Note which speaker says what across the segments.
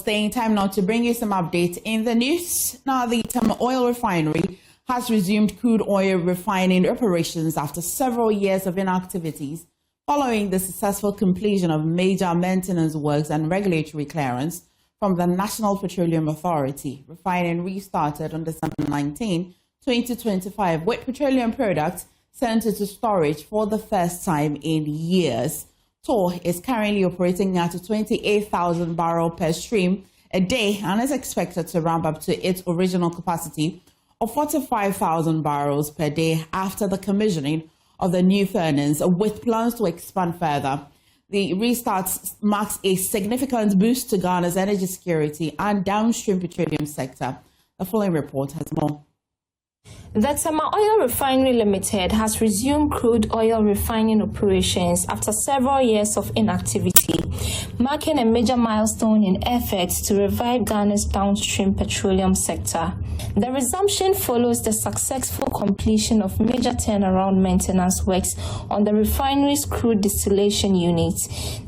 Speaker 1: staying time now to bring you some updates in the news. Now, the Tema Oil Refinery has resumed crude oil refining operations after several years of inactivities following the successful completion of major maintenance works and regulatory clearance from the National Petroleum Authority. Refining restarted on December 19, 2025, with petroleum products sent into storage for the first time in years. TOR is currently operating at 28,000 barrels per stream a day and is expected to ramp up to its original capacity of 45,000 barrels per day after the commissioning of the new furnace, with plans to expand further. The restart marks a significant boost to Ghana's energy security and downstream petroleum sector. The following report has more.
Speaker 2: The Tema Oil Refinery Limited has resumed crude oil refining operations after several years of inactivity, marking a major milestone in efforts to revive Ghana's downstream petroleum sector. The resumption follows the successful completion of major turnaround maintenance works on the refinery's crude distillation unit.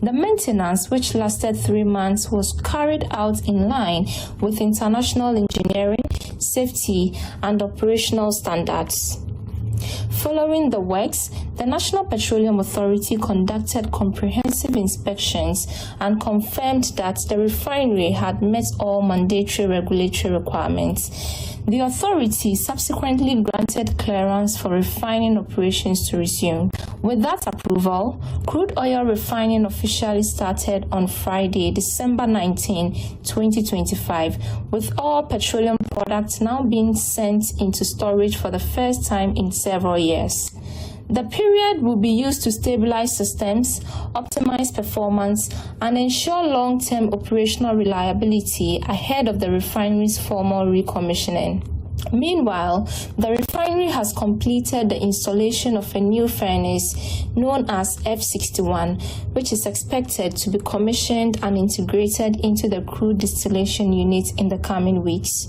Speaker 2: The maintenance, which lasted 3 months, was carried out in line with international engineering, safety, and operational standards. Following the works, the National Petroleum Authority conducted comprehensive inspections and confirmed that the refinery had met all mandatory regulatory requirements. The authority subsequently granted clearance for refining operations to resume. With that approval, crude oil refining officially started on Friday, December 19, 2025, with all petroleum products now being sent into storage for the first time in several years. The period will be used to stabilize systems, optimize performance, and ensure long-term operational reliability ahead of the refinery's formal recommissioning. Meanwhile, the refinery has completed the installation of a new furnace known as F61, which is expected to be commissioned and integrated into the crude distillation unit in the coming weeks.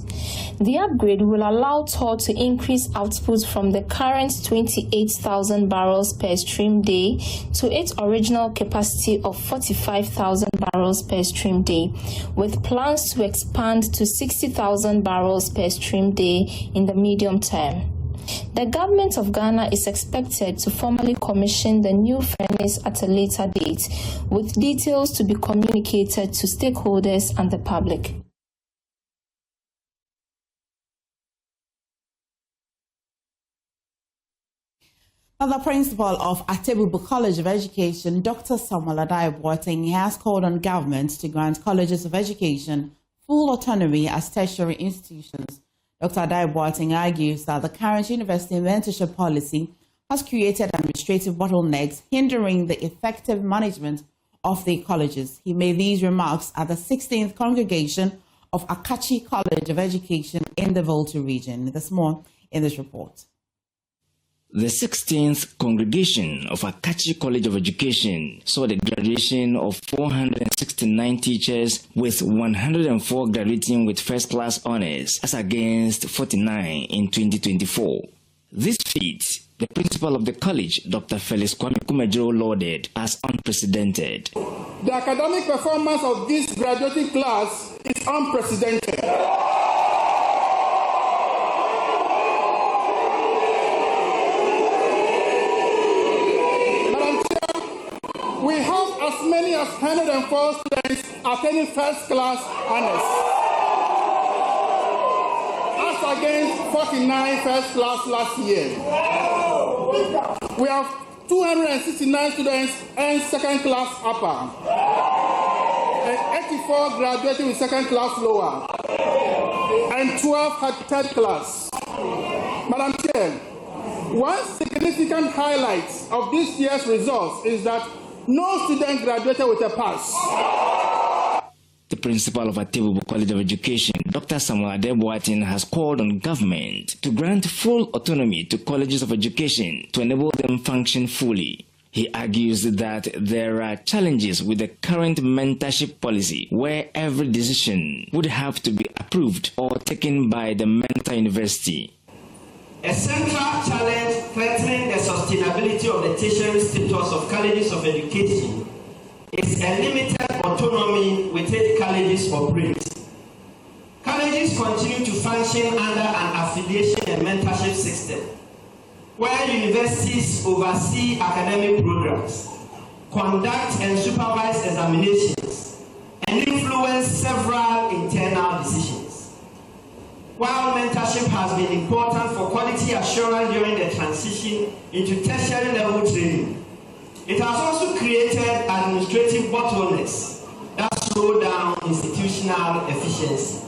Speaker 2: The upgrade will allow TOR to increase output from the current 28,000 barrels per stream day to its original capacity of 45,000 barrels per stream day, with plans to expand to 60,000 barrels per stream day in the medium term. The government of Ghana is expected to formally commission the new furnace at a later date, with details to be communicated to stakeholders and the public.
Speaker 1: Now, the principal of Atebubu College of Education, Dr. Samuel Adai-Boateng, has called on government to grant colleges of education full autonomy as tertiary institutions. Dr. Adai-Boateng argues that the current university mentorship policy has created administrative bottlenecks hindering the effective management of the colleges. He made these remarks at the 16th congregation of Akachi College of Education in the Volta region. There's more in this report.
Speaker 3: The 16th congregation of Akachi College of Education saw the graduation of 469 teachers, with 104 graduating with first-class honors as against 49 in 2024. This feat, the principal of the college, Dr. Felix Kwame Kumejiro, lauded as unprecedented.
Speaker 4: The academic performance of this graduating class is unprecedented. We have as many as 104 students attending first-class honors, as against 49 first-class last year. We have 269 students earning second-class upper, and 84 graduating with second-class lower, and 12 had third-class. Madam Chair, one significant highlight of this year's results is that no student graduated with a pass.
Speaker 3: The principal of Atebubu College of Education, Dr. Samuel Adai-Boateng, has called on government to grant full autonomy to colleges of education to enable them function fully. He argues that there are challenges with the current mentorship policy, where every decision would have to be approved or taken by the mentor university.
Speaker 5: A central challenge threatening the sustainability of the tertiary status of colleges of education is a limited autonomy with which colleges operate. Colleges continue to function under an affiliation and mentorship system, where universities oversee academic programs, conduct and supervise examinations, and influence several internal decisions. While mentorship has been important for quality assurance during the transition into tertiary level training, it has also created administrative bottlenecks that slow down institutional efficiency.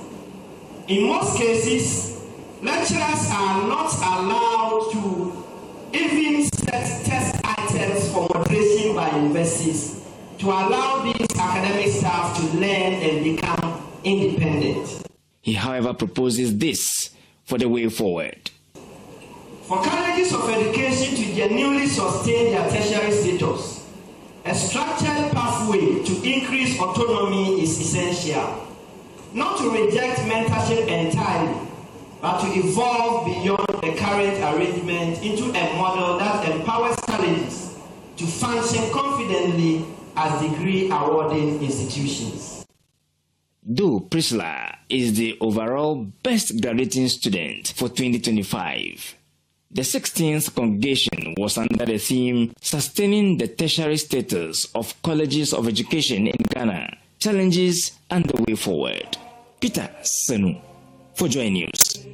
Speaker 5: In most cases, lecturers are not allowed to even set test items for moderation by universities to allow these academic staff to learn and become independent.
Speaker 3: He, however, proposes this for the way forward.
Speaker 5: For colleges of education to genuinely sustain their tertiary status, a structured pathway to increase autonomy is essential. Not to reject mentorship entirely, but to evolve beyond the current arrangement into a model that empowers colleges to function confidently as degree-awarding institutions.
Speaker 3: Though Priscilla is the overall best graduating student for 2025, the 16th congregation was under the theme Sustaining the Tertiary Status of Colleges of Education in Ghana, Challenges and the Way Forward. Peter Senu for Joy News.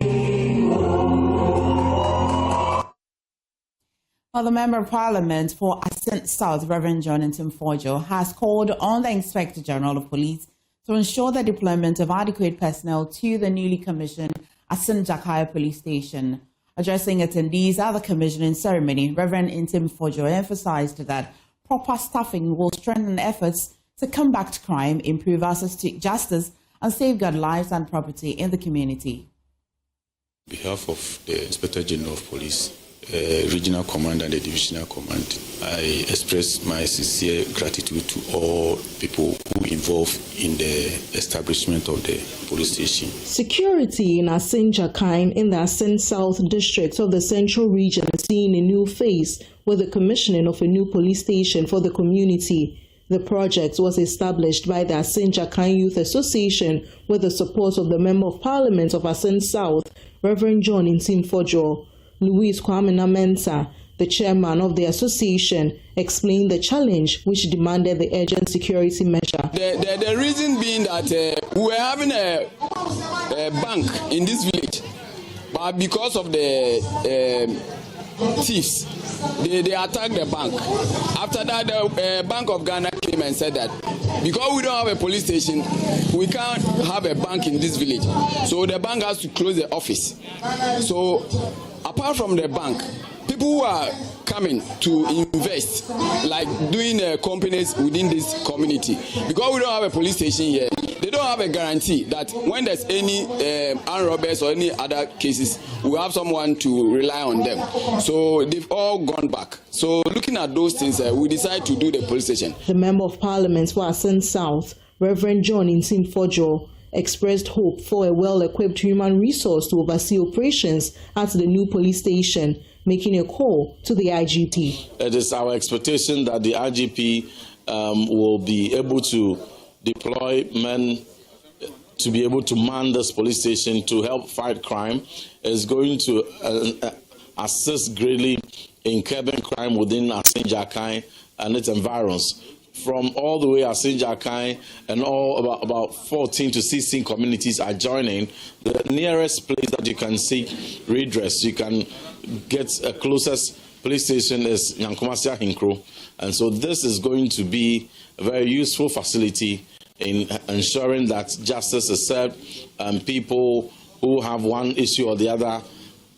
Speaker 1: Well, the Member of Parliament for Ascent South, Reverend John Ntimfojo, has called on the Inspector General of Police to ensure the deployment of adequate personnel to the newly commissioned Ascent Jakaya Police Station. Addressing attendees at the commissioning ceremony, Reverend Ntimfojo emphasized that proper staffing will strengthen efforts to combat crime, improve access to justice, and safeguard lives and property in the community.
Speaker 6: On behalf of the Inspector General of Police, Regional Command and the Divisional Command, I express my sincere gratitude to all people who involved in the establishment of the police station.
Speaker 7: Security in Ascent Jakaya in the Ascent South District of the Central Region is seeing a new phase with the commissioning of a new police station for the community. The project was established by the Ascent Jakaya Youth Association with the support of the Member of Parliament of Ascent South, Reverend John Ntimfojo. Louis Kwame Mensa, the chairman of the association, explained the challenge which demanded the urgent security measure.
Speaker 8: The reason being that we were having a bank in this village, but because of the thieves, they attacked the bank. After that, the Bank of Ghana came and said that because we don't have a police station, we can't have a bank in this village. So the bank has to close the office. So apart from the bank, people who are coming to invest, like doing companies within this community, because we don't have a police station here, they don't have a guarantee that when there's any armed robbers or any other cases, we have someone to rely on them. So they've all gone back. So looking at those things, we decide to do the police station.
Speaker 7: The Member of Parliament for Ascent South, Reverend John Ntimfojo, expressed hope for a well-equipped human resource to oversee operations at the new police station, making a call to the IGP.
Speaker 6: It is our expectation that the IGP will be able to deploy men to be able to man this police station to help fight crime. Is going to assist greatly in curbing crime within Ascent Jakaya and its environs. From all the way Ascent Jakaya and all about 14 to 16 communities are joining. The nearest place that you can seek redress, you can get a closest police station is Nyankomasia Hinkro. And so this is going to be a very useful facility in ensuring that justice is served and people who have one issue or the other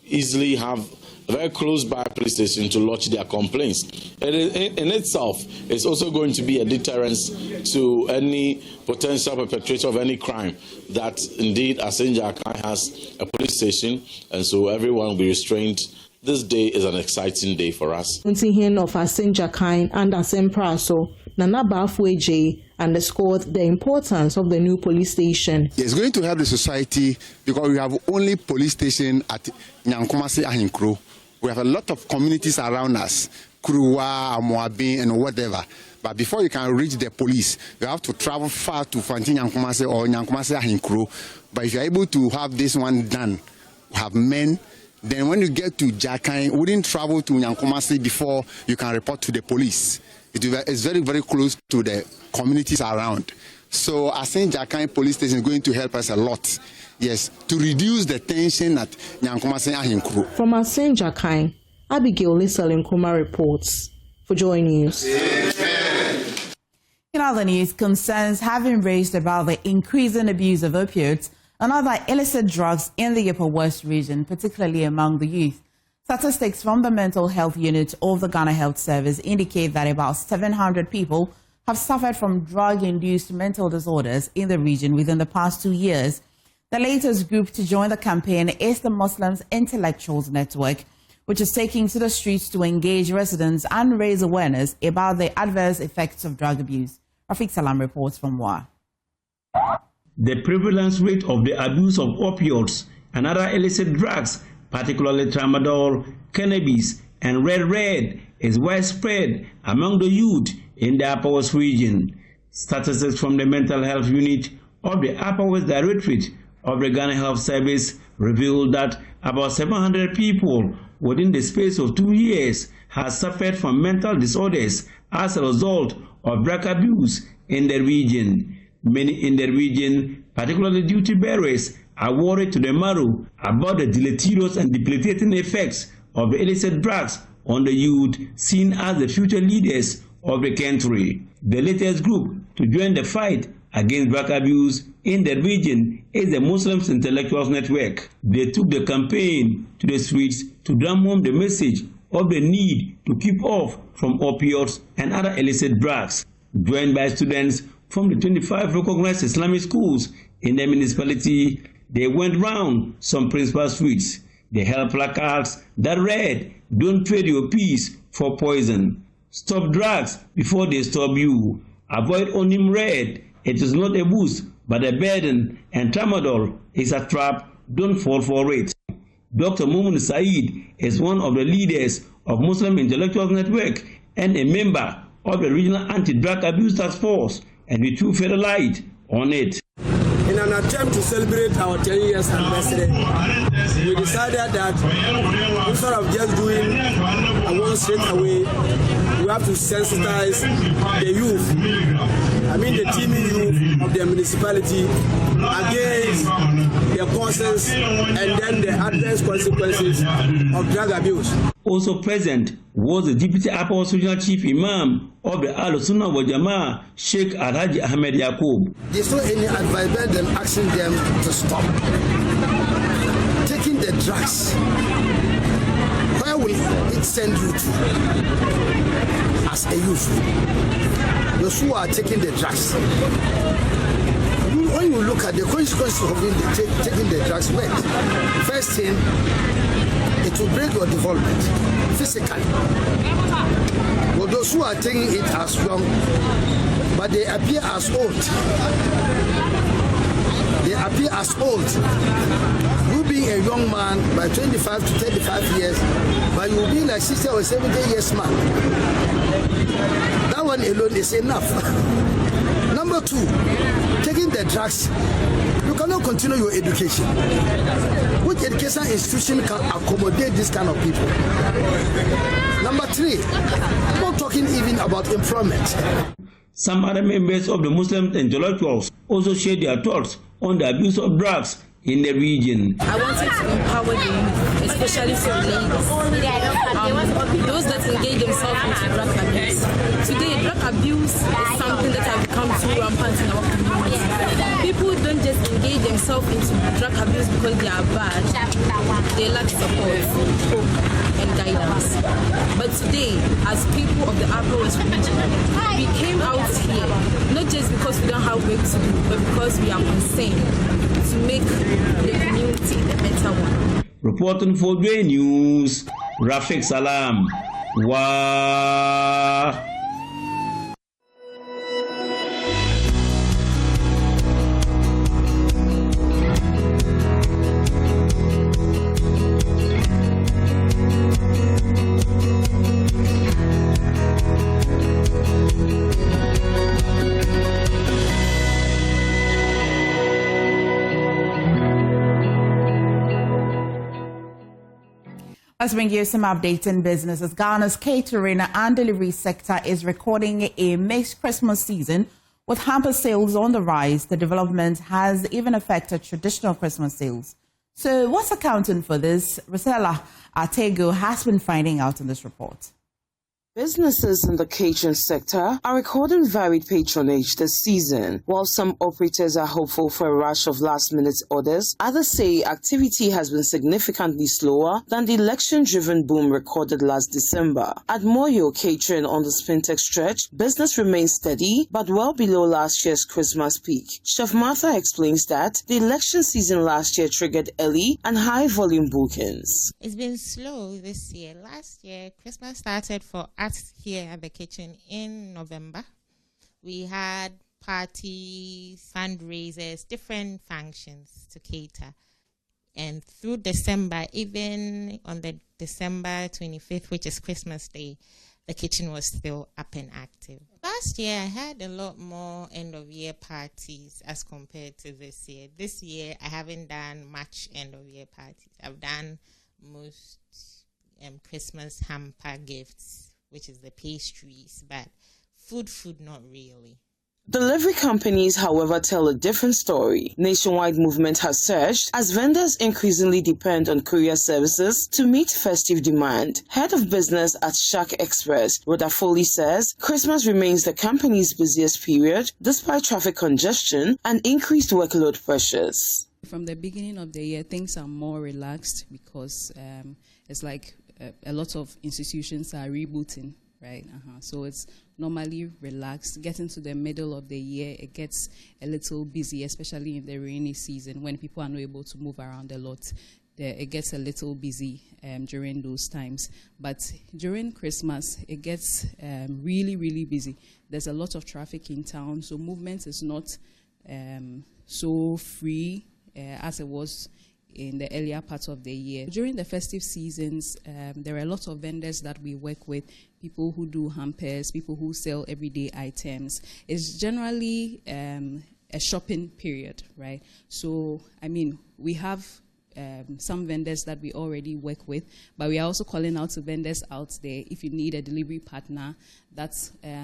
Speaker 6: easily have a very close by police station to lodge their complaints. In itself, it's also going to be a deterrence to any potential perpetrator of any crime that indeed Ascent Jakaya has a police station, and so everyone will be restrained. This day is an exciting day for us.
Speaker 7: Contingent of Ascent Jakaya and Ascent Praso, Nana Bafueje underscored the importance of the new police station.
Speaker 9: It's going to help the society because we have only police station at Nyankomase Ahinkro. We have a lot of communities around us, Kuruwa, Amoabin, and whatever. But before you can reach the police, you have to travel far to Fanti Nyankumase or Nyankumase Ahinkro. But if you're able to have this one done, have men, then when you get to Jakai, you wouldn't travel to Nyankumase before you can report to the police. It's very, very close to the communities around. So I think Jakai police station is going to help us a lot, yes, to reduce the tension at Nyankumase Ahinkro.
Speaker 7: From Asen Jakai, Abigail Lissel Nkrumah reports for Joy News.
Speaker 1: In other news, concerns have been raised about the increasing abuse of opioids and other illicit drugs in the Upper West region, particularly among the youth. Statistics from the Mental Health Unit of the Ghana Health Service indicate that about 700 people have suffered from drug-induced mental disorders in the region within the past 2 years. The latest group to join the campaign is the Muslims Intellectuals Network, which is taking to the streets to engage residents and raise awareness about the adverse effects of drug abuse. Rafiq Salam reports from WA.
Speaker 10: The prevalence rate of the abuse of opioids and other illicit drugs, particularly tramadol, cannabis, and red, is widespread among the youth in the Upper West region. Statistics from the Mental Health Unit of the Upper West Directorate of the Ghana Health Service revealed that about 700 people within the space of 2 years have suffered from mental disorders as a result of drug abuse in the region. Many in the region, particularly duty bearers, are worried to the marrow about the deleterious and debilitating effects of the illicit drugs on the youth, seen as the future leaders of the country. The latest group to join the fight against drug abuse in the region is the Muslims Intellectuals Network. They took the campaign to the streets to drum home the message of the need to keep off from opioids and other illicit drugs. Joined by students from the 25 recognized Islamic schools in the municipality, they went round some principal streets. They held placards that read, "Don't trade your peace for poison. Stop drugs before they stop you. Avoid onion red. It is not a boost, but a burden, and tramadol is a trap. Don't fall for it." Dr. Mumun Said is one of the leaders of Muslim Intellectuals Network and a member of the Regional Anti-Drug Abuse Task Force, and we threw further light on it.
Speaker 11: In an attempt to celebrate our 10 years anniversary, we decided that instead of just doing a one straight away, we have to sensitize the youth, the teeming youth of the municipality against the causes and then the adverse consequences of drug abuse.
Speaker 10: Also present was the Deputy Upper West Regional Chief Imam of the Al-Sunnah wa Jama'ah, Sheikh Alhaji Ahmed Yaqub.
Speaker 11: There's not any advice better than asking them to stop taking the drugs. Where will it send you to as a youth? Those who are taking the drugs. When you look at the consequences of taking the drugs, first thing, it will break your development physically. Well, those who are taking it as young, but they appear as old. They appear as old. You being a young man by 25 to 35 years, but you will be like 60 or 70 years man. That one alone is enough. Number two, taking the drugs, you cannot continue your education. Which education institution can accommodate this kind of people? Number three, I'm not talking even about employment.
Speaker 10: Some other members of the Muslim intellectuals also shared their thoughts on the abuse of drugs in the region.
Speaker 12: I wanted to empower the youth, especially for ladies, those that engage themselves into drug abuse. Today, drug abuse is something that has become too rampant in our community. People don't just engage themselves into drug abuse because they are bad. They lack support, hope, and guidance. But today, as people of the Upper West region, we came out here, not just because we don't have work to do, but because we are concerned to make the community a better one.
Speaker 10: Reporting for Joy News, Rafiq Salam. Wow.
Speaker 1: Let's bring you some updates in business. As Ghana's catering and delivery sector is recording a mixed Christmas season with hamper sales on the rise. The development has even affected traditional Christmas sales. So what's accounting for this? Rosella Artego has been finding out in this report.
Speaker 13: Businesses in the catering sector are recording varied patronage this season. While some operators are hopeful for a rush of last-minute orders, others say activity has been significantly slower than the election-driven boom recorded last December. At Moyo Catering on the Spintex stretch, business remains steady but well below last year's Christmas peak. Chef Martha explains that the election season last year triggered early and high-volume bookings.
Speaker 14: It's been slow this year. Last year, Christmas started for us here at the kitchen in November. We had parties, fundraisers, different functions to cater. And through December, even on the December 25th, which is Christmas Day, the kitchen was still up and active. Last year, I had a lot more end-of-year parties as compared to this year. This year, I haven't done much end-of-year parties. I've done most Christmas hamper gifts, which is the pastries, but food not really.
Speaker 13: Delivery companies, however, tell a different story. Nationwide movement has surged as vendors increasingly depend on courier services to meet festive demand. Head of business at Shark Express, Rhoda Foley, says Christmas remains the company's busiest period despite traffic congestion and increased workload pressures.
Speaker 15: From the beginning of the year, things are more relaxed because it's like a lot of institutions are rebooting, right? So it's normally relaxed. Getting to the middle of the year, it gets a little busy, especially in the rainy season when people are not able to move around a lot. It gets a little busy during those times. But during Christmas, it gets really, really busy. There's a lot of traffic in town, so movement is not so free as it was in the earlier part of the year. During the festive seasons, there are a lot of vendors that we work with, people who do hampers, people who sell everyday items. It's generally a shopping period, right? So, I mean, we have some vendors that we already work with, but we are also calling out to vendors out there if you need a delivery partner that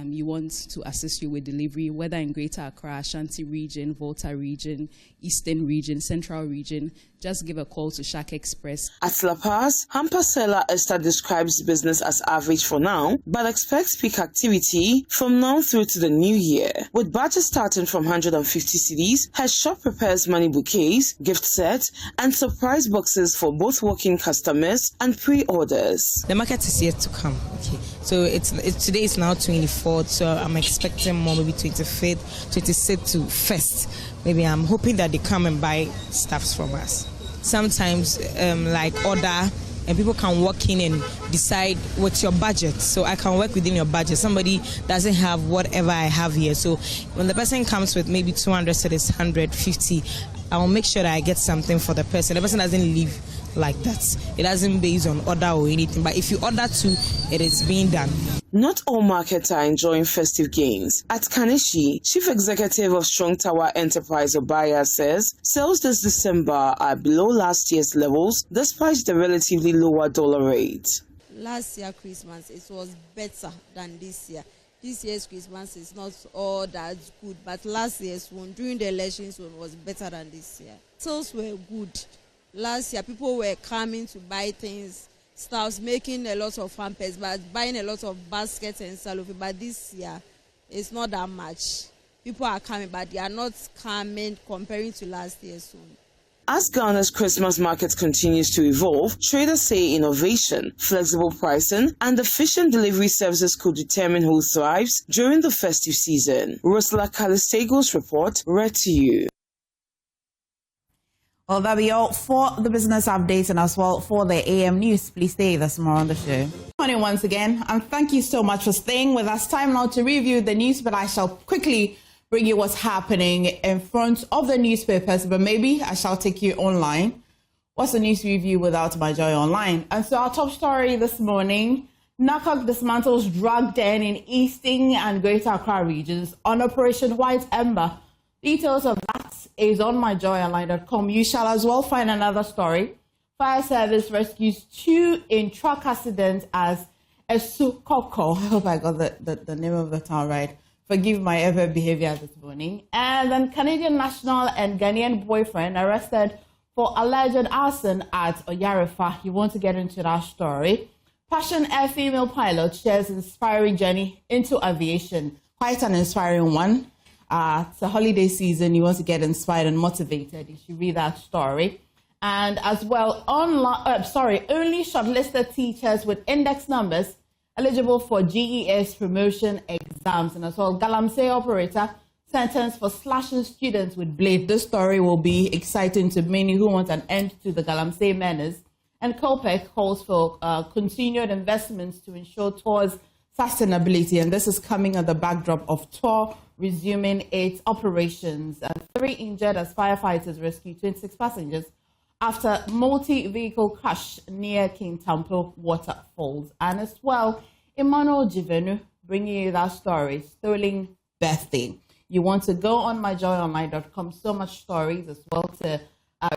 Speaker 15: you want to assist you with delivery, whether in Greater Accra, Ashanti region, Volta region, Eastern region, Central region, just give a call to Shark Express.
Speaker 13: At La Paz, hamper seller Esther describes business as average for now, but expects peak activity from now through to the new year. With budgets starting from 150 cedis, her shop prepares money bouquets, gift sets, and surprise boxes for both walk-in customers and pre-orders.
Speaker 16: The market is yet to come. Okay, so today is now 24th, so I'm expecting more, maybe 25th, 26th to 1st. Maybe I'm hoping that they come and buy stuffs from us. Sometimes like order, and people can walk in and decide what's your budget. So I can work within your budget. Somebody doesn't have whatever I have here. So when the person comes with maybe 200, so it's 150, I will make sure that I get something for the person. The person doesn't leave like that. It doesn't based on order or anything. But if you order too, it is being done.
Speaker 13: Not all markets are enjoying festive gains. At Kaneshi, Chief Executive of Strong Tower Enterprise Obaya says sales this December are below last year's levels despite the relatively lower dollar rate.
Speaker 17: Last year Christmas, it was better than this year. This year's Christmas is not all that good, but last year's one, during the elections, one was better than this year. Sales were good. Last year, people were coming to buy things, stuffs, making a lot of hampers, but buying a lot of baskets and cellophane. But this year, it's not that much. People are coming, but they are not coming comparing to last year's one.
Speaker 13: As Ghana's Christmas market continues to evolve, traders say innovation, flexible pricing, and efficient delivery services could determine who thrives during the festive season. Rosla Calistego's report, read to you.
Speaker 1: Well, that'll be all for the business updates and as well for the AM news. Please stay with us more on the show. Good morning once again, and thank you so much for staying with us. Time now to review the news, but I shall quickly bring you what's happening in front of the newspapers, but maybe I shall take you online. What's the news review without my joy online? And so our top story this morning, NACOC dismantles drug den in Eastern and Greater Accra regions on Operation White Ember. Details of that is on myjoyonline.com. You shall as well find another story Fire service rescues 2 in truck accident as Esukoko. I hope I got the name of the town right. Forgive my ever behavior this morning. And then Canadian national and Ghanaian boyfriend arrested for alleged arson at Oyarifa. You want to get into that story. Passion Air female pilot shares inspiring journey into aviation. Quite an inspiring one. It's a holiday season. You want to get inspired and motivated. You should read that story. And as well, only shortlisted teachers with index numbers eligible for GES promotion exams. And as well, Galamsey operator sentenced for slashing students with blade. This story will be exciting to many who want an end to the Galamsey menace. And COPEC calls for continued investments to ensure TOR's sustainability. And this is coming at the backdrop of TOR resuming its operations. 3 injured as firefighters rescue 26 passengers after multi-vehicle crash near King Tampo waterfalls. And as well, Emmanuel Jivenu bringing you that story, stolen birthday. You want to go on myjoyonline.com, so much stories as well to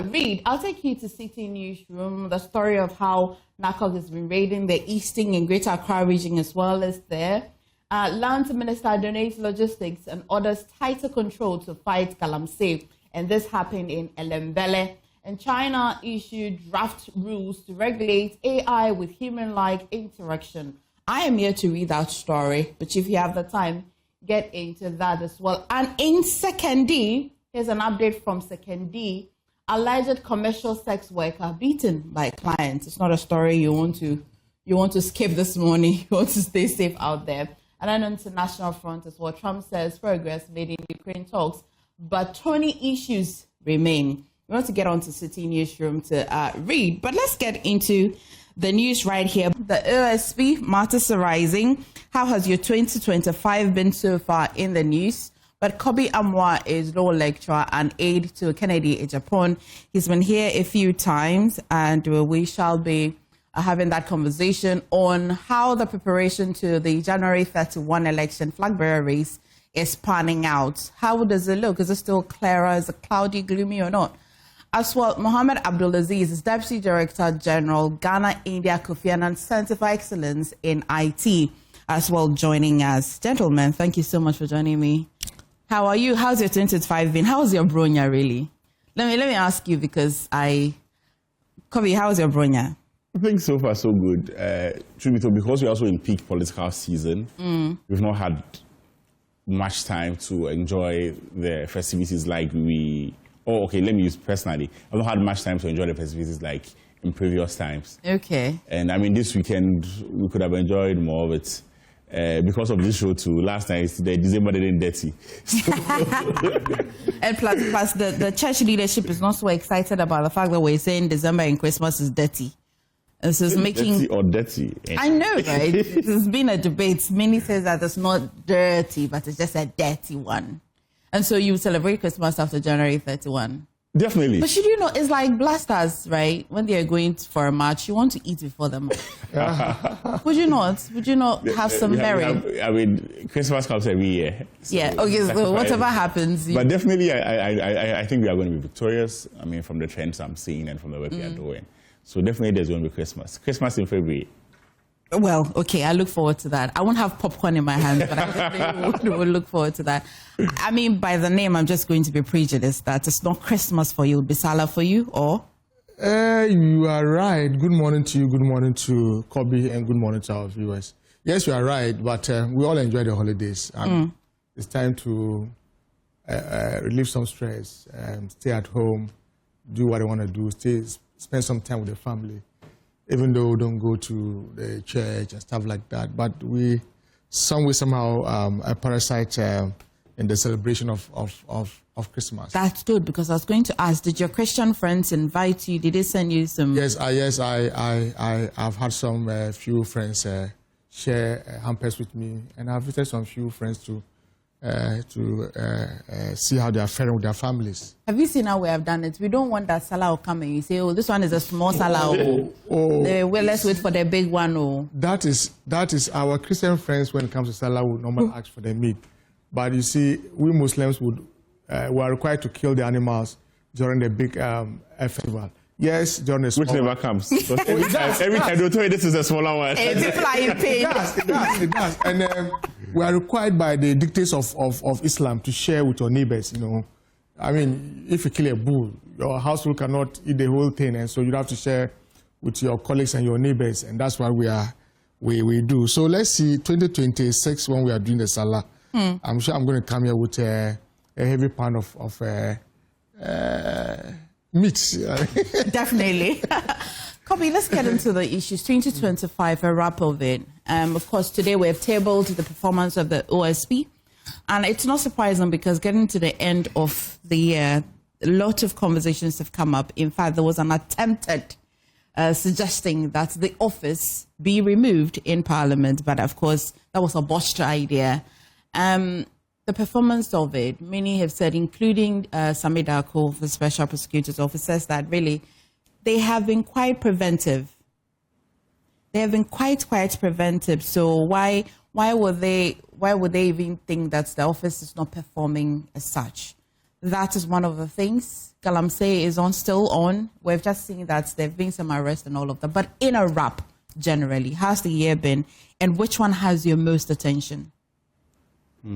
Speaker 1: read. I'll take you to City Newsroom. The story of how NACOG has been raiding the eastern and greater Accra region as well as there. Land Minister donates logistics and orders tighter control to fight Galamsey. And this happened in Elembele. And China issued draft rules to regulate AI with human-like interaction. I am here to read that story, but if you have the time, get into that as well. And in Second D, here's an update from Second D. Alleged commercial sex worker beaten by clients. It's not a story you want to skip this morning. You want to stay safe out there. And on international front as well, Trump says progress made in Ukraine talks, but thorny issues remain. We want to get on to City Newsroom to read, but let's get into the news right here. The OSP matters arising. How has your 2025 been so far in the news? But Kobe Amwa is law lecturer and aide to Kennedy Ejapon. He's been here a few times, and we shall be having that conversation on how the preparation to the January 31 election flag bearer race is panning out. How does it look? Is it still clearer? Is it cloudy, gloomy, or not? As well, Mohammed Abdulaziz is Deputy Director General, Ghana India Kofi Annan Center for Excellence in IT, as well joining us. Gentlemen, thank you so much for joining me. How are you? How's your 2025 been? How's your bronya really? Let me ask you because Kobe, how's your bronya?
Speaker 18: I think so far so good. Truth be told, because we're also in peak political season, we've not had much time to enjoy the festivities like we. Oh, okay, let me use personally. I've not had much time to enjoy the festivities like in previous times.
Speaker 1: Okay.
Speaker 18: And I mean, this weekend, we could have enjoyed more of it because of this show too. Last night, the December didn't dirty.
Speaker 1: And plus the church leadership is not so excited about the fact that we're saying December and Christmas is dirty. And so it's making...
Speaker 18: Dirty or dirty?
Speaker 1: I know, right? There's been a debate. Many say that it's not dirty, but it's just a dirty one. And so you celebrate Christmas after January 31.
Speaker 18: Definitely.
Speaker 1: But should you know, it's like blasters, right? When they are going for a match, you want to eat before the match. Would you not? Would you not have some merry?
Speaker 18: I mean, Christmas comes every year.
Speaker 1: So yeah, okay, so whatever happens.
Speaker 18: But definitely, I think we are going to be victorious. I mean, from the trends I'm seeing and from the work we are doing. So definitely there's going to be Christmas. Christmas in February.
Speaker 1: Well, okay, I look forward to that. I won't have popcorn in my hands, but I definitely will look forward to that. I mean, by the name, I'm just going to be prejudiced that it's not Christmas for you, it'll be Salah for you, or?
Speaker 19: You are right. Good morning to you, good morning to Kobe, and good morning to our viewers. Yes, you are right, but we all enjoy the holidays. It's time to relieve some stress, stay at home, do what I want to do, spend some time with the family. Even though we don't go to the church and stuff like that, but we, somehow, a parasite in the celebration of Christmas.
Speaker 1: That's good, because I was going to ask, did your Christian friends invite you? Did they send you some?
Speaker 19: Yes, I've had some few friends share hampers with me, and I've visited some few friends to see how they are faring with their families.
Speaker 1: Have you seen how we have done it? We don't want that Salah will come and you say, oh, this one is a small Salah. Let's wait for the big one. Oh.
Speaker 19: That is our Christian friends, when it comes to Salah, would normally ask for the meat. But you see, we Muslims were required to kill the animals during the big festival. Yes, John is
Speaker 18: which never comes. Every time they tell you this is a smaller one.
Speaker 1: It's a flying pin.
Speaker 19: It does. And we are required by the dictates of Islam to share with your neighbors, you know. I mean, if you kill a bull, your household cannot eat the whole thing, and so you have to share with your colleagues and your neighbors, and that's what we do. So let's see, 2026 when we are doing the Salah, I'm sure I'm going to come here with a heavy pan of meat.
Speaker 1: Definitely. Kobe, let's get into the issues. 2025, a wrap of it. Of course, today we have tabled the performance of the OSP. And it's not surprising because getting to the end of the year, a lot of conversations have come up. In fact, there was an attempted suggesting that the office be removed in Parliament. But of course, that was a botched idea. The performance of it, many have said, including Sami Darko, the Special Prosecutor's Office, says that really they have been quite preventive. They have been quite preventive. So why would they even think that the office is not performing as such? That is one of the things. Galamsey is still on. We've just seen that there have been some arrests and all of that. But in a wrap, generally, how's the year been? And which one has your most attention?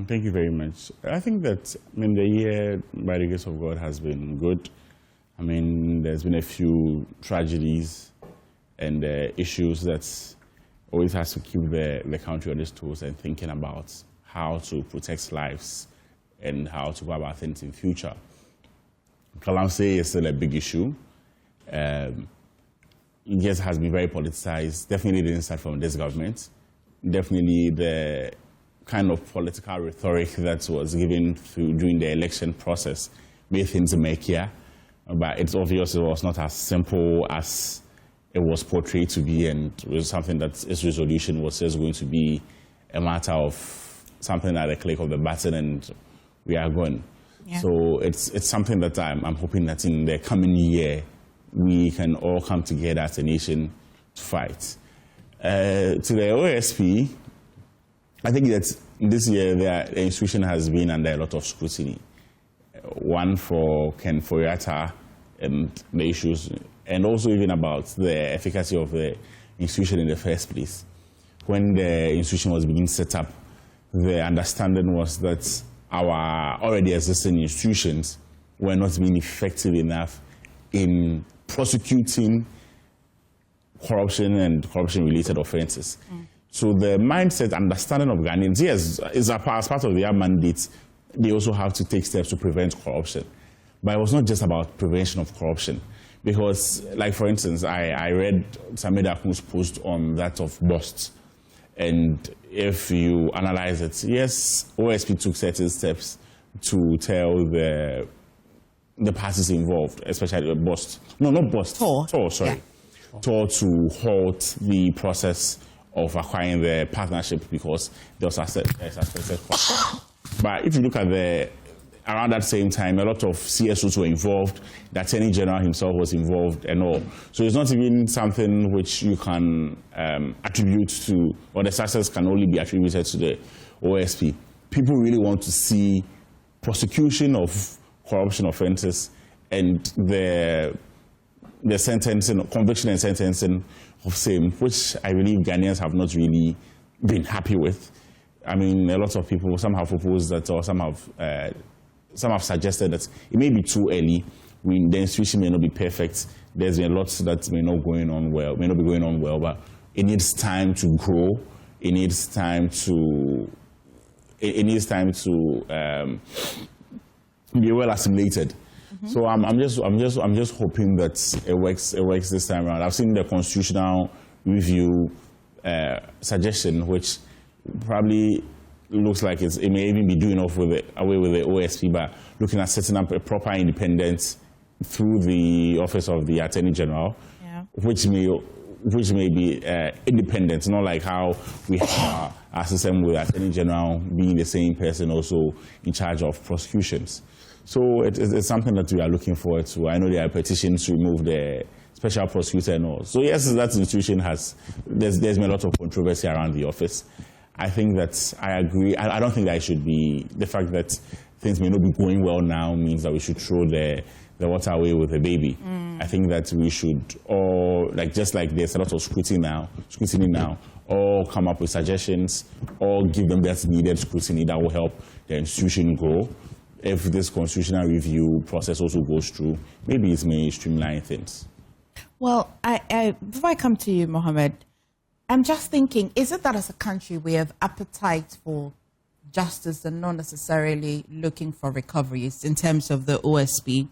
Speaker 18: Thank you very much. I think that, the year, by the grace of God, has been good. There's been a few tragedies and issues that always has to keep the country on its toes and thinking about how to protect lives and how to go about things in future. Galamsey is still a big issue. It has been very politicized. Definitely didn't start from this government. Definitely the kind of political rhetoric that was given during the election process made things murkier. But it's obvious it was not as simple as it was portrayed to be, and it was something that its resolution was just going to be a matter of something at the click of the button and we are gone. Yeah. So it's something that I'm hoping that in the coming year we can all come together as a nation to fight. To the OSP, I think that this year the institution has been under a lot of scrutiny. One for Ken Foyata and the issues, and also even about the efficacy of the institution in the first place. When the institution was being set up, the understanding was that our already existing institutions were not being effective enough in prosecuting corruption and corruption-related offenses. So the mindset, understanding of Ghanaians, yes, is as part of their mandate. They also have to take steps to prevent corruption. But it was not just about prevention of corruption. Because, like, for instance, I read Sami Darko's post on that of BOST. And if you analyze it, yes, OSP took certain steps to tell the parties involved, especially BOST. No, not BOST. Tor, sorry. Yeah. Tor to halt the process of acquiring the partnership because there was a suspected corruption. But if you look at around that same time, a lot of CSOs were involved. The Attorney General himself was involved and all. So it's not even something which you can attribute to, or the success can only be attributed to the OSP. People really want to see prosecution of corruption offenses and the sentencing, conviction and sentencing of same, which I believe Ghanaians have not really been happy with. A lot of people, some have proposed that, or some have suggested that it may be too early. The institution may not be perfect. There's been a lot that may not be going on well, but it needs time to grow. It needs time to be well assimilated. Mm-hmm. So I'm just hoping that it works this time around. I've seen the constitutional review suggestion, which probably looks like it may even be doing away with the OSP, but looking at setting up a proper independence through the office of the Attorney General, yeah, which may be independent, not like how we have our system with Attorney General being the same person also in charge of prosecutions. So it's something that we are looking forward to. I know there are petitions to remove the special prosecutor and all. So yes, that institution there's been a lot of controversy around the office. I think that I agree. I don't think that it should be, the fact that things may not be going well now means that we should throw the water away with the baby. I think that we should all, just like there's a lot of scrutiny now, all come up with suggestions, or give them that needed scrutiny that will help the institution grow. If this constitutional review process also goes through, maybe it may streamline things.
Speaker 1: Well, before I come to you, Mohammed, I'm just thinking, is it that as a country we have appetite for justice and not necessarily looking for recoveries in terms of the OSP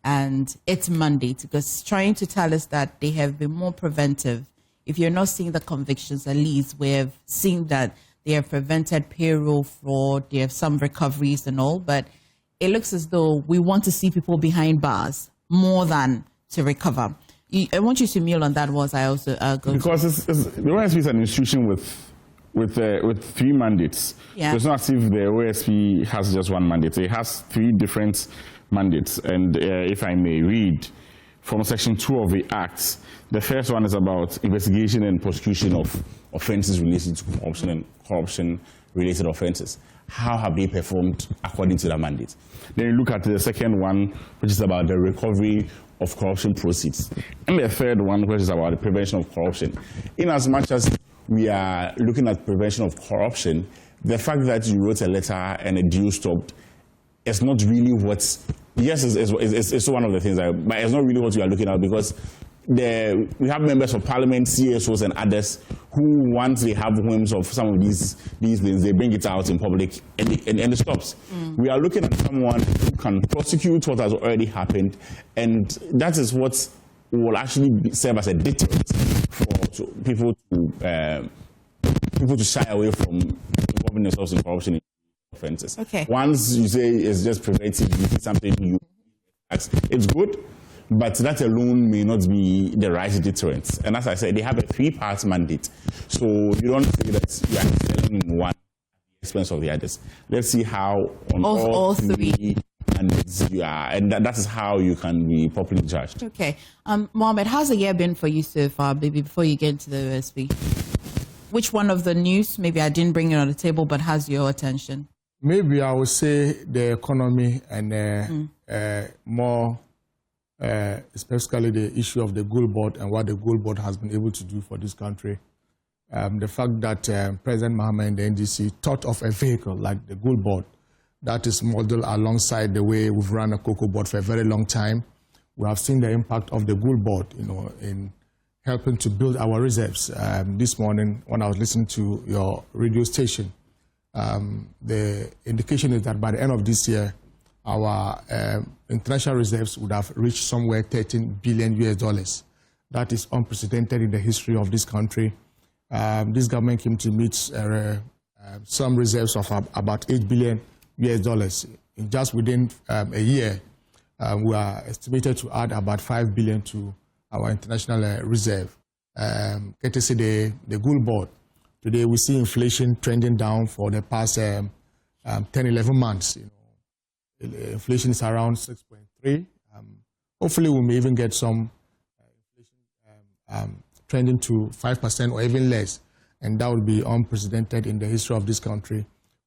Speaker 1: and its mandate? Because it's trying to tell us that they have been more preventive. If you're not seeing the convictions, at least we have seen that they have prevented payroll fraud, they have some recoveries and all, but it looks as though we want to see people behind bars more than to recover. I want you to mule on that was I also go
Speaker 18: because the OSP is an institution with 3 mandates.
Speaker 1: Yeah.
Speaker 18: So it's not as if the OSP has just 1 mandate. It has 3 different mandates. And if I may read from Section 2 of the Act, the first one is about investigation and prosecution of offences related to corruption and corruption-related offences. How have they performed according to that mandate? Then you look at the second one, which is about the recovery of corruption proceeds. And the third one, which is about the prevention of corruption. In as much as we are looking at prevention of corruption, the fact that you wrote a letter and a deal stopped is not really what's, yes, it's one of the things, but it's not really what we are looking at, because we have members of parliament, CSOs and others who, once they have whims of some of these things, they bring it out in public and it stops. We are looking at someone who can prosecute what has already happened, and that is what will actually serve as a deterrent for people to shy away from involving themselves in corruption offences.
Speaker 1: Okay.
Speaker 18: Once you say it's just preventive, you see something it's good. But that alone may not be the right deterrent. And as I said, they have a 3-part mandate. So you don't say that you are selling one at the expense of the others. Let's see how on all 3 mandates you are. And that is how you can be properly judged.
Speaker 1: Okay. Mohammed, how's the year been for you so far, baby, before you get into the OSP? Which one of the news, maybe I didn't bring it on the table, but has your attention?
Speaker 19: Maybe I would say the economy and more... especially the issue of the Gold Board and what the Gold Board has been able to do for this country. The fact that President Mahama and the NDC thought of a vehicle like the Gold Board that is modeled alongside the way we've run a cocoa board for a very long time. We have seen the impact of the Gold Board, in helping to build our reserves. This morning, when I was listening to your radio station, the indication is that by the end of this year, our international reserves would have reached somewhere $13 billion. That is unprecedented in the history of this country. This government came to meet some reserves of about $8 billion. In just within a year, we are estimated to add about $5 billion to our international reserve. Courtesy the Gold Board. Today we see inflation trending down for the past 10-11 months. Inflation is around 6.3. Hopefully, we may even get some inflation trending to 5% or even less, and that will be unprecedented in the history of this country.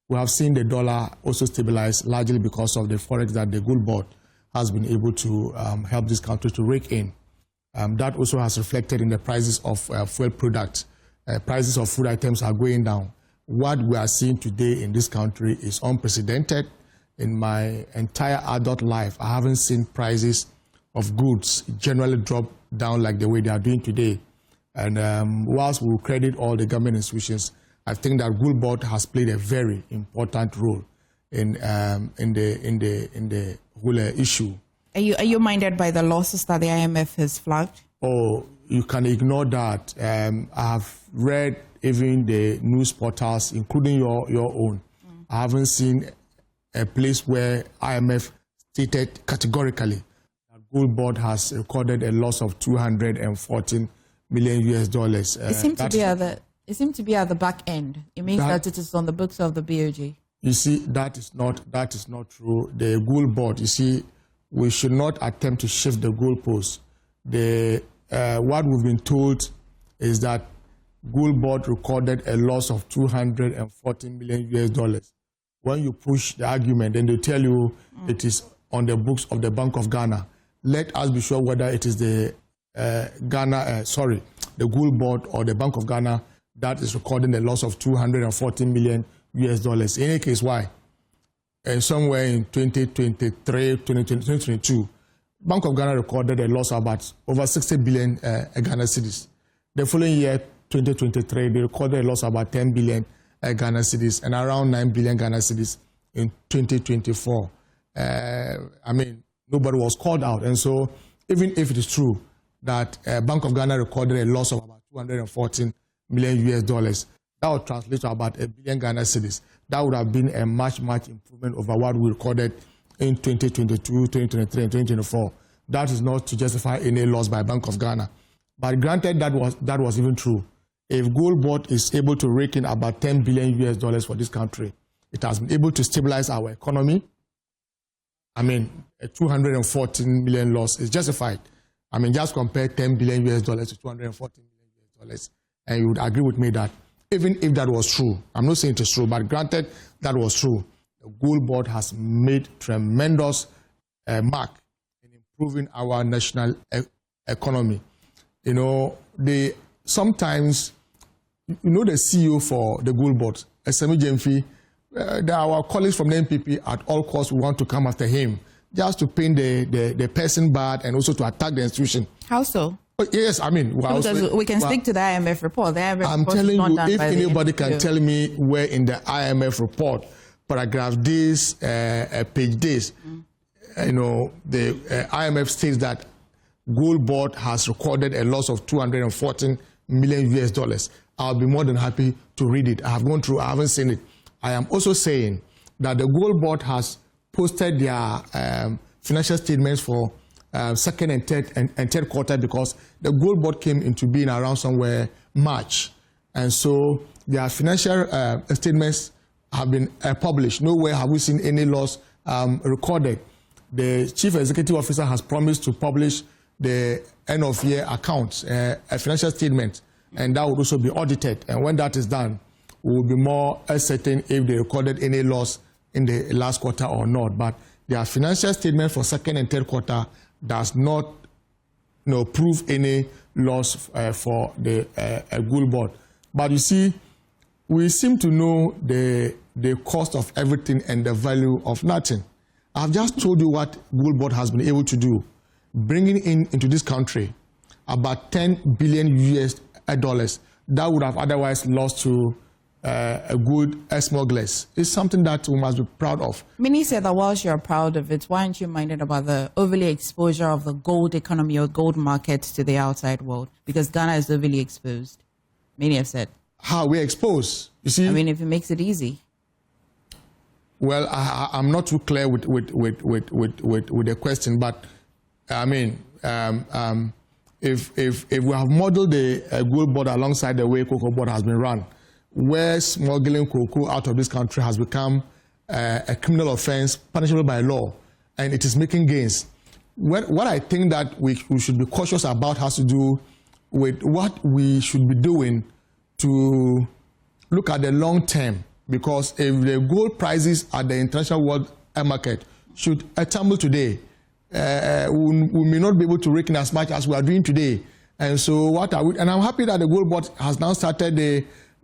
Speaker 19: We have seen the dollar also stabilize largely because of the forex that the Gold Board has been able to help this country to rake in. That also has reflected in the prices of fuel products. Prices of food items are going down. What we are seeing today in this country is unprecedented. In my entire adult life, I haven't seen prices of goods generally drop down like the way they are doing today. And whilst we will credit all the government institutions, I think that Gold Board has played a very important role in the whole issue.
Speaker 1: Are you minded by the losses that the IMF has flagged?
Speaker 19: Oh, you can ignore that. I have read even the news portals, including your own. I haven't seen a place where IMF stated categorically that Gold Board has recorded a loss of $214 million.
Speaker 1: It seemed to be at the back end. It means that it is on the books of the BOG.
Speaker 19: You see, that is not true. The Gold Board, you see, we should not attempt to shift the goalposts. What we've been told is that Gold Board recorded a loss of $214 million. When you push the argument, then they tell you it is on the books of the Bank of Ghana. let us be sure whether it is the the Gold Board or the Bank of Ghana that is recording a loss of $214 million. In any case, why? And somewhere in 2023, 2022, Bank of Ghana recorded a loss of about over 60 billion Ghana cedis. The following year, 2023, they recorded a loss of about 10 billion Ghana cedis and around 9 billion Ghana cedis in 2024. I mean, nobody was called out. And so, even if it is true that Bank of Ghana recorded a loss of about $214 million, that would translate to about 1 billion Ghana cedis. That would have been a much improvement over what we recorded in 2022, 2023, and 2024. That is not to justify any loss by Bank of Ghana. But granted that was even true, if Gold Board is able to rake in about $10 billion for this country, it has been able to stabilize our economy. I mean, a $214 million loss is justified. I mean, just compare $10 billion to $214 million. And you would agree with me that even if that was true, I'm not saying it is true, but granted that was true, the Gold Board has made tremendous mark in improving our national economy. You know, sometimes, you know, the CEO for the Gold Board, Semi Jemfi, our colleagues from the NPP at all costs want to come after him, just to paint the person bad and also to attack the institution.
Speaker 1: How so?
Speaker 19: Yes, I mean,
Speaker 1: we can stick to the IMF report. The IMF
Speaker 19: I'm
Speaker 1: report
Speaker 19: telling
Speaker 1: is not
Speaker 19: you,
Speaker 1: done
Speaker 19: if
Speaker 1: by
Speaker 19: anybody
Speaker 1: the
Speaker 19: can tell me where in the IMF report, paragraph this, page this, you know, the IMF states that Gold Board has recorded a loss of $214 million. I'll be more than happy to read it. I have gone through, I haven't seen it. I am also saying that the Gold Board has posted their financial statements for second and third quarter, because the Gold Board came into being around somewhere March. And so their financial statements have been published. Nowhere have we seen any loss recorded. The Chief Executive Officer has promised to publish the end of year accounts, a financial statement, and that would also be audited. And when that is done, we will be more certain if they recorded any loss in the last quarter or not. But their financial statement for second and third quarter does not prove any loss for the Gold Board. But you see, we seem to know the cost of everything and the value of nothing. I've just told you what Gold Board has been able to do, bringing into this country about $10 billion that would have otherwise lost to gold smugglers. It's something that we must be proud of.
Speaker 1: Many say that whilst you're proud of it, why aren't you minded about the overly exposure of the gold economy or gold market to the outside world? Because Ghana is overly exposed. Many have said.
Speaker 19: How we're exposed? You see?
Speaker 1: I mean, if it makes it easy.
Speaker 19: Well, I'm not too clear with the question, but I mean, if we have modeled the Gold Board alongside the way Cocoa Board has been run, where smuggling cocoa out of this country has become a criminal offense punishable by law, and it is making gains. What I think that we should be cautious about has to do with what we should be doing to look at the long term, because if the gold prices at the international world market should tumble today, we may not be able to rake in as much as we are doing today. And so and I'm happy that the Gold Board has now started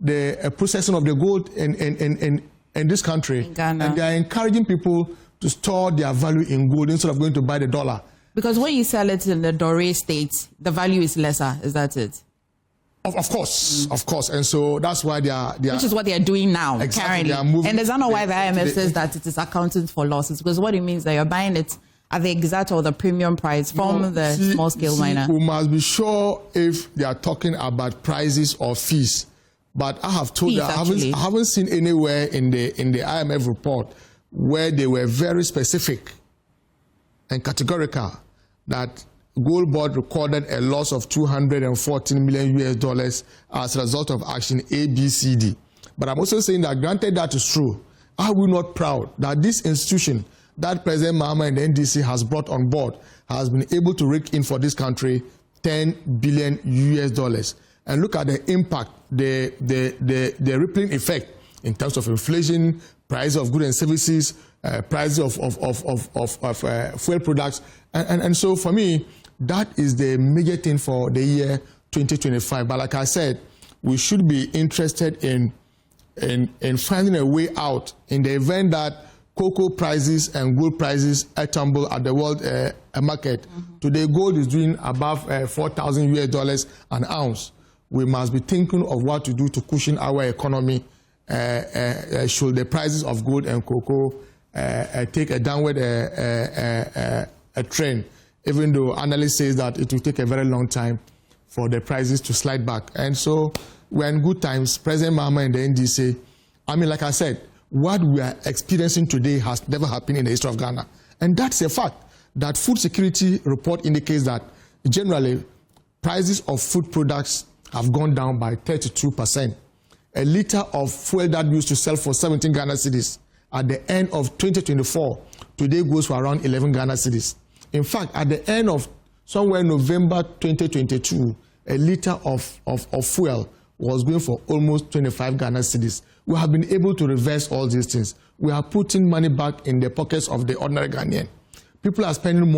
Speaker 19: the processing of the gold in this country.
Speaker 1: In Ghana.
Speaker 19: And they are encouraging people to store their value in gold instead of going to buy the dollar.
Speaker 1: Because when you sell it in the Doré state, the value is lesser. Is that it?
Speaker 19: Of course, of course. And so that's why they are...
Speaker 1: Which is what they are doing now,
Speaker 19: exactly,
Speaker 1: currently. And there's not know why the IMF says that it is accounting for losses, because what it means is that you're buying it at the exact or the premium price from the small-scale miner.
Speaker 19: We must be sure if they are talking about prices or fees. But I have told you, I haven't seen anywhere in the IMF report where they were very specific and categorical that Gold Board recorded a loss of $214 million as a result of action A, B, C, D. But I'm also saying that granted that is true, are we not proud that this institution that President Mahama and the NDC has brought on board has been able to rake in for this country $10 billion? And look at the impact, the rippling effect in terms of inflation, price of goods and services, prices of fuel products. And so for me, that is the major thing for the year 2025. But like I said, we should be interested in finding a way out in the event that cocoa prices and gold prices tumble at the world market. Today, gold is doing above $4,000 an ounce. We must be thinking of what to do to cushion our economy should the prices of gold and cocoa take a downward trend, even though analysts say that it will take a very long time for the prices to slide back. And so we're in good times. President Mahama and the NDC, I mean, like I said, what we are experiencing today has never happened in the history of Ghana. And that's a fact. That food security report indicates that generally prices of food products have gone down by 32%. A liter of fuel that used to sell for 17 Ghana cedis at the end of 2024 today goes for around 11 Ghana cedis. In fact, at the end of somewhere November 2022, a liter of fuel was going for almost 25 Ghana cedis. We have been able to reverse all these things. We are putting money back in the pockets of the ordinary Ghanaian. People are spending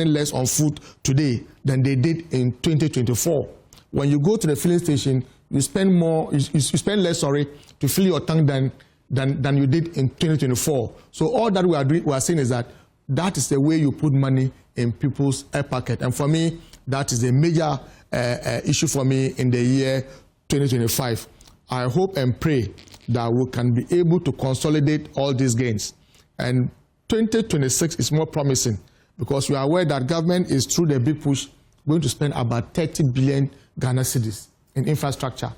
Speaker 19: less on food today than they did in 2024. When you go to the filling station, you spend less to fill your tank than you did in 2024. So all that we are saying is that is the way you put money in people's pocket. And for me, that is a major issue for me in the year 2025. I hope and pray that we can be able to consolidate all these gains. And 2026 is more promising because we are aware that government is, through the big push, going to spend about 30 billion Ghana cedis in infrastructure.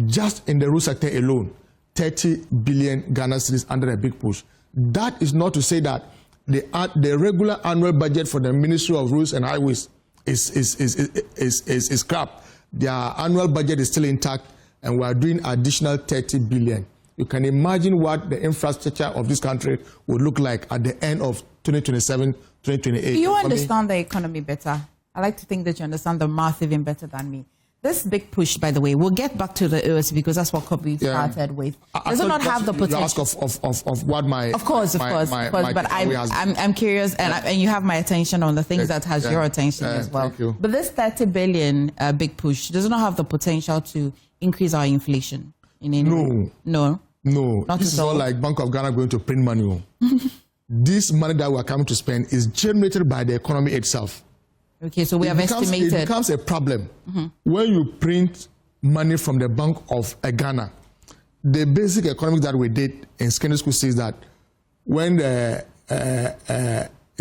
Speaker 19: Just in the road sector alone, 30 billion Ghana cedis under a big push. That is not to say that the regular annual budget for the Ministry of Roads and Highways is crap. Their annual budget is still intact, and we are doing additional 30 billion. You can imagine what the infrastructure of this country would look like at the end of 2027, 2028.
Speaker 1: Do you understand the economy better? I like to think that you understand the math even better than me. This big push, by the way, we'll get back to the EOS because that's what Kobe started with. Does it not have the potential?
Speaker 19: You ask of what my...
Speaker 1: Of course. But I'm curious, and you have my attention on the things that has your attention as well.
Speaker 19: Thank you.
Speaker 1: But this 30 billion big push, does it not have the potential to increase our inflation? No. Not
Speaker 19: This is not like Bank of Ghana going to print money. This money that we are coming to spend is generated by the economy itself.
Speaker 1: Okay, so we have estimated.
Speaker 19: It becomes a problem when you print money from the Bank of Ghana. The basic economics that we did in secondary school says that when the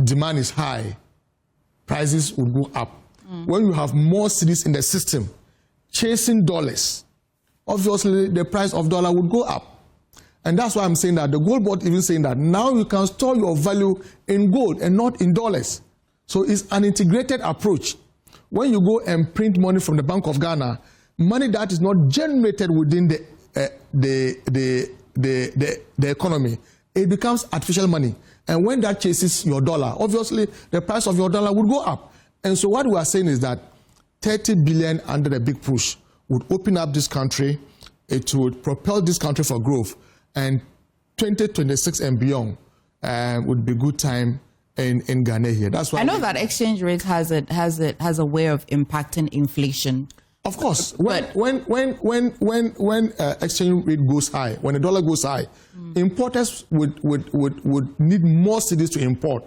Speaker 19: demand is high, prices will go up. When you have more cedis in the system chasing dollars, obviously the price of dollar would go up. And that's why I'm saying that the gold board even saying that now you can store your value in gold and not in dollars. So it's an integrated approach. When you go and print money from the Bank of Ghana, money that is not generated within the economy, it becomes artificial money. And when that chases your dollar, obviously the price of your dollar would go up. And so what we are saying is that 30 billion under the big push would open up this country. It would propel this country for growth. And 2026 and beyond would be good time in Ghana here. That's why
Speaker 1: I know that exchange rate has a way of impacting inflation.
Speaker 19: Of course, when exchange rate goes high, when the dollar goes high, importers would need more cedis to import,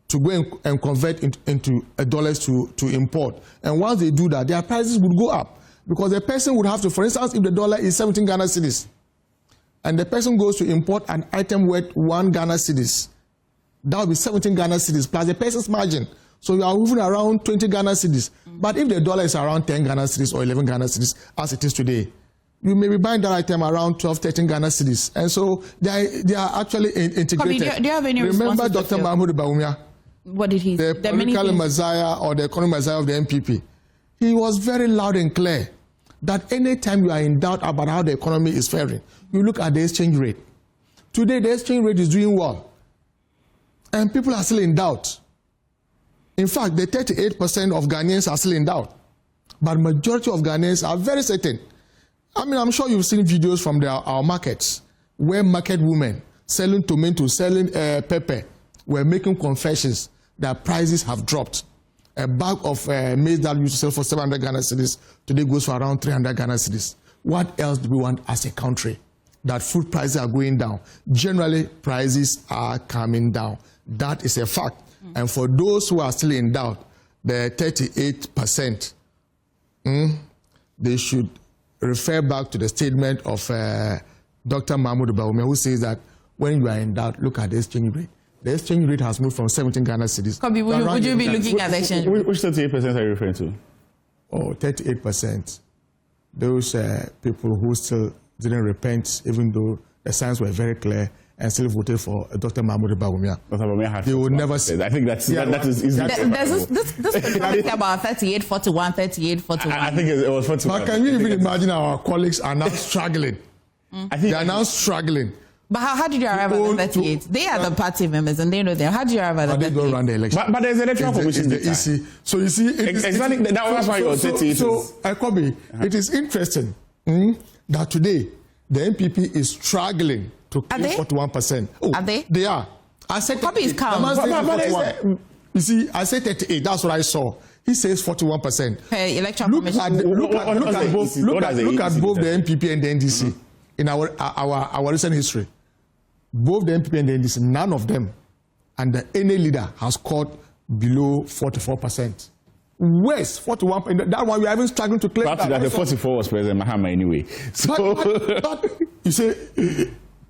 Speaker 19: to go and convert into dollars to import. And once they do that, their prices would go up because the person would have to, for instance, if the dollar is 17 Ghana cedis, and the person goes to import an item worth 1 Ghana cedis, that would be 17 Ghana cedis plus the person's margin. So you are moving around 20 Ghana cedis. But if the dollar is around 10 Ghana cedis or 11 Ghana cedis, as it is today, you may be buying that item around 12, 13 Ghana cedis. And so they are actually integrated.
Speaker 1: Do you have any
Speaker 19: Remember Dr. Mahmoud Bawumia?
Speaker 1: What did he say?
Speaker 19: The political messiah or the economic messiah of the NPP. He was very loud and clear that any time you are in doubt about how the economy is faring, you look at the exchange rate. Today, the exchange rate is doing well. And people are still in doubt. In fact, the 38% of Ghanaians are still in doubt. But majority of Ghanaians are very certain. I mean, I'm sure you've seen videos from our markets where market women selling tomatoes, selling pepper, were making confessions that prices have dropped. A bag of maize that used to sell for 700 Ghana cedis today goes for around 300 Ghana cedis. What else do we want as a country? That food prices are going down. Generally, prices are coming down. That is a fact. And for those who are still in doubt, the 38%, they should refer back to the statement of Dr. Mahmoud Bawumia, who says that when you are in doubt, look at the exchange rate. The exchange rate has moved from 17 Ghana cedis.
Speaker 1: Kobe, would you be looking at the exchange rate?
Speaker 18: Which 38% are you referring to?
Speaker 19: Oh, 38%. Those people who still didn't repent, even though the signs were very clear, and still voted for Dr. Mahmoud Bawumia.
Speaker 18: Dr. Bawumia had
Speaker 19: they would never say.
Speaker 18: I think that is easy.
Speaker 1: There's this controversy about 38-41, 38-41.
Speaker 18: I think it was 41.
Speaker 19: But can you even imagine our colleagues are now struggling? They are now struggling.
Speaker 1: But how did you arrive at the 38? They are the party members and they know them. How did you arrive at the 38?
Speaker 19: They don't run the election.
Speaker 18: But there's electoral commission.
Speaker 19: So you see,
Speaker 18: exactly. That's why you're 38.
Speaker 19: So, Kobe, it is interesting that today the NPP is struggling to claim 41%. Oh, are they? They are. I said
Speaker 1: Kobe is calm.
Speaker 19: You see, I said 38. That's what I saw. He says 41%.
Speaker 1: Hey, electoral commission.
Speaker 19: Look at both the NPP and the NDC in our recent history. Both the NPP and the NDC, none of them, and any leader has scored below 44%. West, 41%. That one we are even struggling to claim.
Speaker 18: Perhaps that the 44 was President Mahama anyway. So
Speaker 19: but you say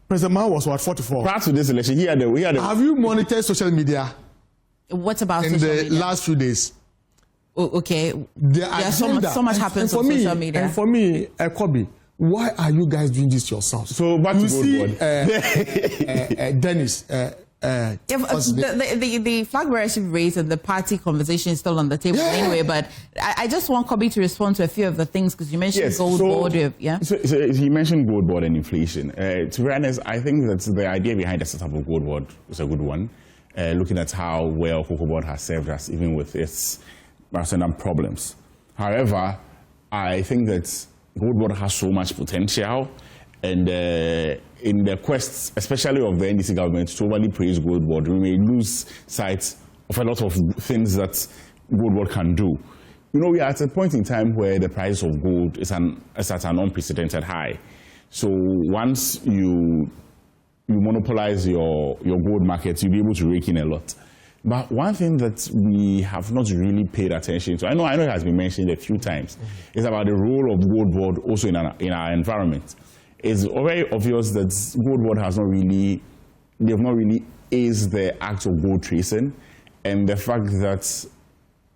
Speaker 19: President Mahama was what, 44?
Speaker 18: Perhaps to this election,
Speaker 19: have you monitored social media?
Speaker 1: What about
Speaker 19: in
Speaker 1: social
Speaker 19: the
Speaker 1: media?
Speaker 19: last few days?
Speaker 1: Okay. So much happens on social media.
Speaker 19: And for me, Kobe, why are you guys doing this yourselves?
Speaker 18: So back to
Speaker 19: see, Dennis.
Speaker 1: The Flagbearership race and the party conversation is still on the table anyway, but I just want Kobe to respond to a few of the things because you mentioned gold board.
Speaker 18: So he mentioned gold board and inflation. To be honest, I think that the idea behind the setup of gold board is a good one. Looking at how well cocoa board has served us, even with its problems. However, I think that gold board has so much potential, and in the quest, especially of the NDC government, to overly praise gold board, we may lose sight of a lot of things that gold board can do. You know, we are at a point in time where the price of gold is at an unprecedented high. So once you monopolize your gold market, you'll be able to rake in a lot. But one thing that we have not really paid attention to, I know it has been mentioned a few times, is about the role of gold board also in our environment. It's very obvious that gold board has not really aced the act of gold tracing, and the fact that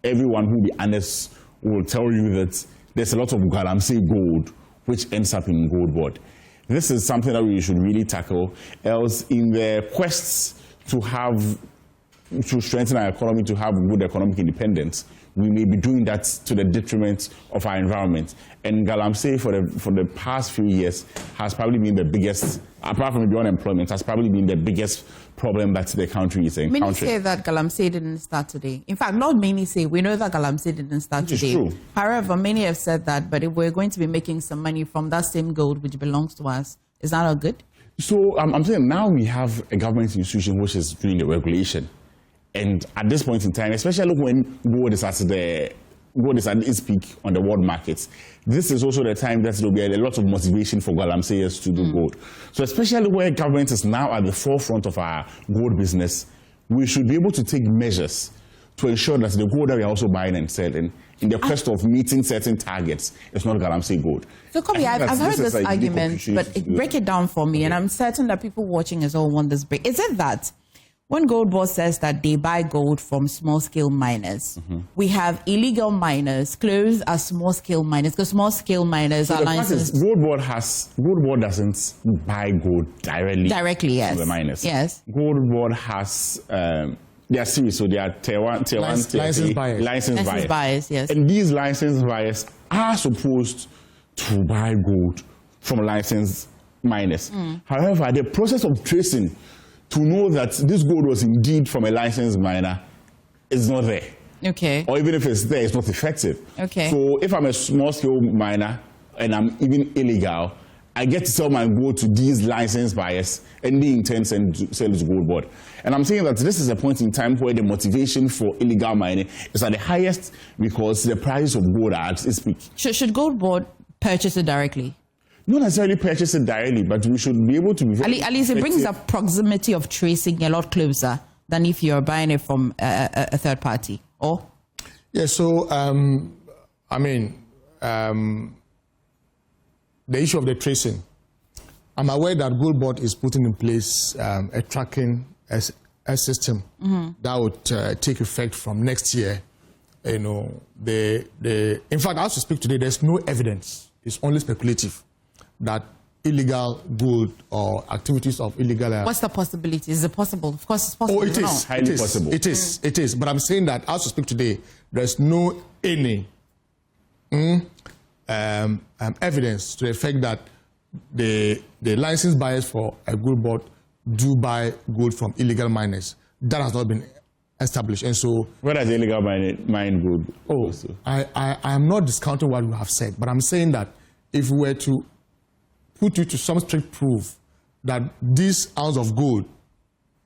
Speaker 18: everyone who will be honest will tell you that there's a lot of galamsey gold which ends up in gold board. This is something that we should really tackle, else in the quests to strengthen our economy, to have good economic independence, we may be doing that to the detriment of our environment. And galamsey for the past few years has probably been the biggest, apart from the unemployment, has probably been the biggest problem that the country is encountering.
Speaker 1: Many say that galamsey didn't start today. In fact, not many say, we know that galamsey didn't start today.
Speaker 18: It's true.
Speaker 1: However, many have said that, but if we're going to be making some money from that same gold which belongs to us, is that not good?
Speaker 18: So I'm saying now we have a government institution which is doing the regulation. And at this point in time, especially when gold is at its peak on the world markets, this is also the time that there will be a lot of motivation for galamseyers to do gold. So especially where government is now at the forefront of our gold business, we should be able to take measures to ensure that the gold that we are also buying and selling in the quest of meeting certain targets is not galamsey gold.
Speaker 1: So Kobe, I've heard this argument, but break it down for me, and I'm certain that people watching as well want this break. Is it that when Gold Board says that they buy gold from small-scale miners, we have illegal miners closed as small-scale miners because small-scale miners are licensed?
Speaker 18: Gold Board doesn't buy gold directly
Speaker 1: yes.
Speaker 18: from the miners.
Speaker 1: Yes.
Speaker 18: Gold Board has they are series, so they are tier 1, tier 2,
Speaker 19: licensed buyers.
Speaker 1: Licensed buyers, yes.
Speaker 18: And these licensed buyers are supposed to buy gold from licensed miners. However, the process of tracing to know that this gold was indeed from a licensed miner is not there.
Speaker 1: Okay.
Speaker 18: Or even if it's there, it's not effective.
Speaker 1: Okay.
Speaker 18: So if I'm a small-scale miner and I'm even illegal, I get to sell my gold to these licensed buyers, and they intend to sell it to Gold Board. And I'm saying that this is a point in time where the motivation for illegal mining is at the highest because the price of gold are at its peak.
Speaker 1: Should Gold Board purchase it directly?
Speaker 18: Not necessarily purchase it directly, but we should be able to be very
Speaker 1: at least it brings the proximity of tracing a lot closer than if you're buying it from a third party. Or?
Speaker 19: Yeah, so, the issue of the tracing. I'm aware that Gold Board is putting in place a tracking system that would take effect from next year. You know, in fact, as we speak today, there's no evidence. It's only speculative that illegal gold or activities of illegal...
Speaker 1: What's the possibility? Is it possible? Of course it's possible.
Speaker 19: Oh, it is.
Speaker 18: Highly possible.
Speaker 19: It is. But I'm saying that as we speak today, there's no any evidence to the effect that the licensed buyers for a Gold Board do buy gold from illegal miners. That has not been established. And so...
Speaker 18: Where does illegal mine gold?
Speaker 19: Oh, I am not discounting what you have said, but I'm saying that if we were to put you to some strict proof that this ounce of gold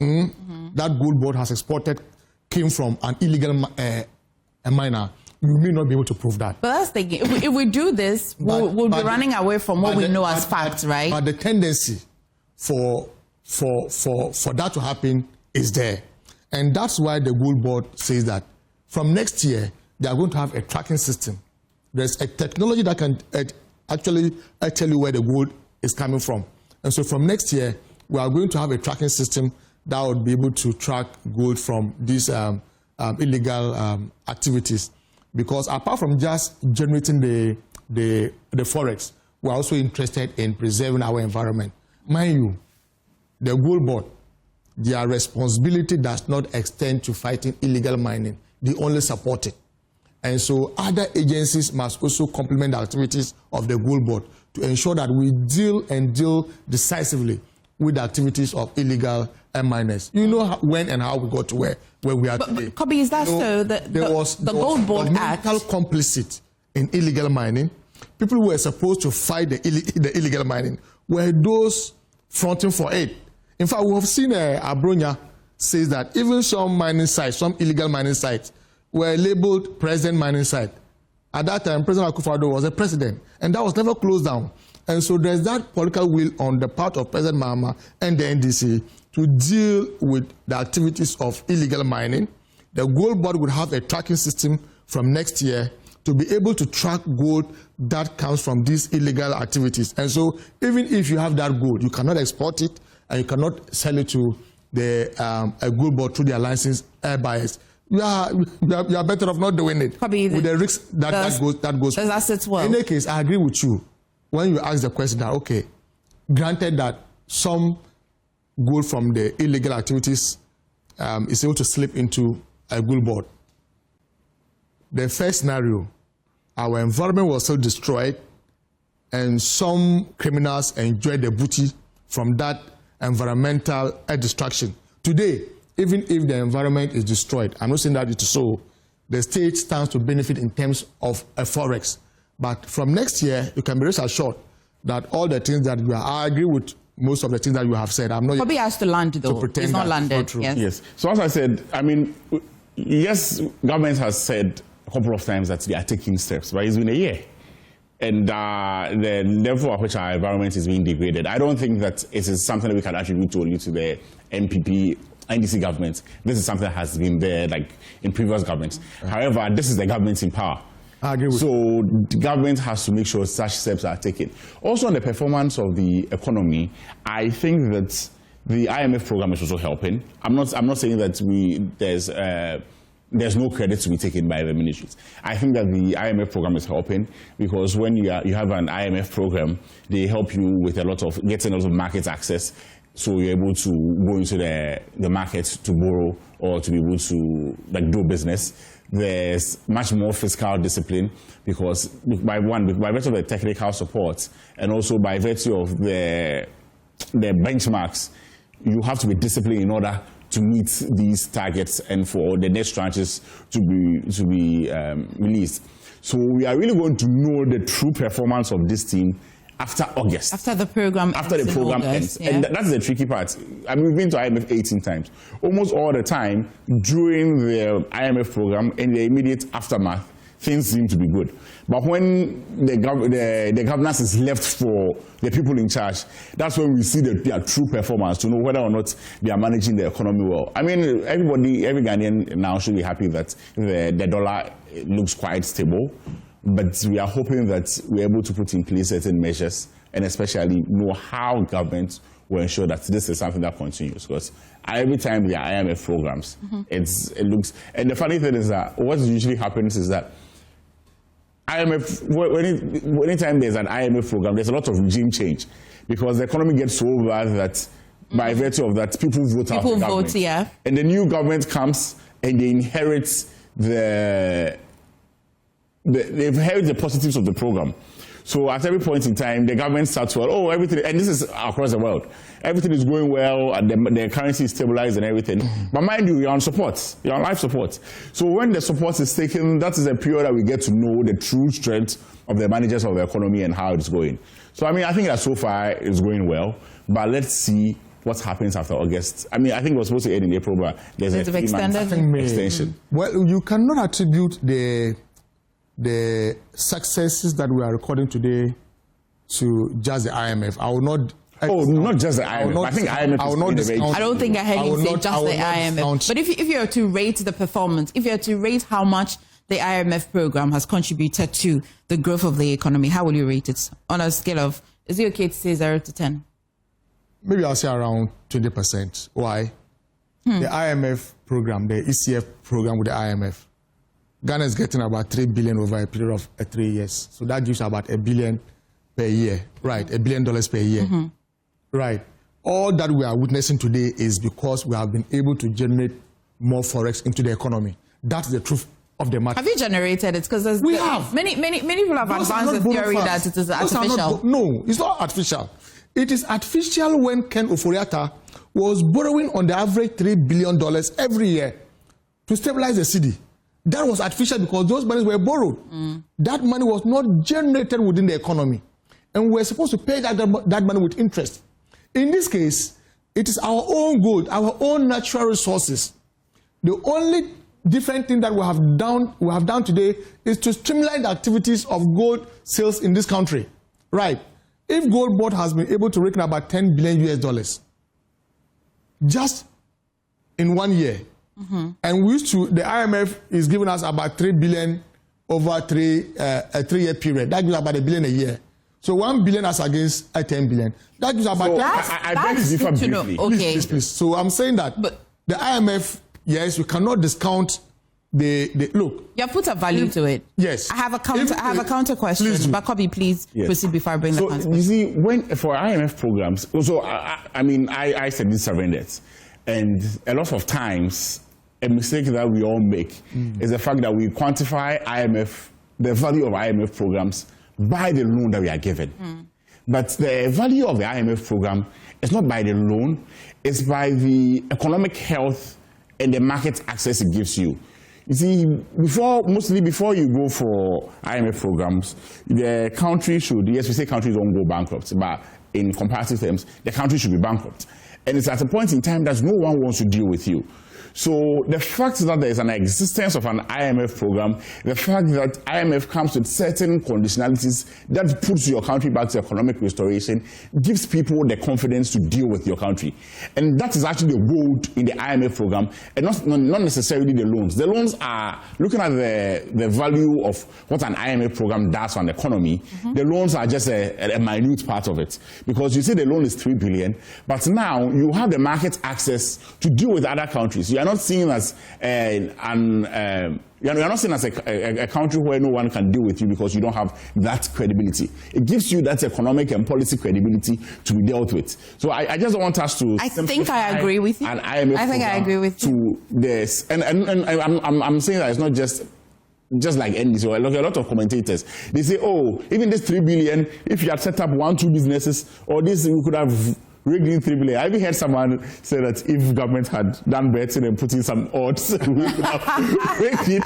Speaker 19: that Gold Board has exported came from an illegal miner, you may not be able to prove that.
Speaker 1: But that's the thing. If we do this, we'll be running away from what we know as facts, right?
Speaker 19: But the tendency for that to happen is there. And that's why the Gold Board says that from next year, they are going to have a tracking system. There's a technology that can actually tell you where the gold is coming from. And so from next year, we are going to have a tracking system that would be able to track gold from these illegal activities. Because apart from just generating the forex, we're also interested in preserving our environment. Mind you, the Gold Board, their responsibility does not extend to fighting illegal mining. They only support it. And so other agencies must also complement the activities of the Gold Board to ensure that we deal decisively with the activities of illegal miners. You know when and how we got to where we are today.
Speaker 1: Kobe, is that so? The Gold Board Act...
Speaker 19: complicit in illegal mining. People who were supposed to fight the illegal mining were those fronting for it. In fact, we have seen Abronya says that even some mining sites, some illegal mining sites, were labeled present mining site. At that time, President Akufo-Addo was a president, and that was never closed down. And so there's that political will on the part of President Mahama and the NDC to deal with the activities of illegal mining. The Gold Board would have a tracking system from next year to be able to track gold that comes from these illegal activities. And so even if you have that gold, you cannot export it and you cannot sell it to the Gold Board through their licensed buyers. You are better off not doing it with the risk that goes.
Speaker 1: That's it. Well,
Speaker 19: in any case, I agree with you when you ask the question that, okay, granted that some gold from the illegal activities is able to slip into a Gold Board. The first scenario, our environment was still destroyed and some criminals enjoy the booty from that environmental destruction. Today, even if the environment is destroyed, I'm not saying that it is so, the state stands to benefit in terms of a forex. But from next year, you can be rest assured that all the things that I agree with most of the things that you have said. I'm not...
Speaker 1: Probably has to land, though. It's not landed.
Speaker 18: Yes. So as I said, I mean, yes, government has said a couple of times that they are taking steps, but it's been a year. And the level at which our environment is being degraded, I don't think that it is something that we can attribute only to the NPP, NDC government. This is something that has been there like in previous governments. However, this is the government in power.
Speaker 19: I agree with
Speaker 18: so the government has to make sure such steps are taken. Also on the performance of the economy, I think that the IMF program is also helping. I'm not saying that there's no credit to be taken by the ministries. I think that the IMF program is helping because when you have an IMF program, they help you with getting a lot of market access. So you're able to go into the market to borrow or to be able to do business. There's much more fiscal discipline because by virtue of the technical support and also by virtue of the benchmarks, you have to be disciplined in order to meet these targets and for the next tranches to be released. So we are really going to know the true performance of this team after August.
Speaker 1: After the program
Speaker 18: ends.
Speaker 1: Yeah.
Speaker 18: And that's the tricky part. I mean, we've been to IMF 18 times. Almost all the time during the IMF program, in the immediate aftermath, things seem to be good. But when the governance is left for the people in charge, that's when we see their true performance to know whether or not they are managing the economy well. I mean, every Ghanaian now should be happy that the dollar looks quite stable. But we are hoping that we're able to put in place certain measures and especially know how government will ensure that this is something that continues. Because every time there are IMF programs, it looks... And the funny thing is that what usually happens is that IMF, anytime there's an IMF program, there's a lot of regime change because the economy gets so bad that by virtue of that, people vote out the government.
Speaker 1: Yeah.
Speaker 18: And the new government comes and they inherit they inherit the positives of the program. So at every point in time, the government starts, well, oh, everything, and this is across the world. Everything is going well, and the currency is stabilized and everything. But mind you, you're on support. You're on life support. So when the support is taken, that is a period that we get to know the true strength of the managers of the economy and how it's going. So, I mean, I think that so far it's going well. But let's see what happens after August. I mean, I think it was supposed to end in April, but there's a 3-month extension.
Speaker 19: Well, you cannot attribute the successes that we are recording today to just the IMF. I will not...
Speaker 18: not just the IMF. I think IMF is
Speaker 1: I don't think I heard you say just the IMF. But if you are to rate the performance, if you are to rate how much the IMF program has contributed to the growth of the economy, how will you rate it? On a scale of, is it okay to say 0 to 10?
Speaker 19: Maybe I'll say around 20%. Why? The IMF program, the ECF program with the IMF, Ghana is getting about 3 billion over a period of 3 years. So that gives about $1 billion per year, right? $1 billion per year, right? All that we are witnessing today is because we have been able to generate more forex into the economy. That's the truth of the matter.
Speaker 1: Have you generated it? Because many people have advanced the theory that it is artificial.
Speaker 19: No, it's not artificial. It is artificial when Ken Ofori-Atta was borrowing on the average $3 billion every year to stabilize the city. That was artificial because those monies were borrowed. That money was not generated within the economy. And we're supposed to pay that money with interest. In this case, it is our own gold, our own natural resources. The only different thing that we have done today is to streamline the activities of gold sales in this country. Right. If Gold Board has been able to rake in about $10 billion just in 1 year, and we used to, the IMF is giving us about 3 billion over a 3-year period. That gives about $1 billion a year. So 1 billion as against 10 billion. That gives about...
Speaker 18: So I beg to differ briefly.
Speaker 1: Okay.
Speaker 19: Please. So I'm saying that the IMF, yes, we cannot discount the look.
Speaker 1: You have put a value to it.
Speaker 19: Yes.
Speaker 1: I have a counter question. But Kobe, please proceed before I bring the counter question.
Speaker 18: You see, for IMF programs, also, I mean, I said this surrendered. And a lot of times, a mistake that we all make is the fact that we quantify the value of IMF programs by the loan that we are given. But the value of the IMF program is not by the loan, it's by the economic health and the market access it gives you. You see, mostly before you go for IMF programs, the country should, yes, we say countries don't go bankrupt, but in comparative terms, the country should be bankrupt. And it's at a point in time that no one wants to deal with you. So the fact that there is an existence of an IMF program, the fact that IMF comes with certain conditionalities that puts your country back to economic restoration, gives people the confidence to deal with your country. And that is actually the gold in the IMF program, and not necessarily the loans. The loans are looking at the value of what an IMF program does on the economy. The loans are just a minute part of it. Because you say the loan is 3 billion, but now you have the market access to deal with other countries. You are not seen as you're not seen as a country where no one can deal with you because you don't have that credibility. It gives you that economic and policy credibility to be dealt with. So I just want us to.
Speaker 1: I think I agree with you.
Speaker 18: I think
Speaker 1: I agree with you.
Speaker 18: To this, and I'm saying that it's not just like NDC. So look, a lot of commentators, they say, oh, even this 3 billion, if you had set up 1-2 businesses, or this, we could have rigged in 3 billion. I even heard someone say that if government had done better and put in some odds, we could have rigged it.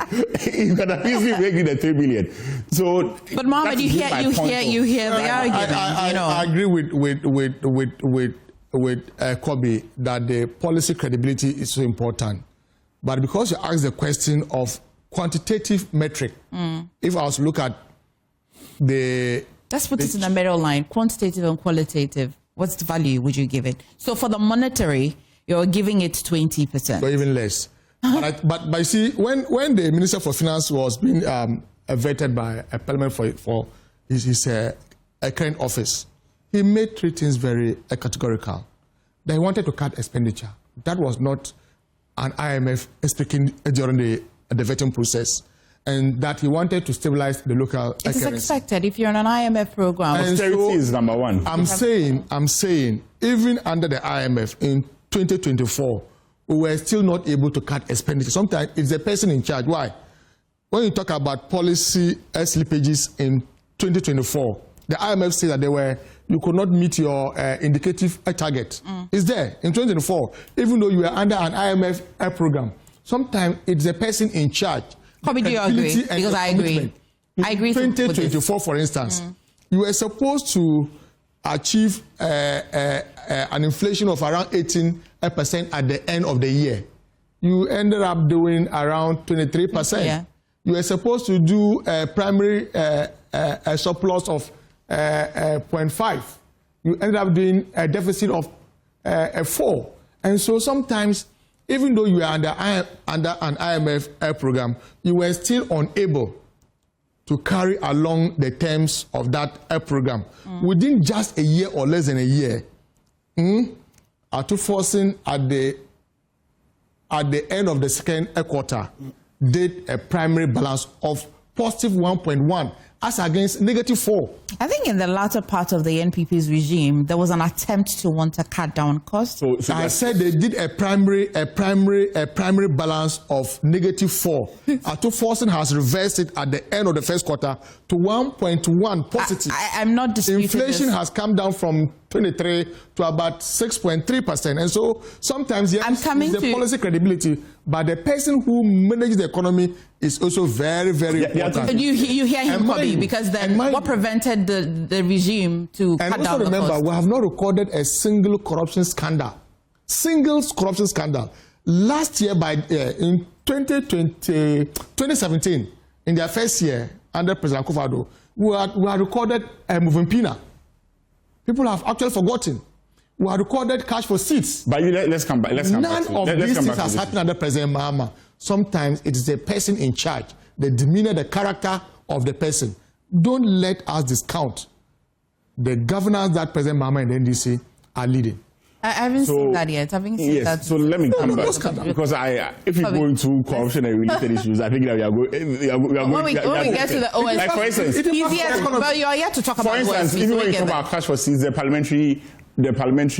Speaker 18: You could have easily rigged it at 3 billion. So,
Speaker 1: but Mohammed, you hear the argument.
Speaker 19: I agree with Kobe that the policy credibility is so important. But because you asked the question of quantitative metric, if I was to look at
Speaker 1: let's put it in the middle line, quantitative and qualitative. What's the value would you give it? So for the monetary, you're giving it 20%.
Speaker 19: Or even less. But see, when the Minister for Finance was being vetted by a parliament for his current office, he made 3 things very categorical. That he wanted to cut expenditure. That was not an IMF speaking during the vetting process. And that he wanted to stabilize the local
Speaker 1: currency. It is expected if you're on an IMF program.
Speaker 18: Austerity is number one.
Speaker 19: I'm saying, even under the IMF in 2024, we were still not able to cut expenditure. Sometimes it's the person in charge. Why? When you talk about policy slippages in 2024, the IMF said that you could not meet your indicative target. It's there in 2024, even though you were under an IMF program. Sometimes it's the person in charge.
Speaker 1: Probably do you agree? Because I agree. I agree.
Speaker 19: 2024, for instance, you were supposed to achieve an inflation of around 18% at the end of the year. You ended up doing around 23%. Yeah. You were supposed to do a primary surplus of 0.5. You ended up doing a deficit of 4. And so sometimes, even though you were under an IMF program, you were still unable to carry along the terms of that program. Within just a year or less than a year, Atu Forcing at the end of the second quarter did a primary balance of positive 1.1 as against negative 4.
Speaker 1: I think in the latter part of the NPP's regime, there was an attempt to want to cut down costs.
Speaker 19: So I said they did a primary balance of negative 4. Atu Forcing has reversed it at the end of the first quarter to 1.1 positive.
Speaker 1: I'm not disputing
Speaker 19: Inflation has come down from 23 to about 6.3%. And so sometimes, yes, it's the policy credibility, but the person who manages the economy is also very, very important.
Speaker 1: But you hear him, Kobe, because then what prevented the regime to cut down the cost? And also
Speaker 19: remember, we have not recorded a single corruption scandal. Last year, in 2017, in their first year under President Akufo-Addo, we had recorded a Muvimpina. People have actually forgotten. We had recorded cash for seats.
Speaker 18: But let's come back.
Speaker 19: None of these things has happened under President Mahama. Sometimes it is the person in charge, the demeanor, the character of the person. Don't let us discount the governance that President Mahama and the NDC are leading.
Speaker 1: I haven't seen that yet.
Speaker 18: Yes, so let me come back. Because if you go into corruption and related issues, I think that we are going.
Speaker 1: When we get to the OS,
Speaker 18: like for instance,
Speaker 1: but you are yet to talk about.
Speaker 18: For instance, even when you talk about cash for seats, the parliamentary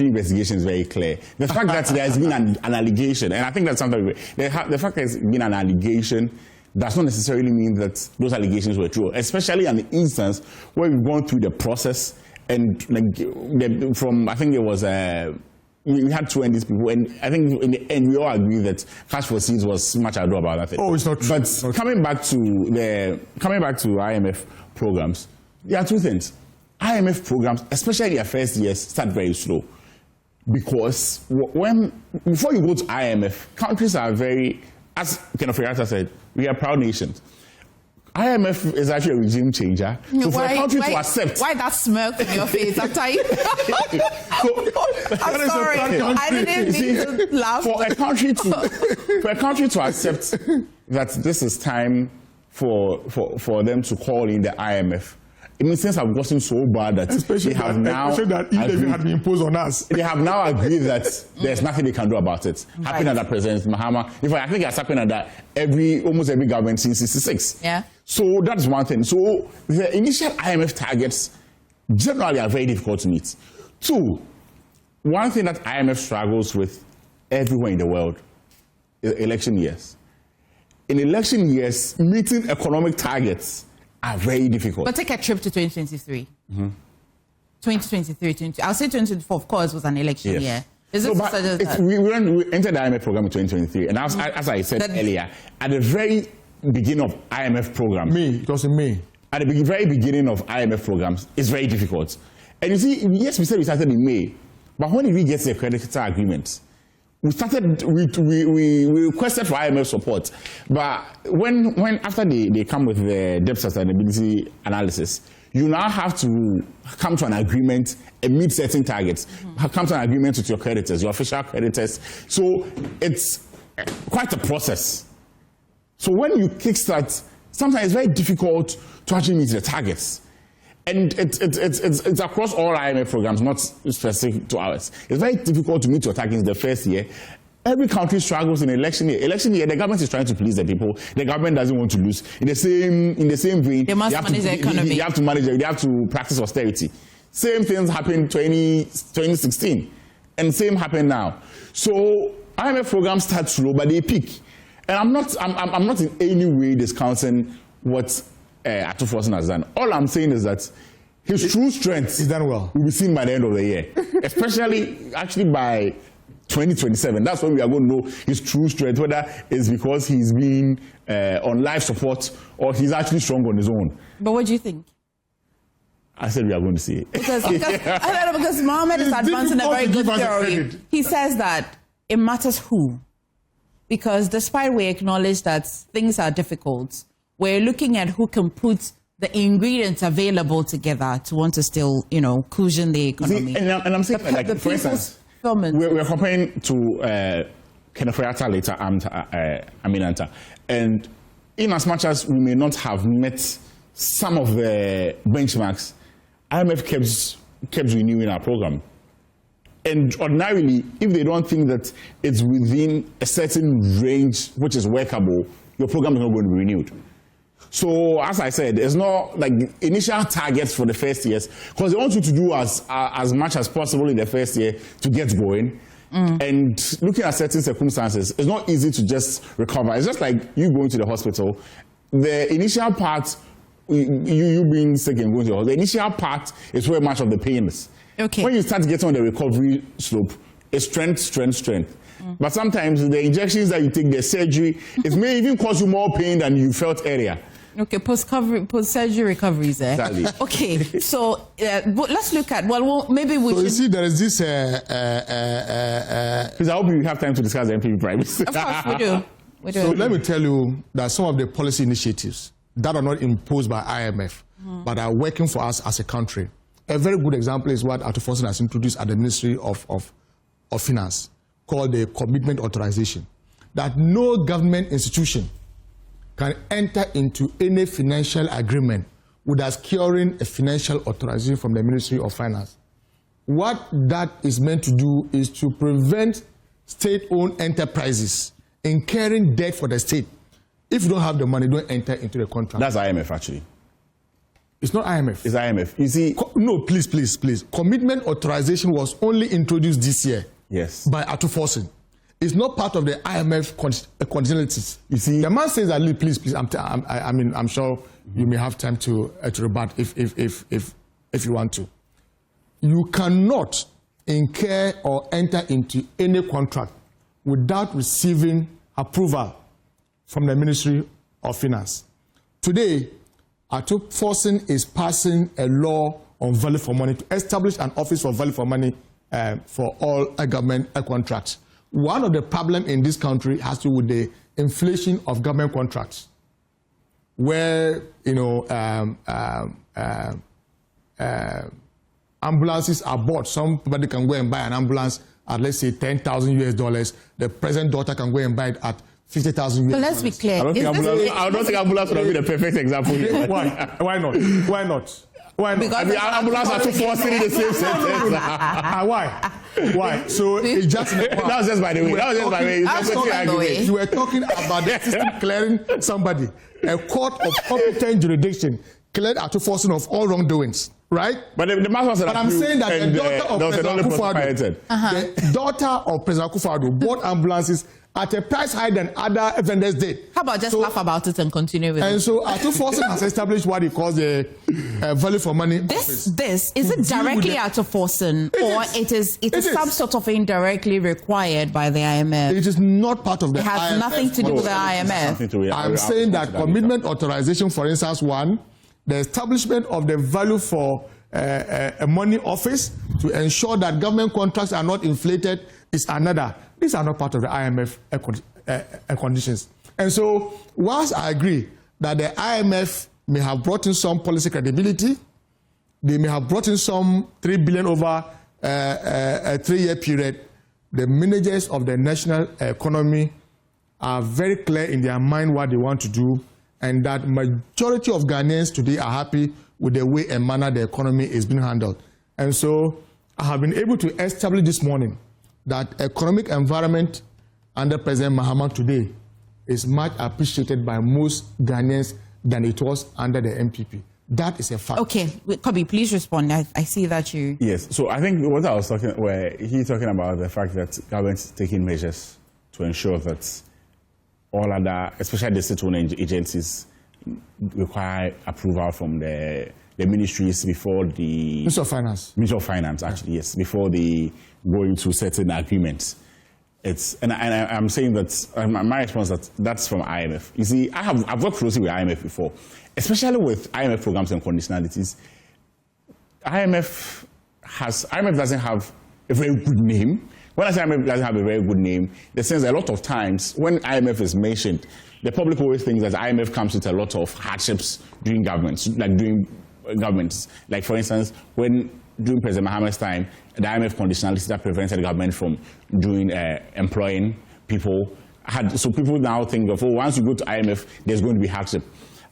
Speaker 18: investigation is very clear. The fact that there has been an allegation, and I think that's something. The fact that there's been an allegation does not necessarily mean that those allegations were true. Especially in the instance where we've gone through the process and I think it was we had 2 NDC people, and I think in the end we all agree that cash for seats was much ado about that.
Speaker 19: Oh, it's not true.
Speaker 18: But coming back to IMF programs, there are 2 things. IMF programs, especially their first years, start very slow because before you go to IMF, countries are very, as Kenneth Ferrata said, we are proud nations. IMF is actually a regime changer. So for a country to accept...
Speaker 1: Why that smirk on your face? I'm sorry. I didn't mean to laugh.
Speaker 18: For a country to accept that this is time for them to call in the IMF, it means things have gotten so bad that
Speaker 19: especially
Speaker 18: they have now
Speaker 19: that E-levy had been imposed on us.
Speaker 18: They have now agreed that there's nothing they can do about it. Right. Happened under President Mahama. In fact, I think it's happened under almost every government since '66.
Speaker 1: Yeah.
Speaker 18: So that's one thing. So the initial IMF targets generally are very difficult to meet. 2, one thing that IMF struggles with everywhere in the world is election years. In election years, meeting economic targets are very difficult.
Speaker 1: But take a trip to 2023. 2023, I'll say 2024, of course, was an election year. Is it
Speaker 18: we entered the IMF program in 2023, and as I said earlier, at the very beginning of IMF programs,
Speaker 19: it was in May.
Speaker 18: At the very beginning of IMF programs, it's very difficult. And you see, yes, we said we started in May, but when did we get the creditor agreement? We requested for IMF support, but when after they come with the debt sustainability analysis, you now have to come to an agreement and meet certain targets. Come to an agreement with your creditors, your official creditors. So it's quite a process. So when you kickstart, sometimes it's very difficult to actually meet the targets. And it's across all IMF programs, not specific to ours. It's very difficult to meet your targets the first year. Every country struggles in election year. Election year, the government is trying to please the people. The government doesn't want to lose. In the same vein,
Speaker 1: they must manage the economy.
Speaker 18: They have to manage it. They have to practice austerity. Same things happened in 2016, and same happen now. So IMF programs start slow, but they peak. And I'm not in any way discounting what Ato Forson has done. All I'm saying is that his true strength
Speaker 19: is done well.
Speaker 18: Will be seen by the end of the year, especially actually by 2027. That's when we are going to know his true strength, whether it's because he's been on life support or he's actually strong on his own.
Speaker 1: But what do you think?
Speaker 18: I said we are going to see it.
Speaker 1: Because Mohammed is advancing a very good theory. He says that it matters who. Because despite we acknowledge that things are difficult, we're looking at who can put the ingredients available together to want to still, cushion the economy.
Speaker 18: See, and I'm saying, for instance, we're comparing to Kenneth Oyata later, Aminanta. And in as much as we may not have met some of the benchmarks, IMF kept renewing our program. And ordinarily, if they don't think that it's within a certain range which is workable, your program is not going to be renewed. So, as I said, it's not like initial targets for the first years, because they want you to do as much as possible in the first year to get going. And looking at certain circumstances, it's not easy to just recover. It's just like you going to the hospital. The initial part, you being sick and going to the hospital, the initial part is where much of the pain is.
Speaker 1: Okay.
Speaker 18: When you start getting on the recovery slope, it's strength. But sometimes the injections that you take, the surgery, it may even cause you more pain than you felt earlier.
Speaker 1: Okay, post-surgery recoveries there.
Speaker 18: Exactly.
Speaker 1: Okay, so but let's look at, maybe we should...
Speaker 19: You see, there is this...
Speaker 18: Because I hope you have time to discuss the NPP primaries.
Speaker 1: Of course, we do.
Speaker 19: So let me tell you that some of the policy initiatives that are not imposed by IMF, but are working for us as a country. A very good example is what Ato Forson has introduced at the Ministry of Finance, called the commitment authorization, that no government institution can enter into any financial agreement without securing a financial authorization from the Ministry of Finance. What that is meant to do is to prevent state-owned enterprises incurring debt for the state. If you don't have the money, don't enter into the contract.
Speaker 18: That's IMF, actually.
Speaker 19: It's not IMF.
Speaker 18: It's IMF. You see...
Speaker 19: No, please. Commitment authorization was only introduced this year.
Speaker 18: Yes.
Speaker 19: By Ato Forson. It's not part of the IMF conditionalities. You see, the man says that, please. I'm sure you may have time to rebut if you want to. You cannot incur or enter into any contract without receiving approval from the Ministry of Finance. Today, Ato Forson is passing a law on value for money to establish an office for value for money for all government contracts. One of the problems in this country has to do with the inflation of government contracts, where ambulances are bought. Somebody can go and buy an ambulance at, let's say, $10,000 US. The president's daughter can go and buy it at $50,000 US.
Speaker 1: But let's be clear.
Speaker 18: I don't think ambulance would be the perfect example here.
Speaker 19: Why not?
Speaker 18: Because ambulance are too forcing in the same sentence.
Speaker 19: Why? So it's just...
Speaker 18: That was just by the way.
Speaker 19: You were talking about the system clearing somebody. A court of competent jurisdiction cleared Ato Forson of all wrongdoings, right?
Speaker 18: But the matter was
Speaker 19: But I'm saying that the daughter of President Akufo-Addo bought ambulances at a price higher than other vendors did.
Speaker 1: How about just laugh about it and continue with it?
Speaker 19: And so Ato Forson has established what he calls the value for money.
Speaker 1: This is it directly Ato Forson, or it is some sort of indirectly required by the IMF?
Speaker 19: It is not part of the IMF.
Speaker 1: It has nothing to do with the IMF.
Speaker 19: I'm saying that commitment authorization, for instance, one, the establishment of the value for a money office to ensure that government contracts are not inflated is another. These are not part of the IMF conditions. And so, whilst I agree that the IMF may have brought in some policy credibility, they may have brought in some 3 billion over a 3-year period, the managers of the national economy are very clear in their mind what they want to do, and that majority of Ghanaians today are happy with the way and manner the economy is being handled. And so I have been able to establish this morning that economic environment under President Mahama today is much appreciated by most Ghanaians than it was under the NPP. That is a fact.
Speaker 1: Okay, Kobe, please respond. I see that you...
Speaker 18: Yes, so I think what I was talking, where he's talking about the fact that government is taking measures to ensure that all other, especially the state-owned agencies, require approval from the ministries before the...
Speaker 19: Minister of Finance.
Speaker 18: Minister of Finance, actually, yes, before they go into certain agreements. I'm saying that, my response that's from IMF. You see, I've worked closely with IMF before, especially with IMF programs and conditionalities. IMF doesn't have a very good name. When I say IMF doesn't have a very good name, the sense that a lot of times when IMF is mentioned, the public always thinks that IMF comes with a lot of hardships during governments, Like, for instance, during President Mahama's time, the IMF conditionalities that prevented the government from employing people. So people now think of, once you go to IMF, there's going to be hardship.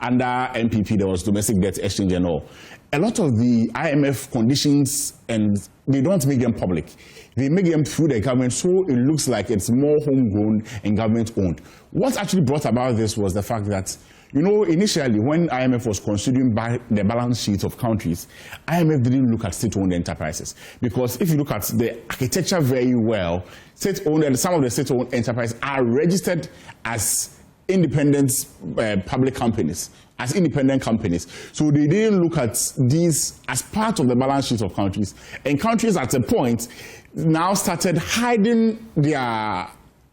Speaker 18: Under NPP, there was domestic debt exchange and all. A lot of the IMF conditions, and they don't make them public. They make them through the government, so it looks like it's more homegrown and government-owned. What actually brought about this was the fact that, initially when IMF was considering the balance sheets of countries, IMF didn't look at state-owned enterprises. Because if you look at the architecture very well, state-owned and some of the state-owned enterprises are registered as independent public companies, as independent companies. So they didn't look at these as part of the balance sheet of countries. And countries at a point now started hiding their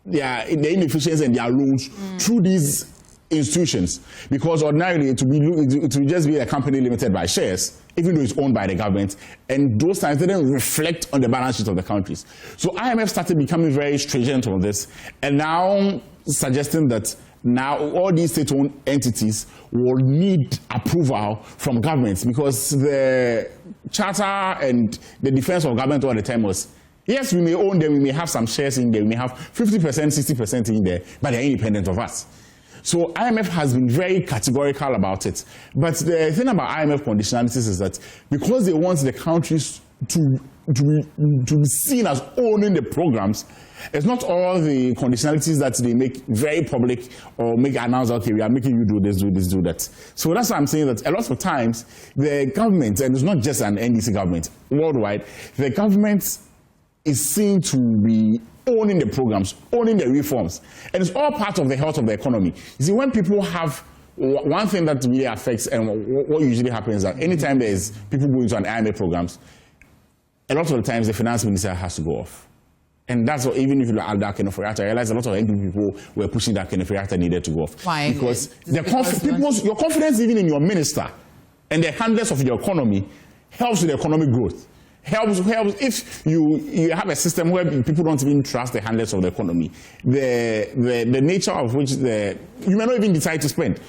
Speaker 18: inefficiencies and their loans through these institutions, because ordinarily it would just be a company limited by shares, even though it's owned by the government, and those times they didn't reflect on the balance sheet of the countries. So IMF started becoming very stringent on this, and now suggesting that now all these state-owned entities will need approval from governments, because the charter and the defense of government all the time was, yes, we may own them, we may have some shares in there, we may have 50%, 60% in there, but they're independent of us. So IMF has been very categorical about it. But the thing about IMF conditionalities is that because they want the countries to be seen as owning the programs, it's not all the conditionalities that they make very public or make announced, okay, we are making you do this, do this, do that. So that's why I'm saying that a lot of times the government, and it's not just an NDC government, worldwide, the government is seen to be owning the programs, owning the reforms. And it's all part of the health of the economy. You see, when people have one thing that really affects, and what usually happens is that anytime there is people going to an IMF programs, a lot of the times the finance minister has to go off. And that's what, even if you look at that Keneforiata, I realize a lot of NPP people were pushing that Keneforiata needed to go off.
Speaker 1: Why?
Speaker 18: Because your confidence even in your minister and the handlers of your economy helps with the economic growth. Helps if you have a system where people don't even trust the handlers of the economy. The nature of which you may not even decide to spend.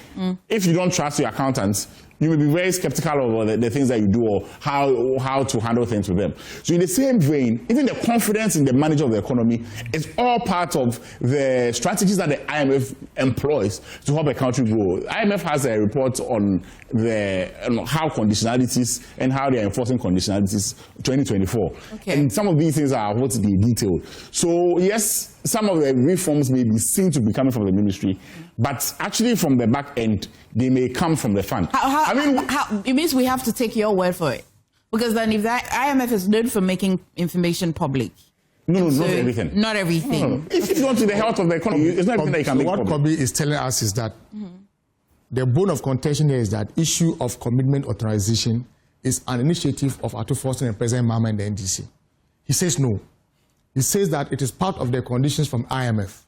Speaker 18: If you don't trust your accountants, you may be very skeptical of the things that you do or how to handle things with them. So in the same vein, even the confidence in the manager of the economy is all part of the strategies that the IMF employs to help a country grow. IMF has a report on how conditionalities and how they are enforcing conditionalities 2024. Okay. And some of these things are what they detailed. So yes, some of the reforms may be seen to be coming from the ministry, but actually from the back end, they may come from the fund.
Speaker 1: It means we have to take your word for it. Because then if the IMF is known for making information public,
Speaker 18: No,
Speaker 1: so
Speaker 18: not everything.
Speaker 1: Not everything.
Speaker 18: No. If you want to the health of the economy, it's not everything that you can make.
Speaker 19: What Kobe is telling us is that the bone of contention here is that issue of commitment authorization is an initiative of Ato Forson and President Mahama and the NDC. He says no. He says that it is part of the conditions from IMF.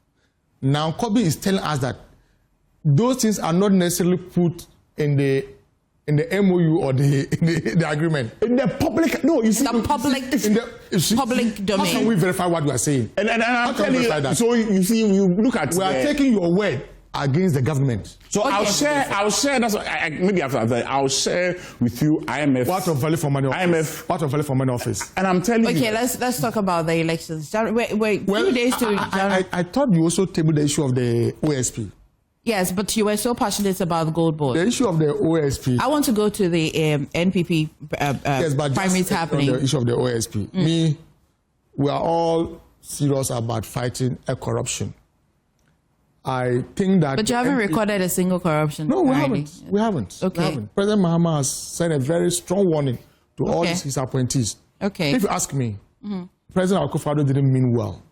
Speaker 19: Now, Kobe is telling us that those things are not necessarily put in the MOU or the agreement.
Speaker 18: In the public, no, you see,
Speaker 1: the public, public domain.
Speaker 19: How can we verify what we are saying?
Speaker 18: And I'm telling you, so you see, you look at.
Speaker 19: We are taking your word against the government.
Speaker 18: So okay. I'll share. That's what maybe after that. I'll share with you IMF.
Speaker 19: What of value for money?
Speaker 18: IMF.
Speaker 19: What of value for money office?
Speaker 18: And I'm telling you.
Speaker 1: Okay, let's talk about the elections. Wait, 2 days to.
Speaker 19: I thought you also tabled the issue of the OSP.
Speaker 1: Yes, but you were so passionate about the gold board.
Speaker 19: The issue of the OSP.
Speaker 1: I want to go to the NPP
Speaker 19: yes, but
Speaker 1: primaries happening.
Speaker 19: The issue of the OSP. We are all serious about fighting corruption. I think that.
Speaker 1: But you haven't recorded a single corruption.
Speaker 19: No, we haven't. We haven't.
Speaker 1: Okay.
Speaker 19: We haven't. President Mahama has sent a very strong warning to all his appointees.
Speaker 1: Okay.
Speaker 19: If you ask me, President Akufo-Addo didn't mean well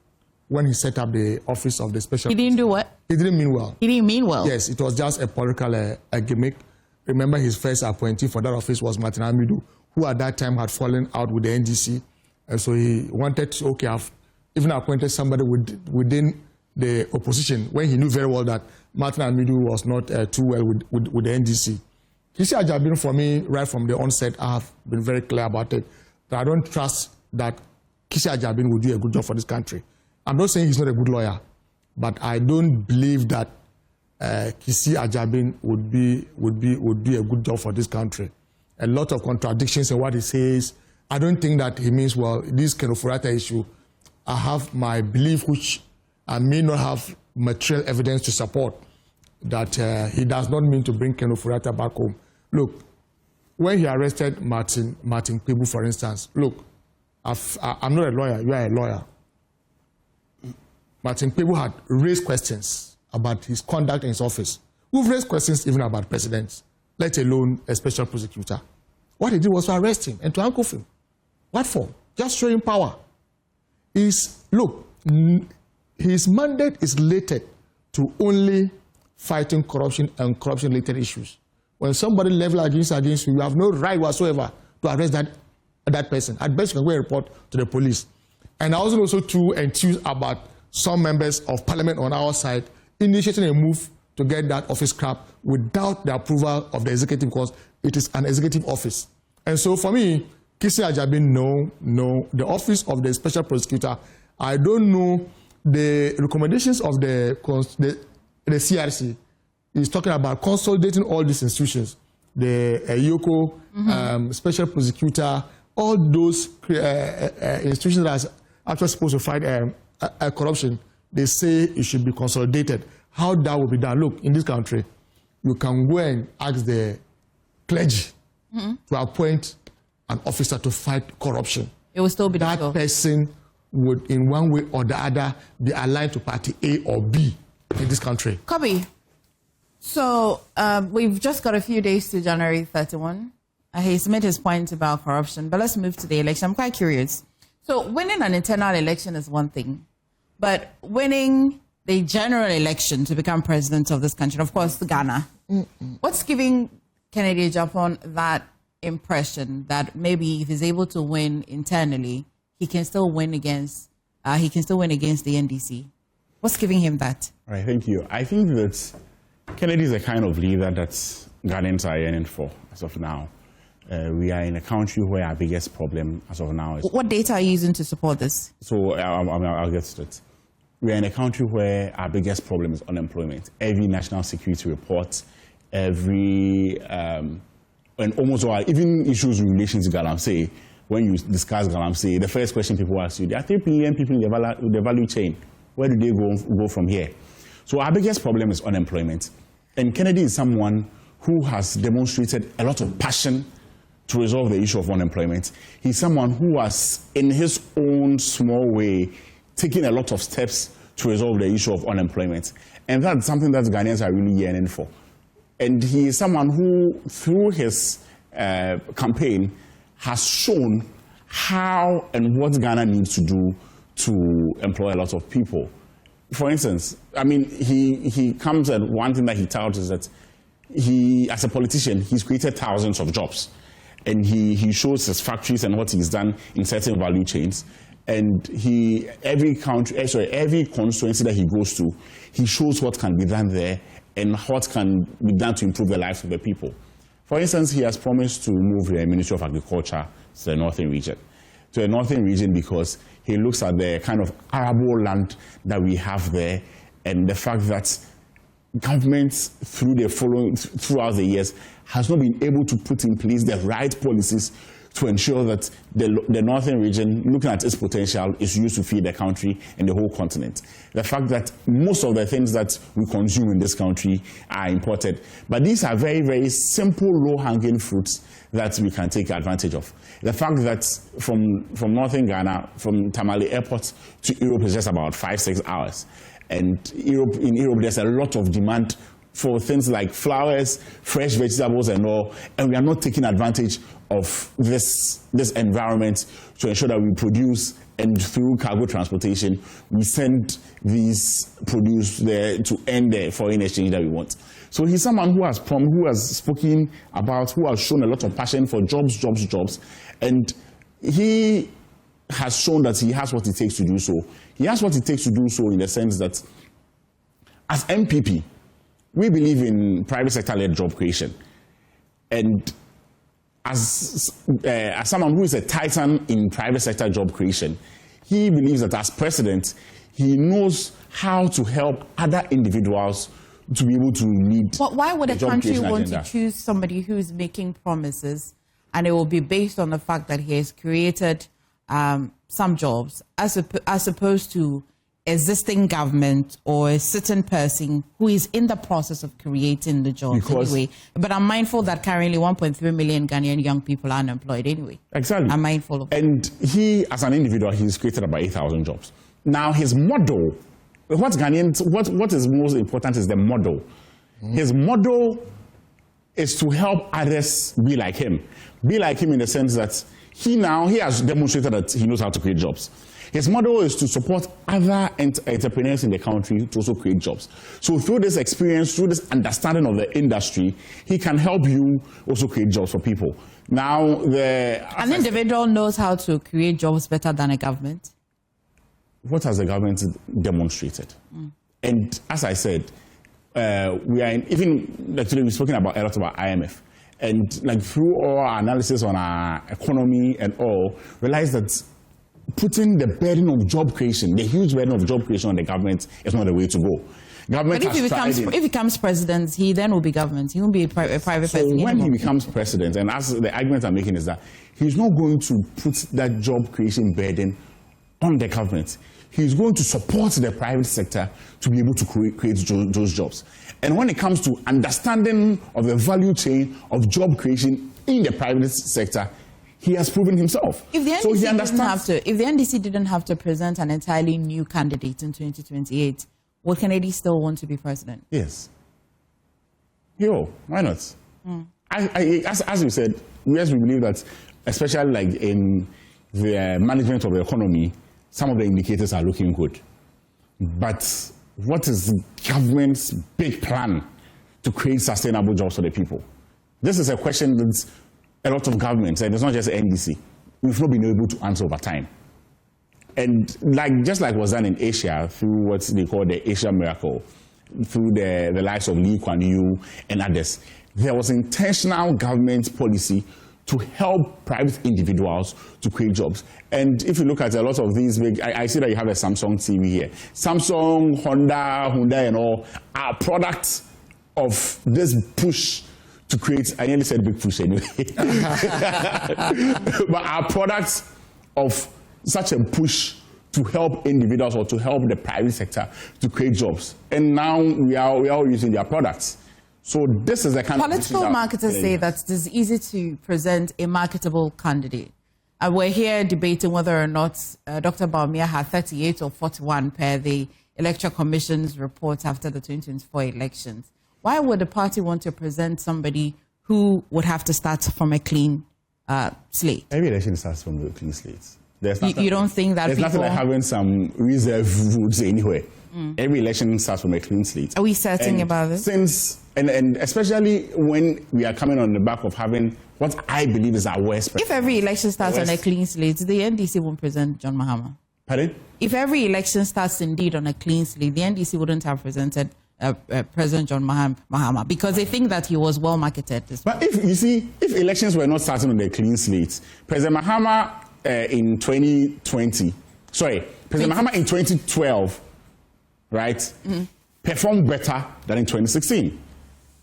Speaker 19: when he set up the office of the special.
Speaker 1: He didn't do what?
Speaker 19: He didn't mean well.
Speaker 1: He didn't mean well.
Speaker 19: Yes, it was just a political gimmick. Remember, his first appointee for that office was Martin Amidu, who at that time had fallen out with the NDC, and so he wanted to I've even appointed somebody within the opposition when he knew very well that Martin Amidu was not too well with the NDC. Kisi Ajabin, for me, right from the onset, I have been very clear about it. That I don't trust that Kisi Ajabin will do a good job for this country. I'm not saying he's not a good lawyer, but I don't believe that Kisi Ajabin would be a good job for this country. A lot of contradictions in what he says. I don't think that he means well. This Kenofurata issue, I have my belief, which I may not have material evidence to support, that he does not mean to bring Kenofurata back home. Look, when he arrested Martin Kpebu, for instance, look, I'm not a lawyer. You are a lawyer. Martin Kpebu had raised questions about his conduct in his office. We've raised questions even about presidents, let alone a special prosecutor. What he did was to arrest him and to handcuff him. What for? Just showing power. Look, his mandate is related to only fighting corruption and corruption-related issues. When somebody levels against you, you have no right whatsoever to arrest that person. At best, you can go and report to the police. And I wasn't also too enthused about some members of parliament on our side initiating a move to get that office scrapped without the approval of the executive, because it is an executive office. And so for me, Kisi Ajabin, no. The office of the special prosecutor, I don't know. The recommendations of the CRC is talking about consolidating all these institutions, the Yoko, special prosecutor, all those institutions that are actually supposed to fight corruption. They say it should be consolidated. How that will be done? Look, in this country, you can go and ask the clergy to appoint an officer to fight corruption.
Speaker 1: It will still be
Speaker 19: that person would, in one way or the other, be aligned to party A or B in this country.
Speaker 1: Kobe, so we've just got a few days to January 31. He's made his point about corruption, but let's move to the election. I'm quite curious. So winning an internal election is one thing, but winning the general election to become president of this country, of course, Ghana, what's giving Kennedy Agyapong that impression that maybe if he's able to win internally, he can still win against the NDC? What's giving him that?
Speaker 18: All right, thank you. I think that Kennedy is a kind of leader that Ghanaians are yearning for as of now. We are in a country where our biggest problem as of now is...
Speaker 1: What data are you using to support this?
Speaker 18: So I'll get to it. We are in a country where our biggest problem is unemployment. Every national security report, and almost all, even issues in relation to Galamsey, when you discuss Galamsey, the first question people ask you, there are 3 billion people in the value chain. Where do they go from here? So our biggest problem is unemployment. And Kennedy is someone who has demonstrated a lot of passion to resolve the issue of unemployment. He's someone who has, in his own small way, taken a lot of steps to resolve the issue of unemployment. And that's something that Ghanaians are really yearning for. And he is someone who, through his campaign, has shown how and what Ghana needs to do to employ a lot of people. For instance, I mean, he comes at one thing that he touts is that he, as a politician, he's created thousands of jobs. And he shows his factories and what he's done in certain value chains. And every constituency that he goes to, he shows what can be done there and what can be done to improve the lives of the people. For instance, he has promised to move the Ministry of Agriculture to the northern region. To the northern region because he looks at the kind of arable land that we have there and the fact that governments throughout the years has not been able to put in place the right policies to ensure that the northern region, looking at its potential, is used to feed the country and the whole continent. The fact that most of the things that we consume in this country are imported. But these are very, very simple, low-hanging fruits that we can take advantage of. The fact that from northern Ghana, from Tamale Airport to Europe is just about 5-6 hours. And in Europe, there's a lot of demand for things like flowers, fresh vegetables and all, and we are not taking advantage of this environment to ensure that we produce, and through cargo transportation, we send these produce there to end the foreign exchange that we want. So he's someone who has spoken about, who has shown a lot of passion for jobs, and he has shown that he has what it takes to do so. He has what it takes to do so in the sense that as NPP, we believe in private sector-led job creation. And as someone who is a titan in private sector job creation, he believes that as president, he knows how to help other individuals to be able to lead.
Speaker 1: But why would a country want
Speaker 18: agenda.
Speaker 1: to choose somebody who is making promises and it will be based on the fact that he has created some jobs as opposed to existing government or a certain person who is in the process of creating the jobs anyway? But I'm mindful that currently 1.3 million Ghanaian young people are unemployed anyway.
Speaker 18: Exactly.
Speaker 1: I'm mindful of that.
Speaker 18: And he, as an individual, he's created about 8,000 jobs. Now, his model, what is most important is the model. His model is to help others be like him. Be like him in the sense that he has demonstrated that he knows how to create jobs. His model is to support other entrepreneurs in the country to also create jobs. So through this experience, through this understanding of the industry, he can help you also create jobs for people. Now,
Speaker 1: an individual knows how to create jobs better than a government.
Speaker 18: What has the government demonstrated? And as I said, we are today we've spoken about a lot about IMF. And through all our analysis on our economy and all, realize that putting the burden of job creation, the huge burden of job creation on the government is not the way to go.
Speaker 1: But if he becomes president, he then will be government. He won't be a private person
Speaker 18: So when
Speaker 1: anymore.
Speaker 18: he becomes president, and as the argument I'm making is that he's not going to put that job creation burden on the government. He's going to support the private sector to be able to create those jobs. And when it comes to understanding of the value chain of job creation in the private sector, he has proven himself.
Speaker 1: If the NDC didn't have to present an entirely new candidate in 2028, would Kennedy still want to be president?
Speaker 18: Yes. Why not? As you said, yes, we believe that, especially in the management of the economy, some of the indicators are looking good. But what is the government's big plan to create sustainable jobs for the people? This is a question that's a lot of governments, and it's not just the NDC, we've not been able to answer over time. And just like was done in Asia through what they call the Asia Miracle, through the likes of Lee Kuan Yew and others, there was intentional government policy to help private individuals to create jobs. And if you look at a lot of these big, I see that you have a Samsung TV here. Samsung, Honda, Hyundai and all are products of this push to create, I nearly said big push anyway, but are products of such a push to help individuals or to help the private sector to create jobs. And now we are all using their products. So this is the kind
Speaker 1: Political marketers say that it is easy to present a marketable candidate. We're here debating whether or not Dr. Bawumia had 38 or 41 per the Electoral Commission's report after the 2024 elections. Why would the party want to present somebody who would have to start from a clean slate?
Speaker 18: Every election starts from a clean slate.
Speaker 1: You don't think that
Speaker 18: there's nothing like having some reserve votes anywhere. Every election starts from a clean slate.
Speaker 1: Are we certain about this?
Speaker 18: And especially when we are coming on the back of having what I believe is our worst.
Speaker 1: If every election starts on a clean slate, the NDC won't present John Mahama.
Speaker 18: Pardon?
Speaker 1: If every election starts indeed on a clean slate, the NDC wouldn't have presented President John Mahama because they think that he was well marketed.
Speaker 18: But if elections were not starting on a clean slate, President Mahama in 2012, right, performed better than in 2016.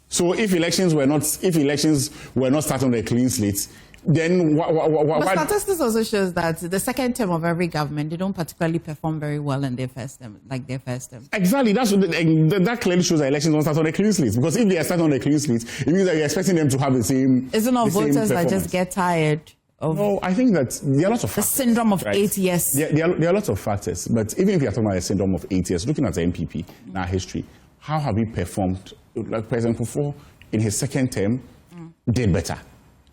Speaker 18: So if elections were not starting on a clean slate, then
Speaker 1: the statistics also shows that the second term of every government, they don't particularly perform very well in their first term,
Speaker 18: Exactly. That clearly shows that elections don't start on a clean slate. Because if they are starting on a clean slate, it means that you're expecting them to have the same.
Speaker 1: Isn't it voters that just get tired of?
Speaker 18: No, I think that there are lots of factors.
Speaker 1: The syndrome of 8 years.
Speaker 18: There are lots of factors. But even if you're talking about a syndrome of 8 years, looking at the NPP in our history, how have we performed? Like President Kufuor in his second term did better.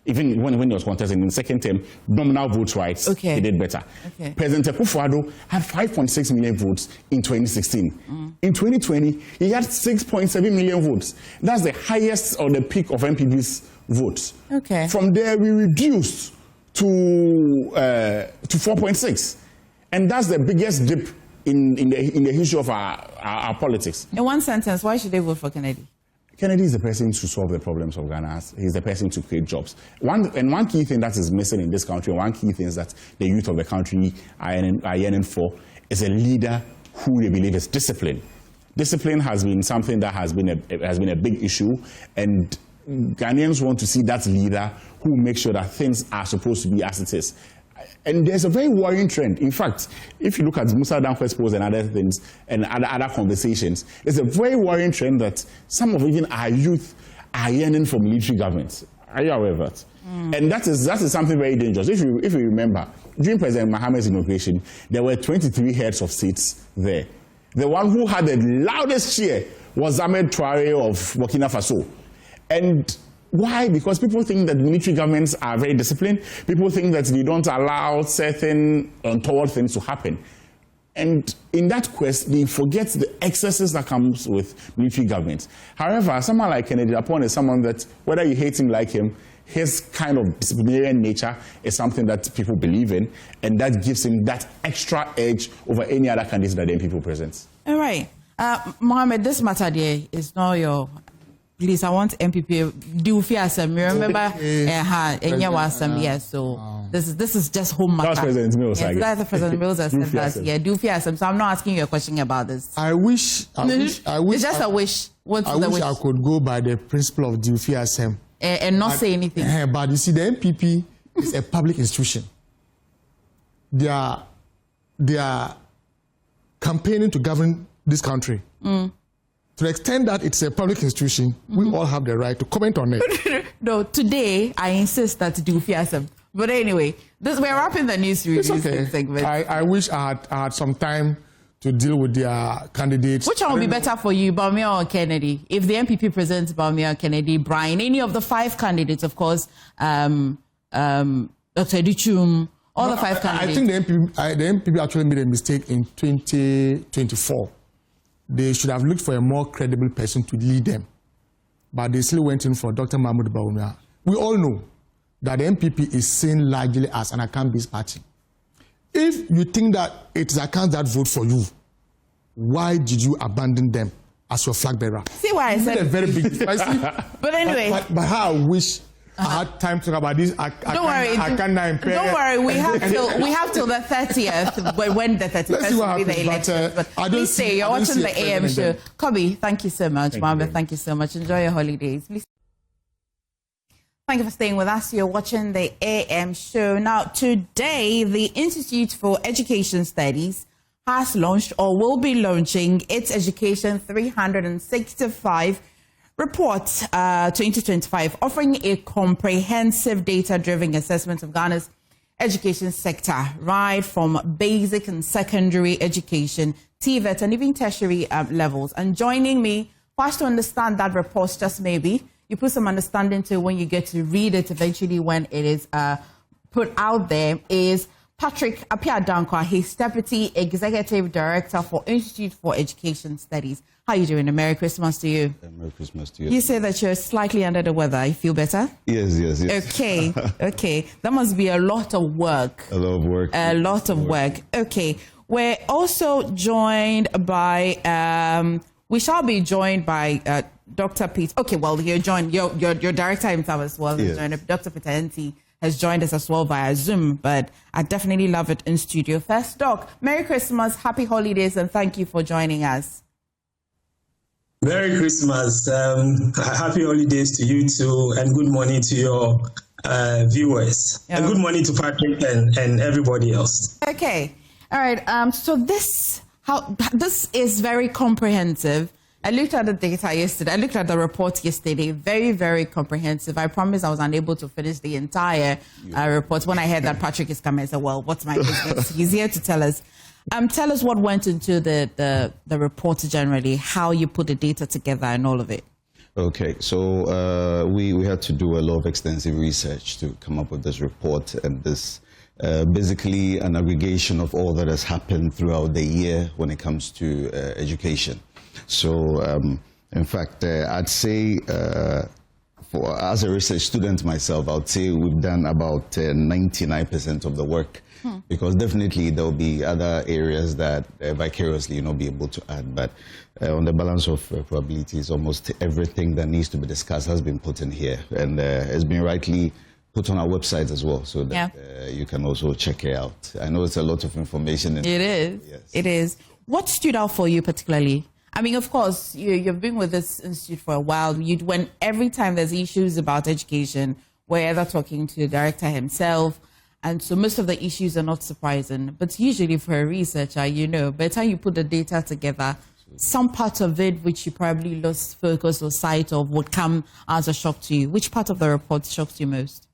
Speaker 18: Even when he was contesting in the second term, nominal votes rights, he did better. President Kufuor had 5.6 million votes in 2016. In 2020, he had 6.7 million votes. That's the highest or the peak of NPP's votes. From there, we reduced to 4.6. And that's the biggest dip in the history of our politics.
Speaker 1: In one sentence, why should they vote for Kennedy?
Speaker 18: Kennedy is the person to solve the problems of Ghana. He's the person to create jobs. One key thing that is missing in this country, one key thing is that the youth of the country are yearning for, is a leader who they believe is disciplined. Discipline has been something that has been a big issue, and Ghanaians want to see that leader who makes sure that things are supposed to be as it is. And there's a very worrying trend. In fact, if you look at Musa Dankwa's post and other things and other conversations, there's a very worrying trend that some of even our youth are yearning for military governments. Are you aware of that? And that is something very dangerous. If you remember, during President Mahama's inauguration, there were 23 heads of states there. The one who had the loudest cheer was Ahmed Traore of Burkina Faso. And why? Because people think that military governments are very disciplined. People think that they don't allow certain untoward things to happen. And in that quest, they forget the excesses that comes with military governments. However, someone like Kennedy Aponte is someone that, whether you hate him, like him, his kind of disciplinarian nature is something that people believe in, and that gives him that extra edge over any other candidate that then people present.
Speaker 1: All right. Mohammed, this matter there is not your... Please, I want MPP do fear some. Remember, yes. So this is just home matter.
Speaker 18: That's President Mills.
Speaker 1: Yes, that's President Mills has said that. Yeah, do fear some. So I'm not asking you a question about this.
Speaker 19: I wish.
Speaker 1: It's just a wish. What's the wish?
Speaker 19: I could go by the principle of do fear some
Speaker 1: and not say anything.
Speaker 19: But you see, the NPP is a public institution. They are campaigning to govern this country. To the extent that it's a public institution, we all have the right to comment on it.
Speaker 1: No, today I insist that do fear some. But anyway, we're wrapping the news review segment.
Speaker 19: I wish I had some time to deal with their candidates.
Speaker 1: Which one would be better for you, Bawumia or Kennedy? If the NPP presents Bawumia, Kennedy, Brian, any of the 5 candidates, of course, Dr. Dichum, all the 5 candidates.
Speaker 19: I think the NPP actually made a mistake in 2024. They should have looked for a more credible person to lead them. But they still went in for Dr. Mahmoud Bawumia. We all know that the NPP is seen largely as an account-based party. If you think that it is accounts that vote for you, why did you abandon them as your flag bearer?
Speaker 1: See why I said
Speaker 19: a very big
Speaker 1: But anyway.
Speaker 19: But how I wish I had time to talk about this.
Speaker 1: Don't worry, we have till the 30th, when the 31st will be the election. But please stay, you're watching the AM show. Kobe, thank you so much. Mohammed, thank you so much. Enjoy your holidays. Please. Thank you for staying with us. You're watching the AM show. Now, today, the Institute for Education Studies has launched or will be launching its Education 365 Report 2025, offering a comprehensive data-driven assessment of Ghana's education sector, right from basic and secondary education, TVET, and even tertiary levels. And joining me, for us to understand that report, just maybe, you put some understanding to when you get to read it eventually when it is put out there, is Patrick Appiah-Dankwa, he's Deputy Executive Director for Institute for Education Studies. How are you doing? Merry Christmas to you.
Speaker 20: Merry Christmas to you.
Speaker 1: You say that you're slightly under the weather. You feel better?
Speaker 20: Yes.
Speaker 1: Okay, okay. That must be a lot of work.
Speaker 20: A lot of work.
Speaker 1: A lot of work. Okay. We're also joined by, we shall be joined by Dr. Pete. Okay, well, you're joined, your director himself as well.
Speaker 20: Yes.
Speaker 1: Dr. Peter Enti has joined us as well via Zoom, but I definitely love it in studio. First, Doc, Merry Christmas, Happy Holidays, and thank you for joining us.
Speaker 21: Merry Christmas, Happy Holidays to you too, and good morning to your viewers. And good morning to Patrick and everybody else.
Speaker 1: Okay, all right. So this is very comprehensive. I looked at the data yesterday. I looked at the report yesterday. Very, very comprehensive. I promise I was unable to finish the entire report. When I heard that Patrick is coming, I said, well, what's my business? He's here to tell us. Tell us what went into the report generally, how you put the data together and all of it.
Speaker 20: Okay, so we had to do a lot of extensive research to come up with this report, and this basically an aggregation of all that has happened throughout the year when it comes to education. So, in fact, I'd say, as a research student myself, I'd say we've done about 99% of the work, because definitely there will be other areas that vicariously you'll not be able to add. But on the balance of probabilities, almost everything that needs to be discussed has been put in here, and has been rightly put on our website as well, so that you can also check it out. I know it's a lot of information.
Speaker 1: It is. Yes. It is. What stood out for you particularly? I mean, of course, you've been with this institute for a while. When every time there's issues about education, we're either talking to the director himself, and so most of the issues are not surprising. But usually for a researcher, by the time you put the data together, some part of it which you probably lost focus or sight of would come as a shock to you. Which part of the report shocked you most?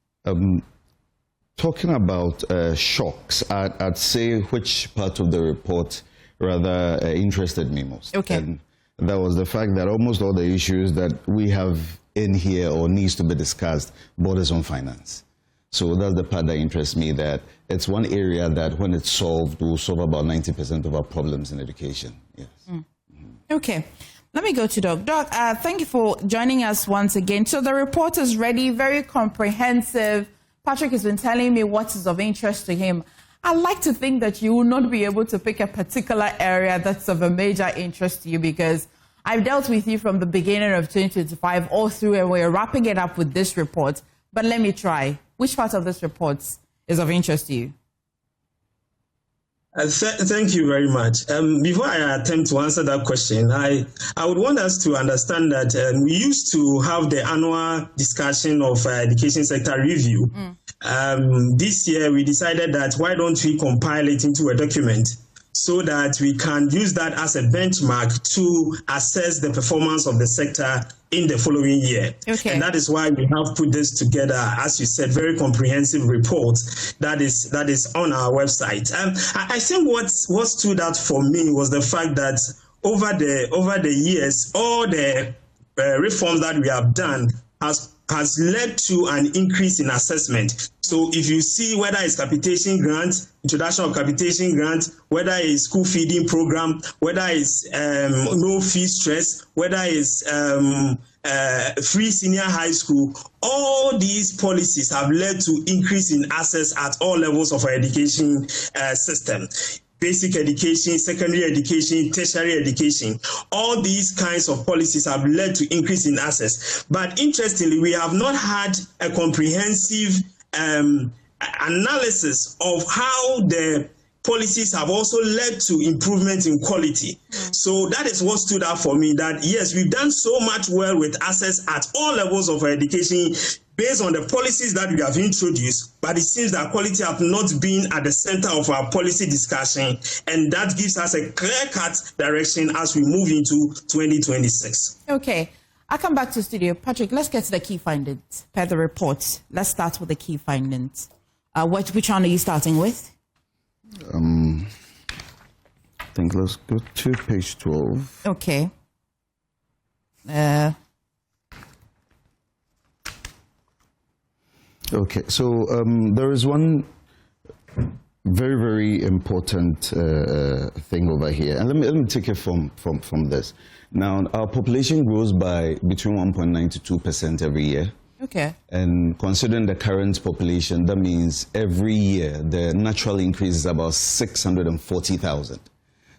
Speaker 20: Talking about shocks, I'd say which part of the report rather interested me most.
Speaker 1: Okay.
Speaker 20: And that was the fact that almost all the issues that we have in here or needs to be discussed borders on finance. So that's the part that interests me, that it's one area that when it's solved, will solve about 90% of our problems in education. Yes.
Speaker 1: Okay. Let me go to Doc. Doc, thank you for joining us once again. So the report is ready, very comprehensive. Patrick has been telling me what is of interest to him. I like to think that you will not be able to pick a particular area that's of a major interest to you, because I've dealt with you from the beginning of 2025 all through, and we're wrapping it up with this report. But let me try. Which part of this report is of interest to you?
Speaker 21: Thank you very much. Before I attempt to answer that question, I would want us to understand that we used to have the annual discussion of education sector review. This year, we decided that why don't we compile it into a document so that we can use that as a benchmark to assess the performance of the sector in the following year. Okay. And that is why we have put this together, as you said, very comprehensive report that is on our website. I think what stood out for me was the fact that over the years, all the reforms that we have done has led to an increase in assessment. So if you see whether it's capitation grant, introduction of capitation grant, whether it's school feeding program, whether it's no fee stress, whether it's free senior high school, all these policies have led to increase in access at all levels of our education system. Basic education, secondary education, tertiary education. All these kinds of policies have led to increase in access. But interestingly, we have not had a comprehensive analysis of how the policies have also led to improvement in quality. So that is what stood out for me, that yes, we've done so much well with access at all levels of our education based on the policies that we have introduced, but it seems that quality have not been at the center of our policy discussion, and that gives us a clear-cut direction as we move into 2026.
Speaker 1: Okay. I'll come back to studio. Patrick, let's get to the key findings per the report. Let's start with the key findings. Which one are you starting with?
Speaker 20: I think let's go to page 12.
Speaker 1: Okay.
Speaker 20: Okay, so there is one very, very important thing over here. And let me take it from this. Now, our population grows by between 1.9 to 2% every year.
Speaker 1: Okay.
Speaker 20: And considering the current population, that means every year the natural increase is about 640,000.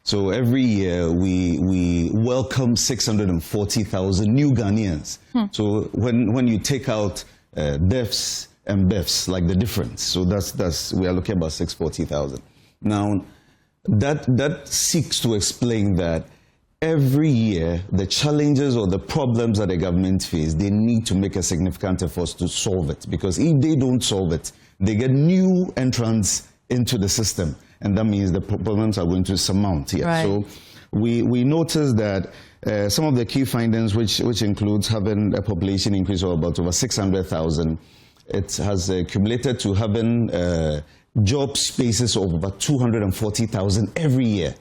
Speaker 20: So every year we welcome 640,000 new Ghanaians. So when you take out deaths and births, like the difference, so that's we are looking about 640,000. Now that seeks to explain that every year the challenges or the problems that the government face, they need to make a significant effort to solve it, because if they don't solve it, they get new entrants into the system, and that means the problems are going to surmount here. Right. So we noticed that some of the key findings, which includes having a population increase of about over 600,000, it has accumulated to having job spaces of over 240,000 every year.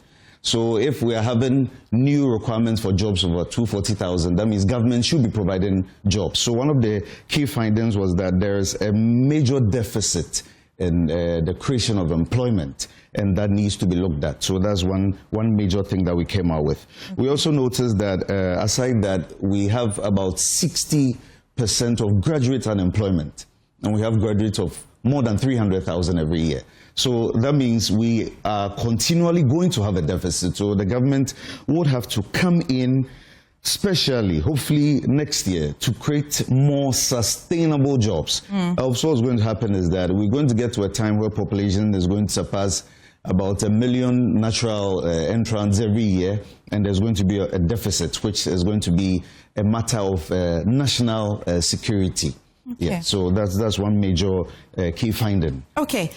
Speaker 20: So if we are having new requirements for jobs of over 240,000, that means government should be providing jobs. So one of the key findings was that there is a major deficit in the creation of employment, and that needs to be looked at. So that's one major thing that we came out with. We also noticed that aside that, we have about 60% of graduate unemployment, and we have graduates of more than 300,000 every year. So that means we are continually going to have a deficit. So the government would have to come in, especially, hopefully next year, to create more sustainable jobs. Also, what's going to happen is that we're going to get to a time where population is going to surpass about 1 million natural entrants every year, and there's going to be a deficit, which is going to be a matter of national security.
Speaker 1: Okay.
Speaker 20: Yeah, so that's one major key finding.
Speaker 1: Okay,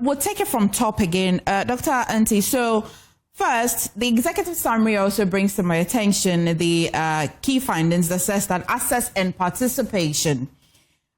Speaker 1: we'll take it from top again. Dr. Anti, so first, the executive summary also brings to my attention the key findings that says that access and participation.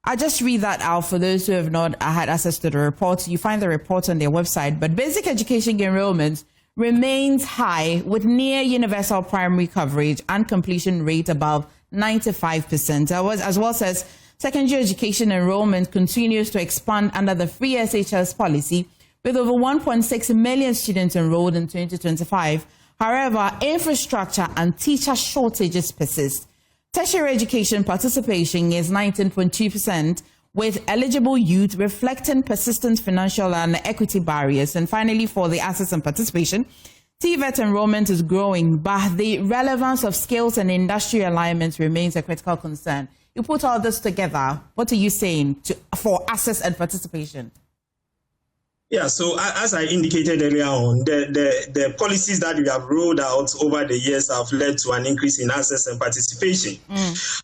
Speaker 1: I just read that out for those who have not had access to the report. You find the report on their website, but basic education enrollment remains high with near universal primary coverage and completion rate above 95%. As well as secondary education enrollment continues to expand under the free SHS policy, with over 1.6 million students enrolled in 2025. However, infrastructure and teacher shortages persist. Tertiary education participation is 19.2%, with eligible youth reflecting persistent financial and equity barriers. And finally, for the access and participation, TVET enrollment is growing, but the relevance of skills and industry alignment remains a critical concern. You put all this together, what are you saying for access and participation?
Speaker 21: Yeah, so as I indicated earlier on, the policies that we have rolled out over the years have led to an increase in access and participation.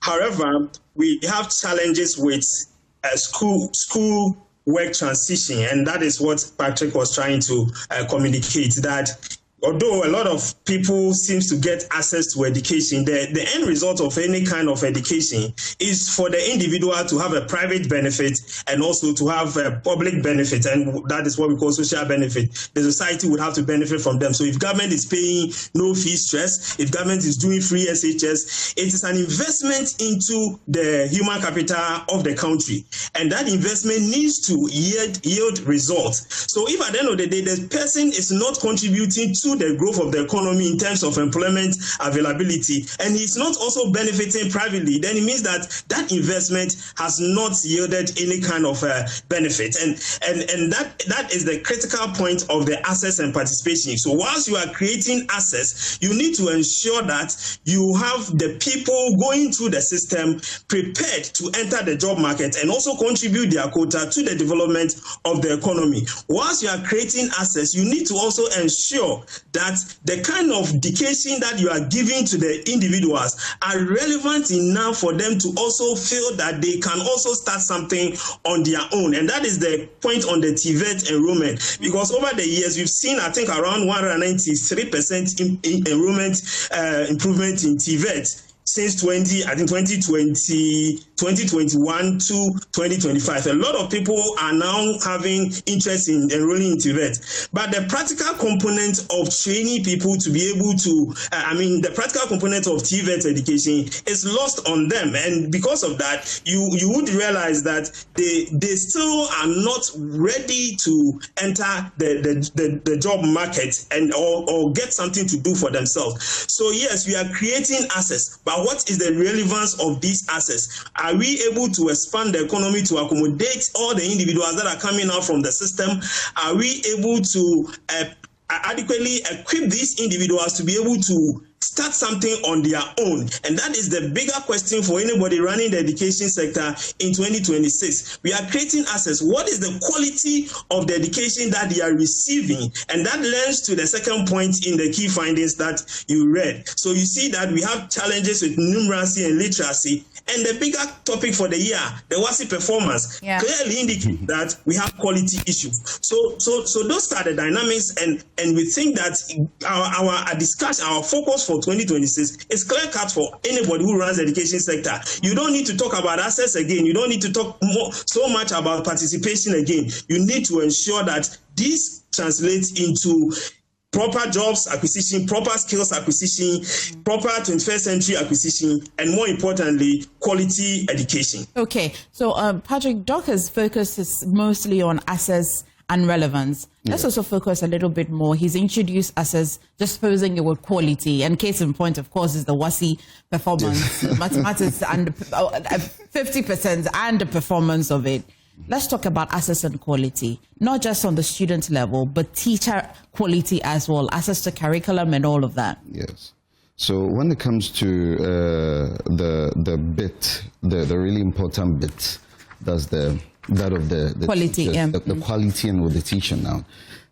Speaker 21: However, we have challenges with school work transition, and that is what Patrick was trying to communicate, that although a lot of people seems to get access to education, the end result of any kind of education is for the individual to have a private benefit and also to have a public benefit, and that is what we call social benefit. The society would have to benefit from them. So if government is paying no fee stress, if government is doing free SHS, it is an investment into the human capital of the country, and that investment needs to yield results. So if at the end of the day the person is not contributing to the growth of the economy in terms of employment availability, and he's not also benefiting privately, then it means that that investment has not yielded any kind of benefit, and that is the critical point of the access and participation. So whilst you are creating access, you need to ensure that you have the people going through the system prepared to enter the job market and also contribute their quota to the development of the economy. Whilst you are creating access, you need to also ensure that the kind of education that you are giving to the individuals are relevant enough for them to also feel that they can also start something on their own. And that is the point on the TVET enrollment, because over the years we've seen, I think, around 193% enrollment improvement in TVET. since 2021 to 2025. A lot of people are now having interest in enrolling into that. But the practical component of training people to be able to, the practical component of TVET education is lost on them. And because of that, you would realize that they still are not ready to enter the job market and or get something to do for themselves. So yes, we are creating assets, but what is the relevance of these assets? Are we able to expand the economy to accommodate all the individuals that are coming out from the system? Are we able to adequately equip these individuals to be able to start something on their own? And that is the bigger question for anybody running the education sector in 2026. We are creating assets. What is the quality of the education that they are receiving? And that lends to the second point in the key findings that you read. So you see that we have challenges with numeracy and literacy. And the bigger topic for the year, the WASI performance, clearly indicate that we have quality issues. So those are the dynamics, and we think that our discussion, our focus for 2026 is clear cut for anybody who runs the education sector. You don't need to talk about assets again. You don't need to talk so much about participation again. You need to ensure that this translates into proper jobs acquisition, proper skills acquisition, proper 21st century acquisition, and more importantly, quality education.
Speaker 1: Okay, so Patrick, Docker's focus is mostly on access and relevance. Let's also focus a little bit more. He's introduced access, just posing it with quality. And case in point, of course, is the WASI performance, mathematics, and 50% and the performance of it. Let's talk about access and quality, not just on the student level, but teacher quality as well, access to curriculum and all of that.
Speaker 20: Yes. So when it comes to the bit, the really important bit, that's that of the
Speaker 1: quality,
Speaker 20: teachers, the quality and with the teacher now.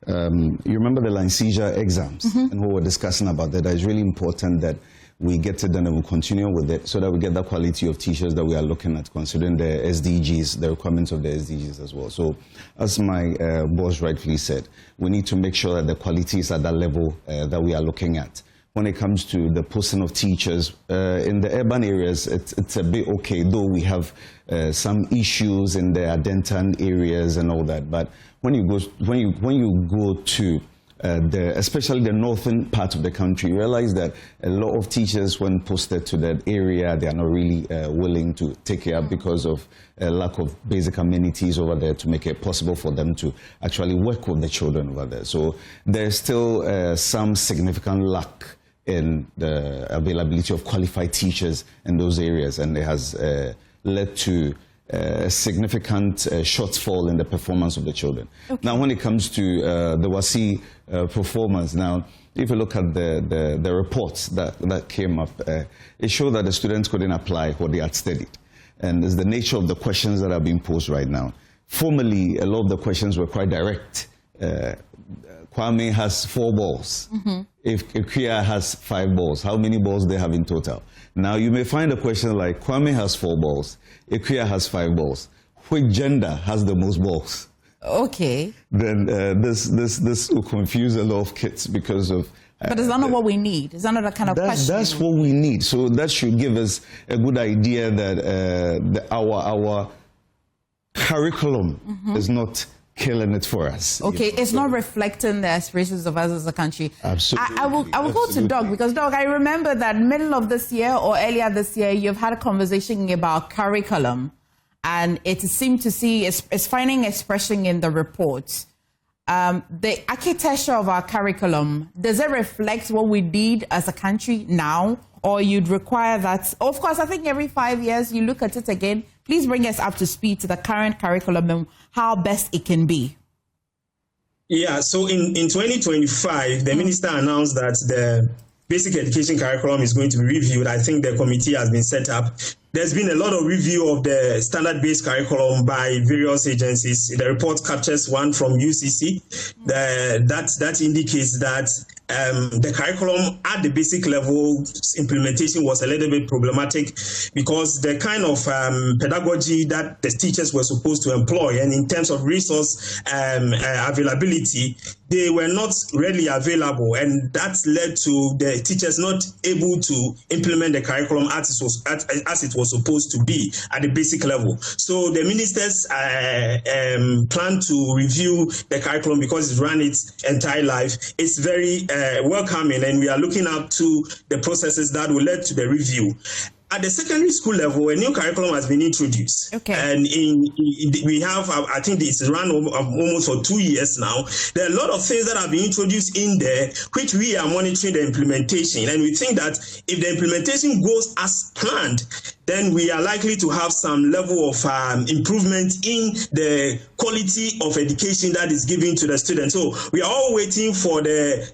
Speaker 20: You remember the Lycesia exams and what we're discussing about that. It's really important that we get it done and we continue with it so that we get the quality of teachers that we are looking at, considering the SDGs, the requirements of the SDGs as well. So as my boss rightfully said, we need to make sure that the quality is at that level that we are looking at. When it comes to the posting of teachers, in the urban areas, it's a bit okay, though we have some issues in the Adentan areas and all that. But when you go to especially the northern part of the country, you realize that a lot of teachers, when posted to that area, they are not really willing to take care because of a lack of basic amenities over there to make it possible for them to actually work with the children over there. So there's still some significant lack in the availability of qualified teachers in those areas, and it has led to a significant shortfall in the performance of the children. Okay. Now, when it comes to the WASI performance, now, if you look at the reports that came up, it showed that the students couldn't apply what they had studied. And it's the nature of the questions that are being posed right now. Formerly, a lot of the questions were quite direct. Kwame has 4 balls. If Ikuya has 5 balls, how many balls they have in total? Now, you may find a question like, Kwame has 4 balls, Ikuya has 5 balls. Which gender has the most balls?
Speaker 1: Okay.
Speaker 20: Then this will confuse a lot of kids because of...
Speaker 1: But is that not what we need? Is that not the kind of question?
Speaker 20: That's what we need. So that should give us a good idea that our curriculum is not killing it for us.
Speaker 1: Okay, it's not reflecting the aspirations of us as a country.
Speaker 20: Absolutely.
Speaker 1: I will go to Doug, because Doug, I remember that middle of this year or earlier this year, you've had a conversation about curriculum, and it seemed to see it's finding expression in the reports. The architecture of our curriculum, does it reflect what we need as a country now, or you'd require that? Of course, I think every 5 years you look at it again. Please bring us up to speed to the current curriculum and how best it can be.
Speaker 21: Yeah, so in 2025, the minister announced that the basic education curriculum is going to be reviewed. I think the committee has been set up. There's been a lot of review of the standard-based curriculum by various agencies. The report captures one from UCC that indicates that the curriculum at the basic level implementation was a little bit problematic because the kind of pedagogy that the teachers were supposed to employ, and in terms of resource availability, they were not readily available, and that led to the teachers not able to implement the curriculum as it was supposed to be at the basic level. So the ministers plan to review the curriculum because it's run its entire life. It's very welcoming, and we are looking up to the processes that will lead to the review. At the secondary school level, a new curriculum has been introduced. Okay. And we have, I think it's run almost for 2 years now. There are a lot of things that have been introduced in there, which we are monitoring the implementation. And we think that if the implementation goes as planned, then we are likely to have some level of improvement in the quality of education that is given to the students. So we are all waiting for the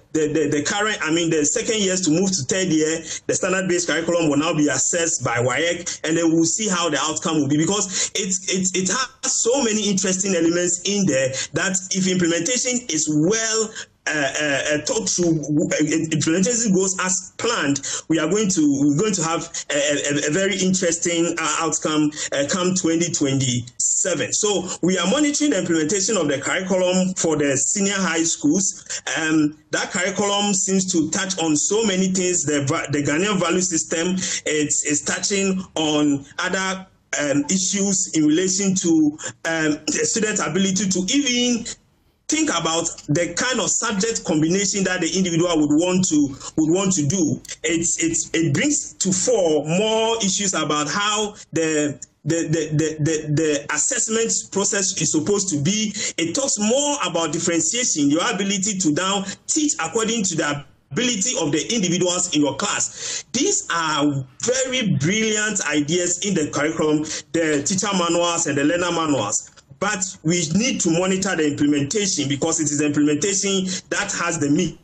Speaker 21: current, the second years to move to third year. The standard-based curriculum will now be assessed by WAEC, and then we'll see how the outcome will be, because it has so many interesting elements in there that if implementation is well thought through, implementation goes as planned, we're going to have a very interesting outcome come 2027. So we are monitoring the implementation of the curriculum for the senior high schools. That curriculum seems to touch on so many things. The Ghanaian value system is touching on other issues in relation to the student's ability to even think about the kind of subject combination that the individual would want to do. It brings to fore more issues about how the assessment process is supposed to be. It talks more about differentiation, your ability to now teach according to the ability of the individuals in your class. These are very brilliant ideas in the curriculum, the teacher manuals and the learner manuals. But we need to monitor the implementation, because it is the implementation that has the meat.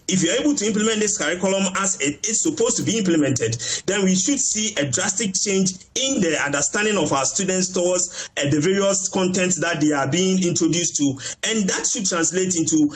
Speaker 21: If you're able to implement this curriculum as it is supposed to be implemented, then we should see a drastic change in the understanding of our students towards the various contents that they are being introduced to, and that should translate into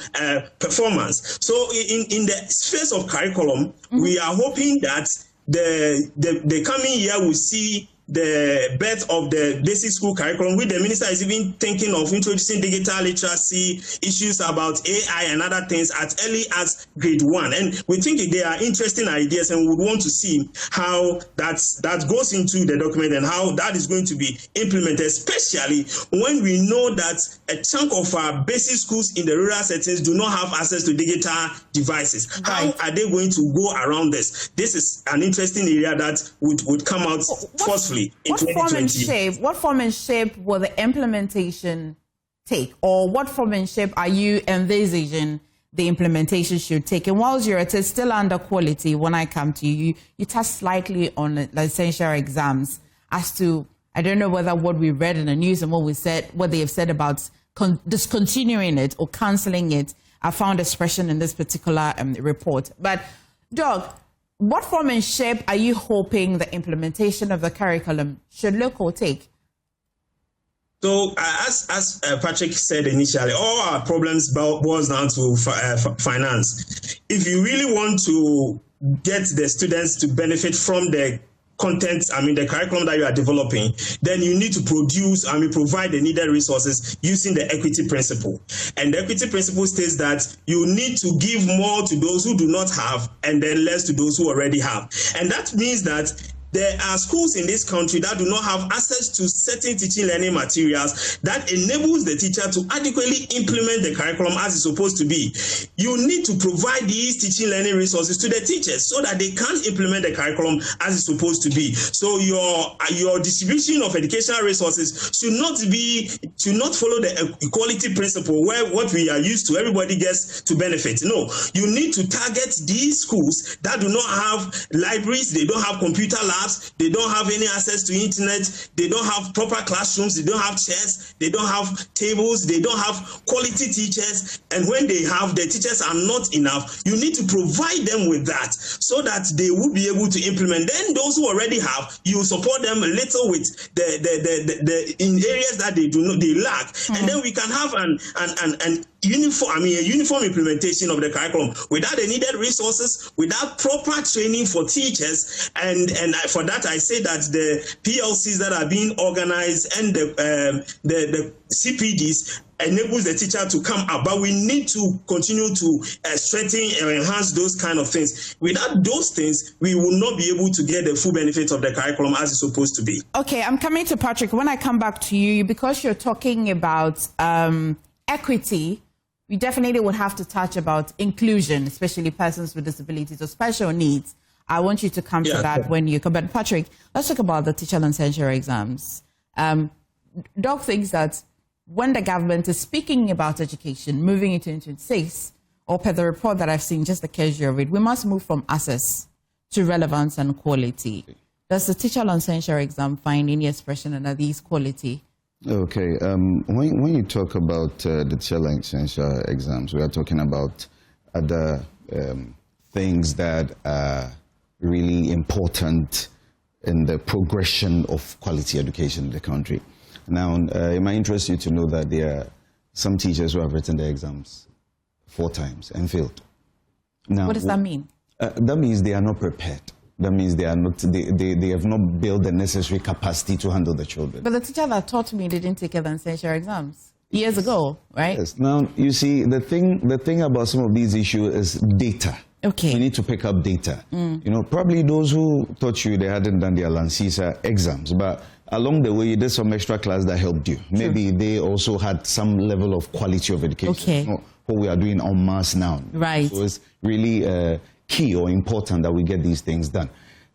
Speaker 21: performance. So in the space of curriculum, we are hoping that the coming year will see the birth of the basic school curriculum, which the minister is even thinking of introducing digital literacy, issues about AI and other things as early as grade 1. And we think they are interesting ideas, and we would want to see how that goes into the document and how that is going to be implemented, especially when we know that a chunk of our basic schools in the rural settings do not have access to digital devices. Right. How are they going to go around this? This is an interesting area that would come out forcefully.
Speaker 1: What form and shape will the implementation take, or what form and shape are you envisaging the implementation should take? And whilst it is still under quality, when I come to you, you touch slightly on the essential exams as to, I don't know whether what we read in the news and what they have said about discontinuing it or cancelling it, I found expression in this particular report. But Doug, what form and shape are you hoping the implementation of the curriculum should look or take?
Speaker 21: So, as Patrick said initially, all our problems boils down to finance. If you really want to get the students to benefit from the content, the curriculum that you are developing, then you need to provide the needed resources using the equity principle. And the equity principle states that you need to give more to those who do not have and then less to those who already have. And that means that there are schools in this country that do not have access to certain teaching learning materials that enables the teacher to adequately implement the curriculum as it's supposed to be. You need to provide these teaching learning resources to the teachers so that they can implement the curriculum as it's supposed to be. So your distribution of educational resources should not follow the equality principle where what we are used to, everybody gets to benefit. No, you need to target these schools that do not have libraries, they don't have computer labs, they don't have any access to internet, they don't have proper classrooms, they don't have chairs, they don't have tables, they don't have quality teachers, and when they have, the teachers are not enough. You need to provide them with that so that they will be able to implement. Then those who already have, you support them a little with the in areas that they lack, and then we can have an uniform implementation of the curriculum without the needed resources, without proper training for teachers. And for that, I say that the PLCs that are being organized and the CPDs enables the teacher to come up, but we need to continue to strengthen and enhance those kind of things. Without those things, we will not be able to get the full benefit of the curriculum as it's supposed to be.
Speaker 1: Okay, I'm coming to Patrick. When I come back to you, because you're talking about equity, we definitely would have to touch about inclusion, especially persons with disabilities or special needs. I want you to come to that when you come. But Patrick, let's talk about the teacher licensure exams. Doc thinks that when the government is speaking about education, moving into 2026, or per the report that I've seen, just the casual read, we must move from access to relevance and quality. Does the teacher licensure exam find any expression under these quality?
Speaker 20: Okay, when you talk about the teacher licensure exams, we are talking about other things that are really important in the progression of quality education in the country. Now, it might interest you to know that there are some teachers who have written their exams 4 times and failed. Now,
Speaker 1: what does that mean?
Speaker 20: That means they are not prepared. That means they are not. They have not built the necessary capacity to handle the children.
Speaker 1: But the teacher that taught me didn't take licensure exams years ago, right?
Speaker 20: Yes. Now, you see, the thing about some of these issues is data.
Speaker 1: Okay.
Speaker 20: We need to pick up data. You know, probably those who taught you, they hadn't done their Lancisa exams, but along the way, you did some extra class that helped you. Maybe they also had some level of quality of education.
Speaker 1: Okay.
Speaker 20: You know, what we are doing en masse now.
Speaker 1: Right.
Speaker 20: So it's really key or important that we get these things done,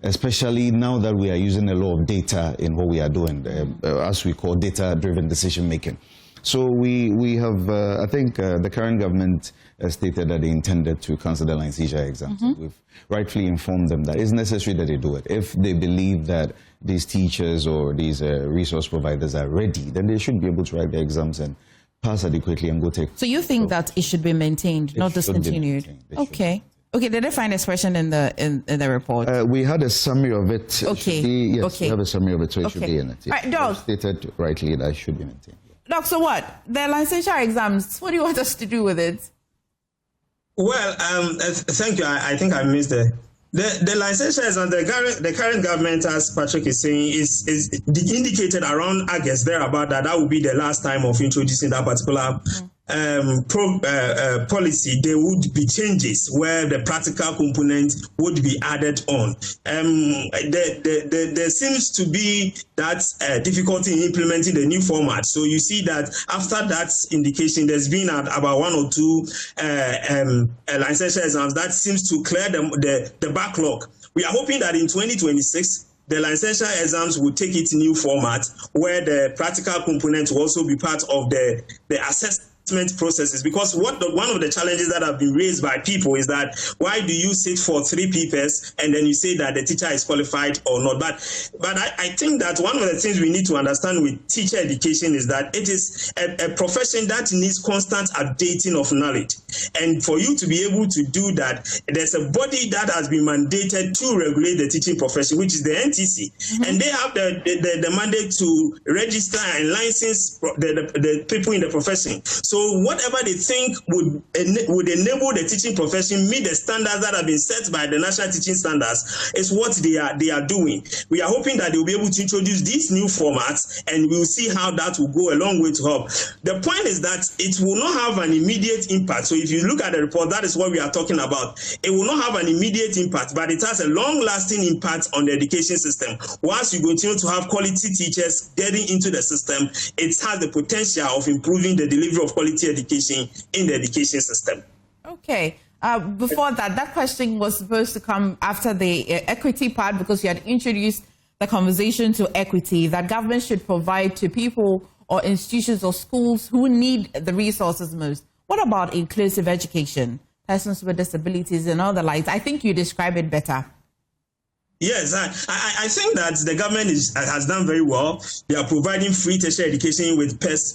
Speaker 20: especially now that we are using a lot of data in what we are doing, as we call data-driven decision making. So we have, I think the current government stated that they intended to cancel the licensure exams. We've rightfully informed them that it's necessary that they do it. If they believe that these teachers or these resource providers are ready, then they should be able to write the exams and pass adequately and go take.
Speaker 1: So you think that it should be maintained, not discontinued? Okay. Okay, did they find expression in the report?
Speaker 20: We had a summary of it.
Speaker 1: Okay.
Speaker 20: Yes, we have a summry of it, so it should be in it.
Speaker 1: Right, Doc.
Speaker 20: Stated rightly that it should be maintained.
Speaker 1: Doc, so what? The licensure exams, what do you want us to do with it?
Speaker 21: Well, thank you. I think I missed the licensure exam. The current government, as Patrick is saying, is indicated around August, thereabout, that will be the last time of introducing that particular policy. There would be changes where the practical component would be added on. There seems to be that difficulty in implementing the new format. So you see that after that indication, there's been about 1 or 2 licensure exams that seems to clear the backlog. We are hoping that in 2026, the licensure exams will take its new format, where the practical component will also be part of the assessment processes, because one of the challenges that have been raised by people is that why do you sit for 3 papers and then you say that the teacher is qualified or not? But I think that one of the things we need to understand with teacher education is that it is a profession that needs constant updating of knowledge, and for you to be able to do that, there's a body that has been mandated to regulate the teaching profession, which is the NTC, and they have the mandate to register and license the people in the profession. So whatever they think would enable the teaching profession meet the standards that have been set by the national teaching standards is what they are doing. We are hoping that they will be able to introduce these new formats, and we'll see how that will go a long way to help. The point is that it will not have an immediate impact. So if you look at the report, that is what we are talking about. It will not have an immediate impact, but it has a long-lasting impact on the education system. Once you continue to have quality teachers getting into the system, it has the potential of improving the delivery of quality education in the education system.
Speaker 1: Okay. Before that question was supposed to come after the equity part, because you had introduced the conversation to equity that government should provide to people or institutions or schools who need the resources most. What about inclusive education, persons with disabilities and all the likes? I think you describe it better.
Speaker 21: Yes, I think that the government has done very well. They are providing free tertiary education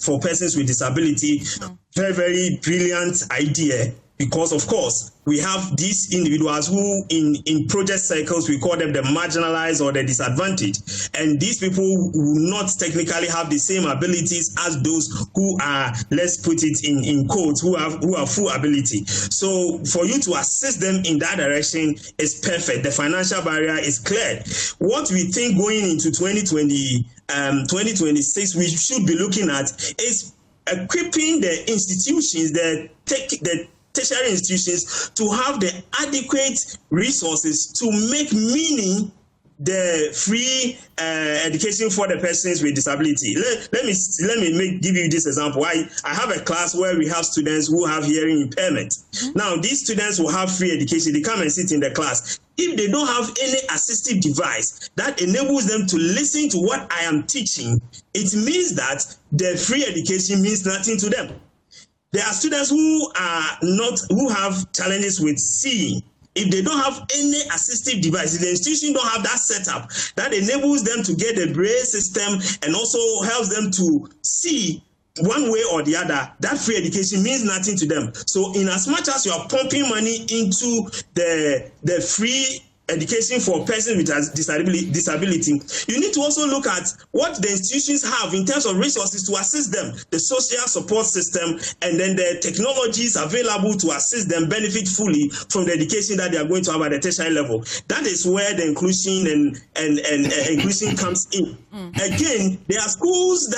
Speaker 21: for persons with disability. Very, very brilliant idea. because, of course, we have these individuals who in project cycles, we call them the marginalized or the disadvantaged. And these people will not technically have the same abilities as those who are, let's put it in quotes, who have full ability. So for you to assist them in that direction is perfect. The financial barrier is cleared. What we think going into 2026, we should be looking at is equipping the institutions, the tertiary institutions, to have the adequate resources to make meaning the free education for the persons with disability. Let me give you this example. I have a class where we have students who have hearing impairment. Now, these students will have free education. They come and sit in the class. If they don't have any assistive device that enables them to listen to what I am teaching, it means that the free education means nothing to them. There are students who have challenges with seeing. If they don't have any assistive device, if the institution don't have that setup that enables them to get the braille system and also helps them to see one way or the other, that free education means nothing to them. So in as much as you are pumping money into the free education for persons with disability, you need to also look at what the institutions have in terms of resources to assist them, the social support system, and then the technologies available to assist them benefit fully from the education that they are going to have at the tertiary level. That is where the inclusion and inclusion comes in. Again, there are schools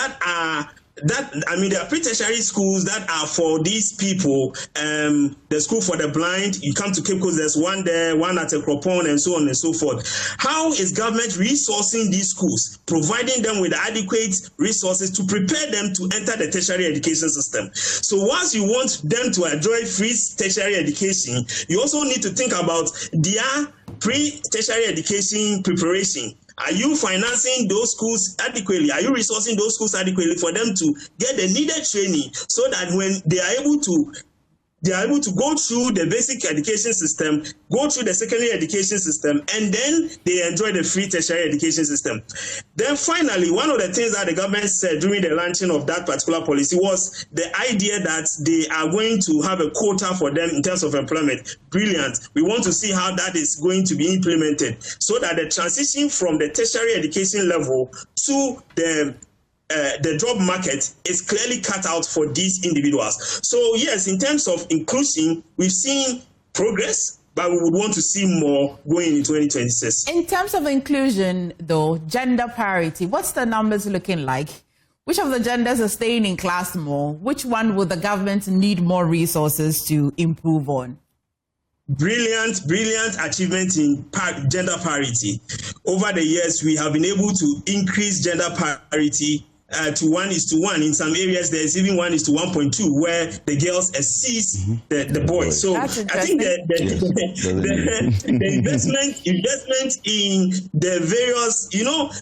Speaker 21: there are pre-tertiary schools that are for these people. The school for the blind, you come to Cape Coast, there's one there, one at Ekropon, and so on and so forth. How is government resourcing these schools, providing them with adequate resources to prepare them to enter the tertiary education system? So once you want them to enjoy free tertiary education, you also need to think about their pre-tertiary education preparation. Are you financing those schools adequately? Are you resourcing those schools adequately for them to get the needed training so that when they are able to go through the basic education system, go through the secondary education system, and then they enjoy the free tertiary education system? Then finally, one of the things that the government said during the launching of that particular policy was the idea that they are going to have a quota for them in terms of employment. Brilliant. We want to see how that is going to be implemented so that the transition from the tertiary education level to the job market is clearly cut out for these individuals. So yes, in terms of inclusion, we've seen progress, but we would want to see more going in 2026.
Speaker 1: In terms of inclusion, though, gender parity, what's the numbers looking like? Which of the genders are staying in class more? Which one will the government need more resources to improve on?
Speaker 21: Brilliant achievement in gender parity. Over the years, we have been able to increase gender parity to 1:1. In some areas, there's even 1:1.2, where the girls exceeds the boys. So I think the investment in the various,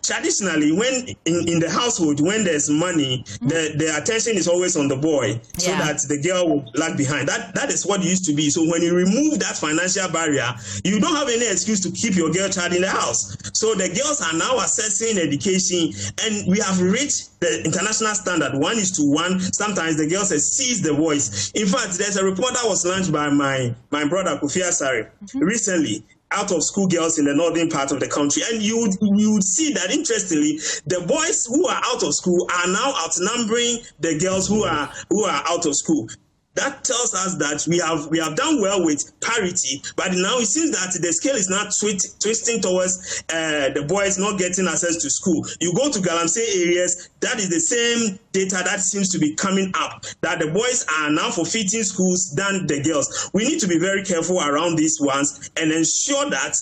Speaker 21: traditionally, when in the household, when there's money, the attention is always on the boy, so that the girl will lag behind. That is what it used to be. So when you remove that financial barrier, you don't have any excuse to keep your girl child in the house. So the girls are now accessing education, and we have reached the international standard 1:1. Sometimes the girls exceeds the boys. In fact, there's a report that was launched by my brother Kofi Asare recently, out of school girls in the northern part of the country, and you would see that, interestingly, the boys who are out of school are now outnumbering the girls who are out of school. That tells us that we have done well with parity, but now it seems that the scale is not twisting towards the boys not getting access to school. You go to Galamsey areas, that is the same data that seems to be coming up, that the boys are now forfeiting schools than the girls. We need to be very careful around these ones and ensure that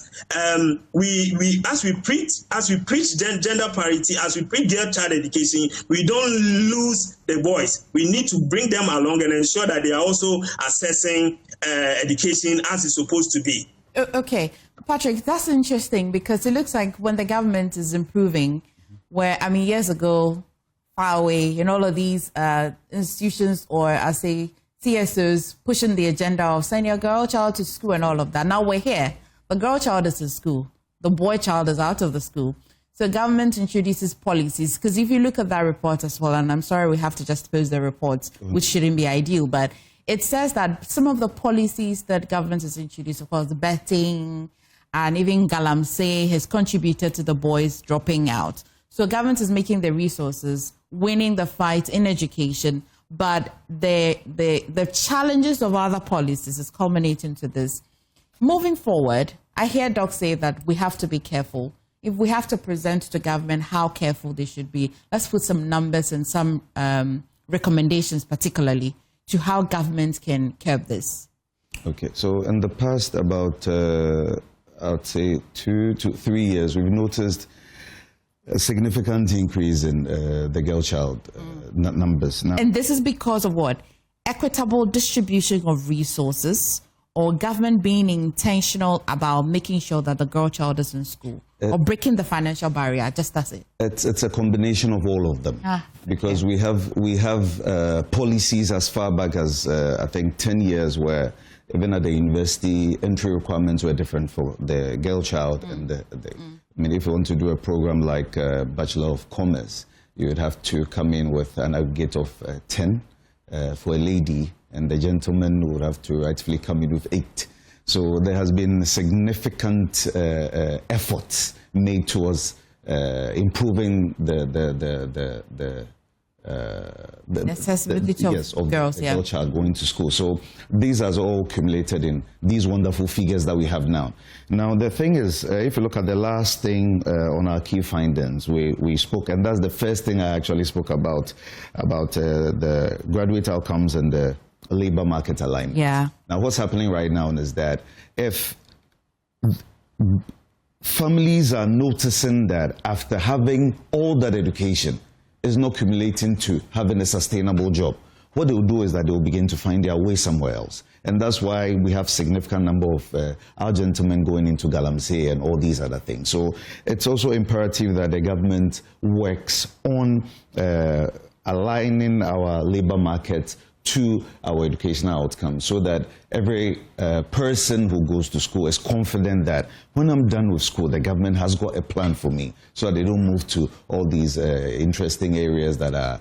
Speaker 21: we as we preach gender parity, as we preach girl child education, we don't lose the boys. We need to bring them along and ensure that they are also assessing education as it's supposed to be.
Speaker 1: Okay, Patrick, that's interesting, because it looks like when the government is improving, where, years ago, far away, in all of these institutions, or I say CSOs, pushing the agenda of sending your girl child to school and all of that. Now we're here. The girl child is in school. The boy child is out of the school. So government introduces policies, because if you look at that report as well, and I'm sorry we have to just post the report, which shouldn't be ideal, but it says that some of the policies that government has introduced, of course, betting and even galamsey, has contributed to the boys dropping out. So government is making the resources, winning the fight in education, but the challenges of other policies is culminating to this. Moving forward, I hear Doc say that we have to be careful. If we have to present to government how careful they should be, let's put some numbers and some recommendations, particularly to how government can curb this. Okay,
Speaker 20: so in the past about, I'd say 2 to 3 years, we've noticed a significant increase in the girl child numbers. Now,
Speaker 1: and this is because of what? Equitable distribution of resources, or government being intentional about making sure that the girl child is in school, or breaking the financial barrier. Just that's it.
Speaker 20: It's a combination of all of them, because we have policies as far back as I think 10 years where even at the university entry requirements were different for the girl child and the I mean, if you want to do a program like Bachelor of Commerce, you would have to come in with an aggregate of 10 for a lady, and the gentleman would have to rightfully come in with 8. So there has been significant efforts made towards improving the accessibility of girls, girl child going to school. So these are all accumulated in these wonderful figures that we have now. Now the thing is, if you look at the last thing on our key findings, we spoke, and that's the first thing I actually spoke about the graduate outcomes and the labor market alignment.
Speaker 1: Yeah.
Speaker 20: Now what's happening right now is that if families are noticing that after having all that education is not accumulating to having a sustainable job, what they'll do is that they'll begin to find their way somewhere else. And that's why we have significant number of our gentlemen going into galamsey and all these other things. So it's also imperative that the government works on aligning our labor market to our educational outcomes, so that every person who goes to school is confident that when I'm done with school, the government has got a plan for me, so that they don't move to all these interesting areas that are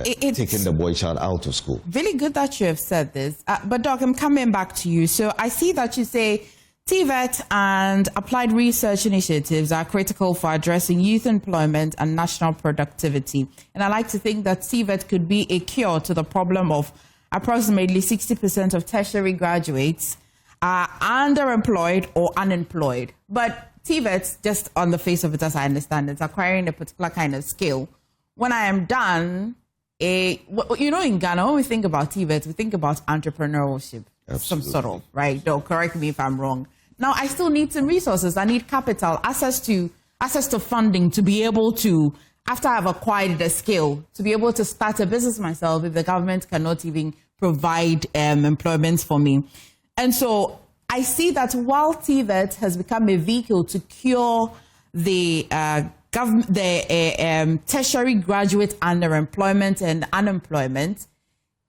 Speaker 20: taking the boy child out of school.
Speaker 1: Really good that you have said this. But Doc, I'm coming back to you. So I see that you say TVET and applied research initiatives are critical for addressing youth employment and national productivity. And I like to think that TVET could be a cure to the problem of approximately 60% of tertiary graduates are underemployed or unemployed. But TVET, just on the face of it, as I understand, it's acquiring a particular kind of skill. When I am done, in Ghana, when we think about TVET, we think about entrepreneurship. Absolutely. Some sort of, right? Don't correct me if I'm wrong. Now, I still need some resources. I need capital, access to funding to be able to, after I've acquired the skill, to be able to start a business myself if the government cannot even provide employment for me. And so I see that while TVET has become a vehicle to cure the tertiary graduate underemployment and unemployment,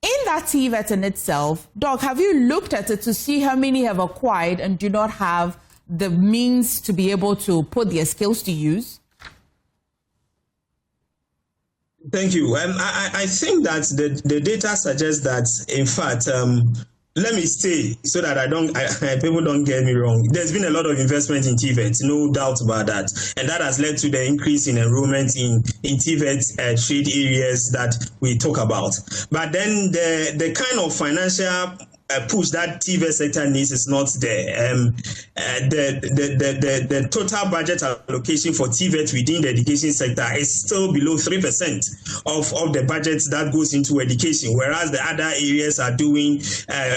Speaker 1: in that TVET in itself, Doc, have you looked at it to see how many have acquired and do not have the means to be able to put their skills to use?
Speaker 21: Thank you. I think that the data suggests that, in fact, let me say so that people don't get me wrong. There's been a lot of investment in TVET, no doubt about that, and that has led to the increase in enrollment in TVET trade areas that we talk about. But then the kind of financial push that TVET sector needs is not there. The total budget allocation for TVET within the education sector is still below 3% of the budget that goes into education, whereas the other areas are doing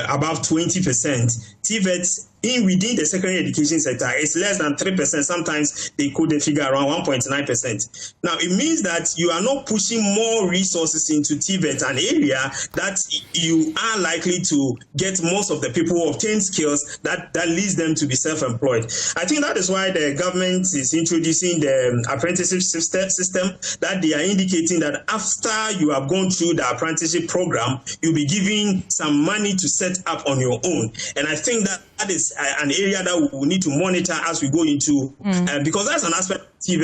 Speaker 21: above 20%. TVET within the secondary education sector is less than 3%. Sometimes they quote the figure around 1.9%. Now, it means that you are not pushing more resources into TVET, an area that you are likely to get most of the people who obtain skills that leads them to be self-employed. I think that is why the government is introducing the apprenticeship system, that they are indicating that after you have gone through the apprenticeship program, you'll be given some money to set up on your own. And I think that is an area that we will need to monitor as we go into, because that's an aspect of the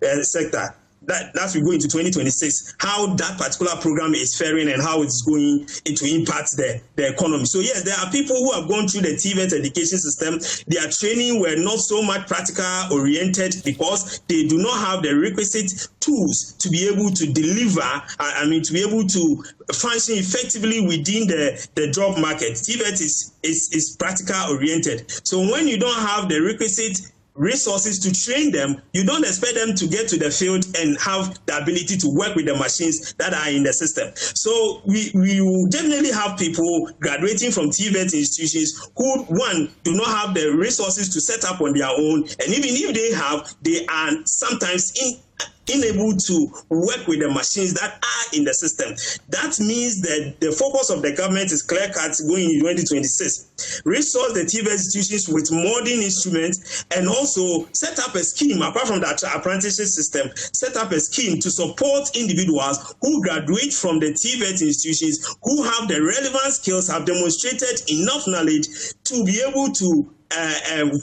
Speaker 21: TVET sector. that as we go into 2026, how that particular program is faring and how it's going to impact the economy. So yes, there are people who have gone through the TVET education system. Their training were not so much practical oriented because they do not have the requisite tools to be able to deliver, to be able to function effectively within the job market. TVET is practical oriented. So when you don't have the requisite resources to train them, you don't expect them to get to the field and have the ability to work with the machines that are in the system. So we will definitely have people graduating from TVET institutions who, one, do not have the resources to set up on their own, and even if they have, they are sometimes unable to work with the machines that are in the system. That means that the focus of the government is clear-cut going in 2026. Resource the TVET institutions with modern instruments and also set up a scheme, apart from that apprenticeship system, set up a scheme to support individuals who graduate from the TVET institutions who have the relevant skills, have demonstrated enough knowledge to be able to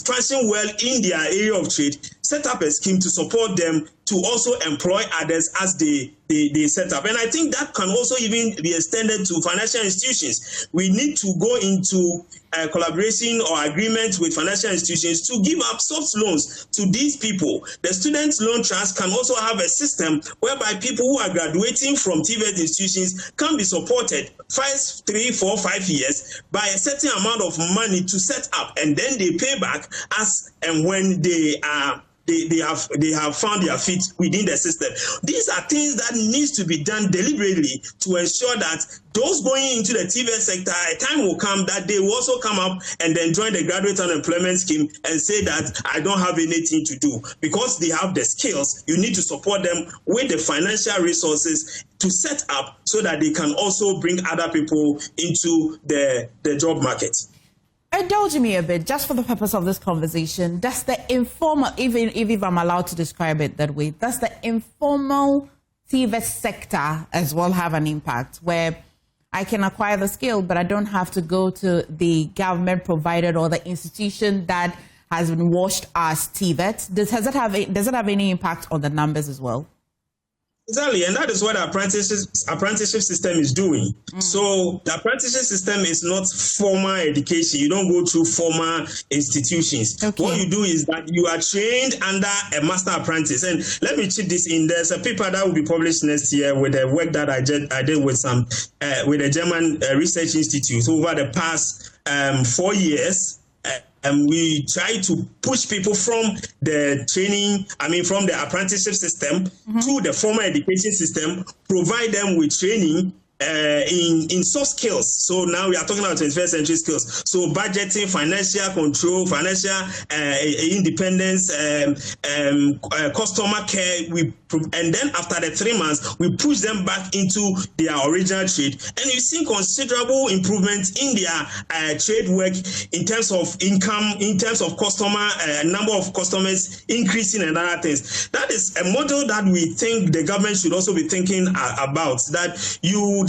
Speaker 21: function well in their area of trade, set up a scheme to support them to also employ others as they set up. And I think that can also even be extended to financial institutions. We need to go into collaboration or agreement with financial institutions to give up soft loans to these people. The Student Loan Trust can also have a system whereby people who are graduating from TVET institutions can be supported 3, 4, 5 years by a certain amount of money to set up, and then they pay back as and when they have found their feet within the system. These are things that needs to be done deliberately to ensure that those going into the TVET sector, a time will come that they will also come up and then join the graduate unemployment scheme and say that I don't have anything to do. Because they have the skills, you need to support them with the financial resources to set up so that they can also bring other people into the job market.
Speaker 1: Indulge me a bit, just for the purpose of this conversation. Does the informal, even if I'm allowed to describe it that way, does the informal TVET sector as well have an impact where I can acquire the skill, but I don't have to go to the government provided or the institution that has been washed as TVET? Does it have any impact on the numbers as well?
Speaker 21: Exactly, and that is what the apprenticeship system is doing. So the apprenticeship system is not formal education. You don't go through formal institutions. Okay. What you do is that you are trained under a master apprentice. And let me chip this in. There's a paper that will be published next year with the work that I did with with the German Research Institute over the past 4 years. And we try to push people from the training, from the apprenticeship system to the formal education system, provide them with training in soft skills. So now we are talking about 21st century skills. So budgeting, financial control, financial independence, customer care. And then after the 3 months, we push them back into their original trade. And you see considerable improvements in their trade work in terms of income, in terms of customer, number of customers increasing and other things. That is a model that we think the government should also be thinking about, that you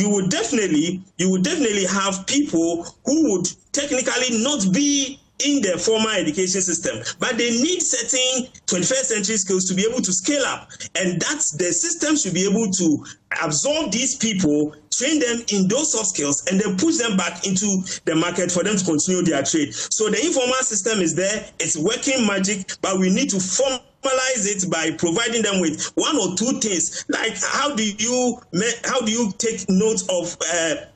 Speaker 21: would definitely have people who would technically not be in the formal education system, but they need certain 21st century skills to be able to scale up. And that's the system should be able to absorb these people, train them in those soft skills, and then push them back into the market for them to continue their trade. So the informal system is there, it's working magic, but we need to formalize it by providing them with 1 or 2 things, like how do you take note of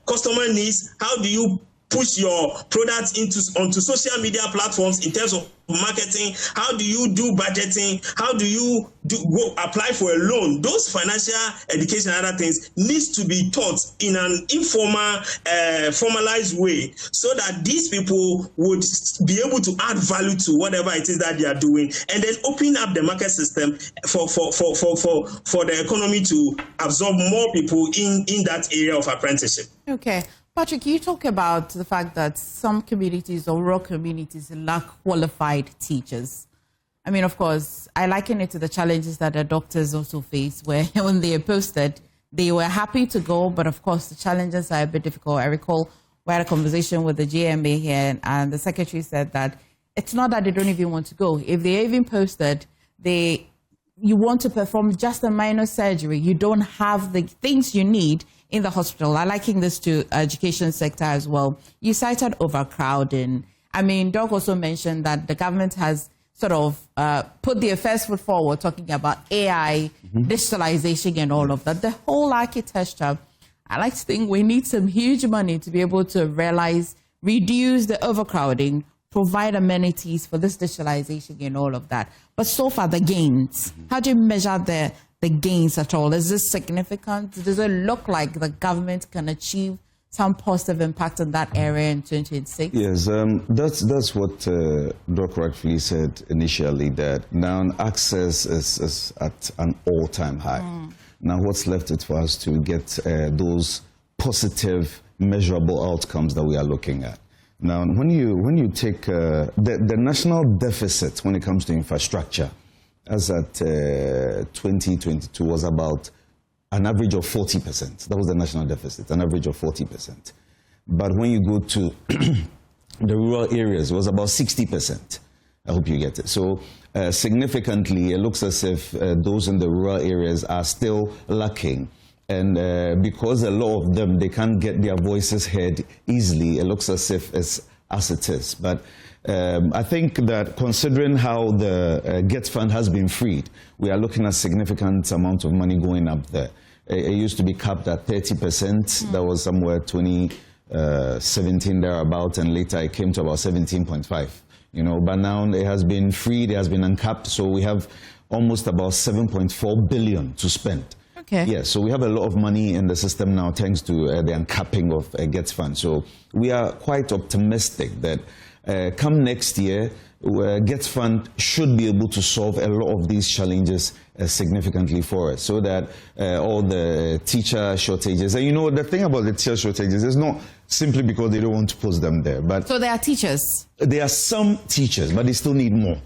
Speaker 21: customer needs, how do you push your products onto social media platforms in terms of marketing, how do you do budgeting, how do you go apply for a loan. Those financial education and other things needs to be taught in an informal, formalized way, so that these people would be able to add value to whatever it is that they are doing, and then open up the market system for the economy to absorb more people in that area of apprenticeship.
Speaker 1: Okay. Patrick, you talk about the fact that some communities or rural communities lack qualified teachers. I mean, of course, I liken it to the challenges that the doctors also face, where when they are posted, they were happy to go, but of course, the challenges are a bit difficult. I recall we had a conversation with the GMA here, and the secretary said that it's not that they don't even want to go. If they're even posted, they you want to perform just a minor surgery, you don't have the things you need in the hospital. I liken this to education sector as well. You cited overcrowding. I mean, Doc also mentioned that the government has sort of put their first foot forward, talking about AI, digitalization and all of that. The whole architecture, I like to think we need some huge money to be able to reduce the overcrowding, provide amenities for this digitalization and all of that. But so far, the gains, how do you measure the gains at all? Is this significant? Does it look like the government can achieve some positive impact in that area in 2026?
Speaker 20: Yes, that's what Doc rightfully said initially, that now access is at an all-time high. Now what's left is for us to get those positive, measurable outcomes that we are looking at. Now, when you take the national deficit when it comes to infrastructure, as at 2022 was about an average of 40%. That was the national deficit, an average of 40%. But when you go to the rural areas, it was about 60%. I hope you get it. So significantly, it looks as if those in the rural areas are still lacking. And because a lot of them, they can't get their voices heard easily, it looks as if it's as it is. But I think that considering how the GET fund has been freed, we are looking at significant amount of money going up there. It used to be capped at 30%. That was somewhere 2017 thereabout, and later it came to about 17.5. You know, but now it has been freed, it has been uncapped, so we have almost about 7.4 billion to spend.
Speaker 1: Okay.
Speaker 20: Yeah, so we have a lot of money in the system now thanks to the uncapping of GET fund. So we are quite optimistic that come next year, GET fund should be able to solve a lot of these challenges significantly for us, so that all the teacher shortages, and you know, the thing about the teacher shortages is not simply because they don't want to post them there, but
Speaker 1: so there are teachers.
Speaker 20: There are some teachers, but they still need more.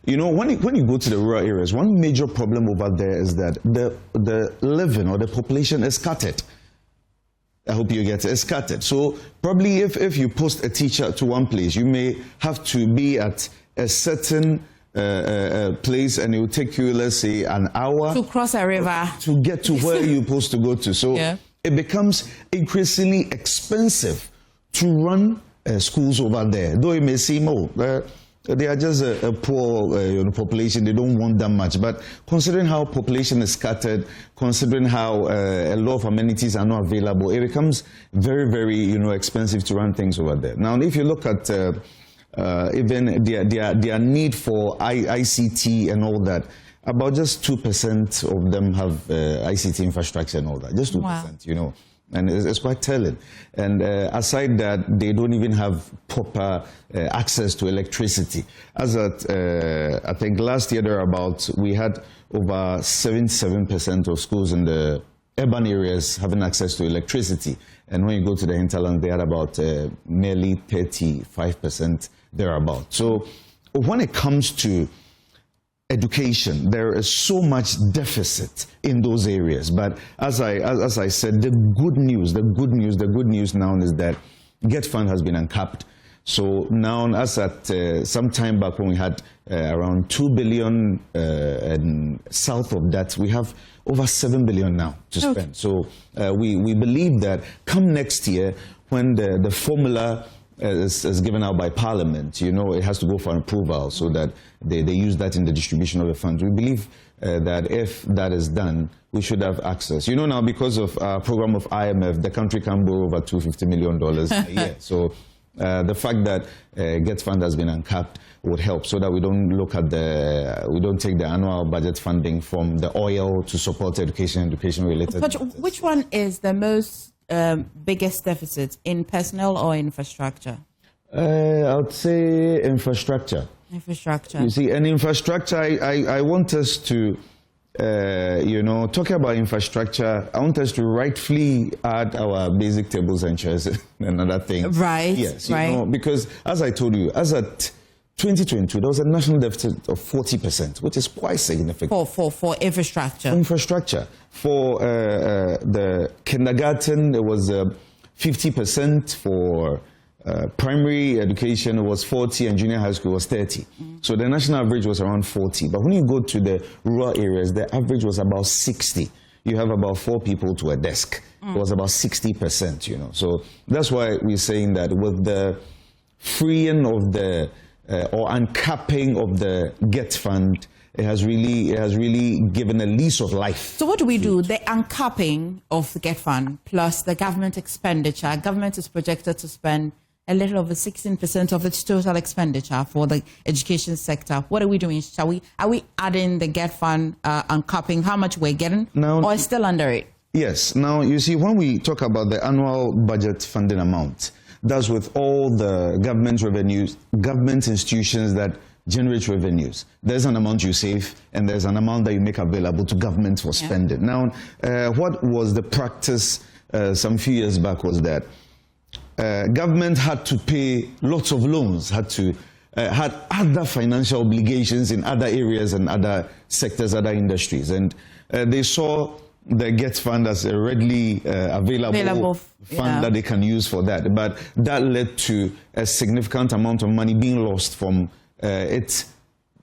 Speaker 20: You know, when you go to the rural areas, one major problem over there is that the living or the population is scattered. I hope you get it. It's scattered. So probably if you post a teacher to one place, you may have to be at a certain place, and it will take you, let's say, an hour
Speaker 1: to cross a river
Speaker 20: to get to where you're supposed to go to. So it becomes increasingly expensive to run schools over there. Though it may seem, they are just a poor population, they don't want that much. But considering how population is scattered, considering how a lot of amenities are not available, it becomes very, very expensive to run things over there. Now, if you look at even their need for ICT and all that, about just 2% of them have ICT infrastructure and all that, just 2%, wow. And it's quite telling. And aside that, they don't even have proper access to electricity. As at, I think last year thereabouts, we had over 77% of schools in the urban areas having access to electricity. And when you go to the hinterland, they had about nearly 35% thereabouts. So when it comes to education, there is so much deficit in those areas. But as I said, the good news now is that GET fund has been uncapped. So now, as at some time back when we had around 2 billion, and south of that, we have over 7 billion now to spend. Okay. So we believe that come next year, when the formula is given out by Parliament, it has to go for an approval so that they use that in the distribution of the funds. We believe that if that is done, we should have access. Now, because of our program of IMF, the country can borrow over $250 million a year. So the fact that GET fund has been uncapped would help, so that we don't take the annual budget funding from the oil to support education-related.
Speaker 1: But which one is the most biggest deficit, in personnel or infrastructure?
Speaker 20: I would say infrastructure.
Speaker 1: Infrastructure.
Speaker 20: You see, and infrastructure, I want us to, talking about infrastructure, I want us to rightfully add our basic tables and chairs and other things.
Speaker 1: Right.
Speaker 20: Yes.
Speaker 1: Right.
Speaker 20: Because as I told you, as at 2022, there was a national deficit of 40%, which is quite significant.
Speaker 1: For infrastructure.
Speaker 20: Infrastructure. For the kindergarten, it was 50%. For primary education was 40 and junior high school was 30. So the national average was around 40. But when you go to the rural areas, the average was about 60. You have about 4 people to a desk. It was about 60%, you know. So that's why we're saying that with the freeing of the or uncapping of the GET fund, it has really given a lease of life.
Speaker 1: So what do we do? The uncapping of the GET fund plus the government expenditure. Government is projected to spend a little over 16% of its total expenditure for the education sector. What are we doing? Are we adding the GET fund uncapping how much we're getting, or is still under it?
Speaker 20: Yes. Now, you see, when we talk about the annual budget funding amount, that's with all the government revenues, government institutions that generate revenues. There's an amount you save, and there's an amount that you make available to government for spending. Now, what was the practice some few years back was that government had to pay lots of loans, had other financial obligations in other areas and other sectors, other industries, and they saw the GET fund as a readily available fund that they can use for that. But that led to a significant amount of money being lost from its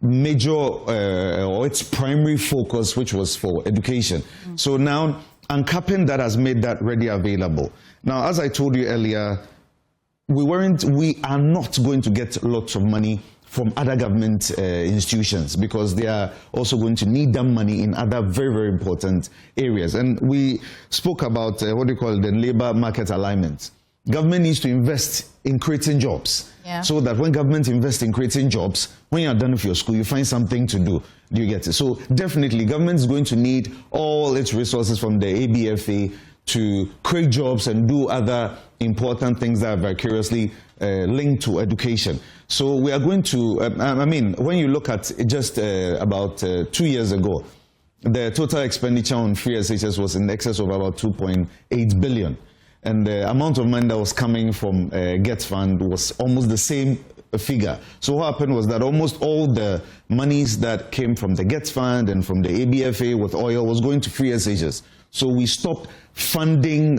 Speaker 20: major or its primary focus, which was for education. So now uncapping that has made that readily available. Now, as I told you earlier, we are not going to get lots of money from other government institutions, because they are also going to need that money in other very, very important areas. And we spoke about what do you call the labor market alignment. Government needs to invest in creating jobs, so that when government invests in creating jobs, when you are done with your school, you find something to do. Do you get it? So definitely, government is going to need all its resources from the ABFA to create jobs and do other important things that are vicariously linked to education. So we are going to, I mean, when you look at just about 2 years ago, the total expenditure on free SHS was in excess of about 2.8 billion. And the amount of money that was coming from GET fund was almost the same figure. So what happened was that almost all the monies that came from the GET fund and from the ABFA with oil was going to free SHS. So we stopped funding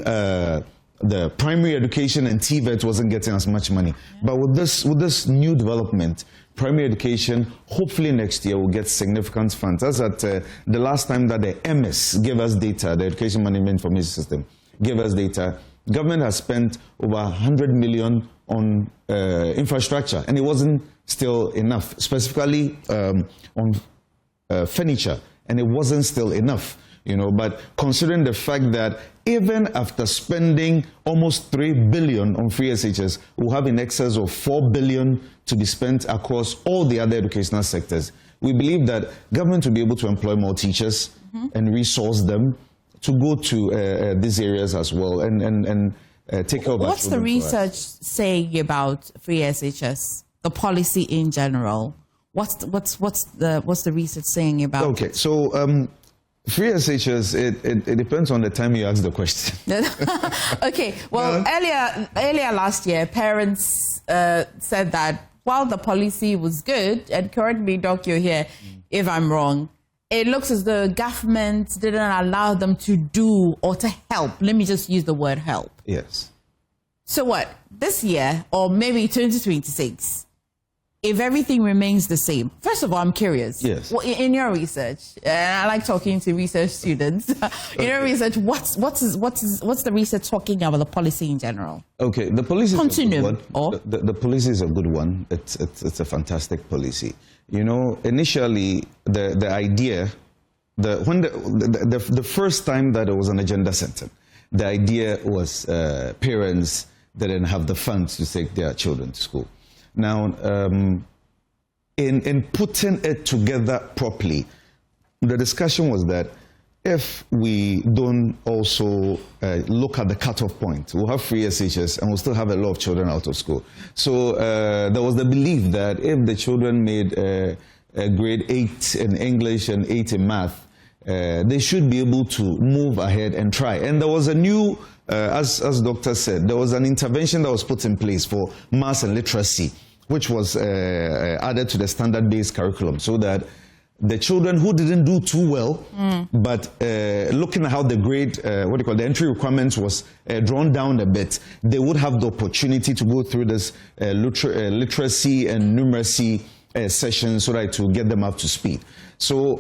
Speaker 20: the primary education, and TVET wasn't getting as much money. But with this new development, primary education, hopefully next year will get significant funds. As at the last time that the MS gave us data, the Education Management Information System gave us data, government has spent over 100 million on infrastructure, and it wasn't still enough, specifically on furniture, and it wasn't still enough. You know, but considering the fact that even after spending almost 3 billion on free SHS, we'll have in excess of 4 billion to be spent across all the other educational sectors. We believe that government will be able to employ more teachers and resource them to go to these areas as well and take care of
Speaker 1: What's the research saying about free SHS, the policy in general? What's the research saying about?
Speaker 20: Okay, so. Free SHS, it depends on the time you ask the question.
Speaker 1: Okay, well, earlier last year, parents said that while the policy was good, and correct me, Doc, you're here, if I'm wrong, it looks as though government didn't allow them to do or to help. Let me just use the word help.
Speaker 20: Yes.
Speaker 1: So what, this year, or maybe 2026, if everything remains the same, first of all, I'm curious.
Speaker 20: Yes.
Speaker 1: Well, in your research, and I like talking to research students. In your research, what's the research talking about the policy in general?
Speaker 20: Okay, the policy.
Speaker 1: Continue.
Speaker 20: The policy is a good one. It's a fantastic policy. You know, initially the idea, when the first time that it was an agenda center, the idea was parents didn't have the funds to take their children to school. Now, in putting it together properly, the discussion was that if we don't also look at the cutoff point, we'll have free SHS and we'll still have a lot of children out of school. So there was the belief that if the children made a grade 8 in English and 8 in math, they should be able to move ahead and try. And there was a new, as Doctor said, there was an intervention that was put in place for maths and literacy, which was added to the standard-based curriculum, so that
Speaker 2: the children who didn't do too well, but looking at how the grade, the entry requirements was drawn down a bit, they would have the opportunity to go through this literacy and numeracy session so that to get them up to speed. So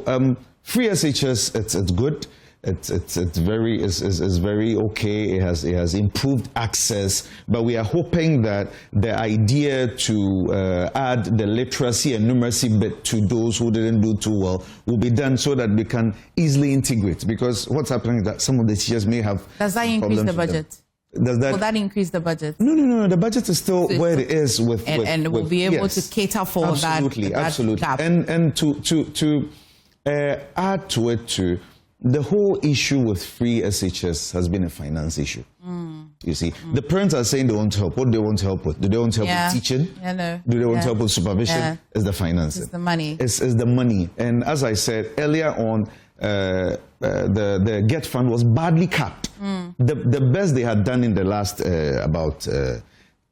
Speaker 2: free SHS, it's good. It's very okay. It has improved access, but we are hoping that the idea to add the literacy and numeracy bit to those who didn't do too well will be done so that we can easily integrate. Because what's happening is that some of the teachers may have.
Speaker 1: Does that increase the budget?
Speaker 2: Will
Speaker 1: that increase the budget?
Speaker 2: No. The budget is still where it is
Speaker 1: and we'll be able to cater for
Speaker 2: absolutely.
Speaker 1: Gap.
Speaker 2: And to add to it too. The whole issue with free SHS has been a finance issue. You see, the parents are saying they want help. What do they want help with? Do they want help with teaching?
Speaker 1: No.
Speaker 2: Do they want help with supervision? It's the financing.
Speaker 1: It's the money.
Speaker 2: It's the money. And as I said earlier on, the GET fund was badly capped. The best they had done in the last about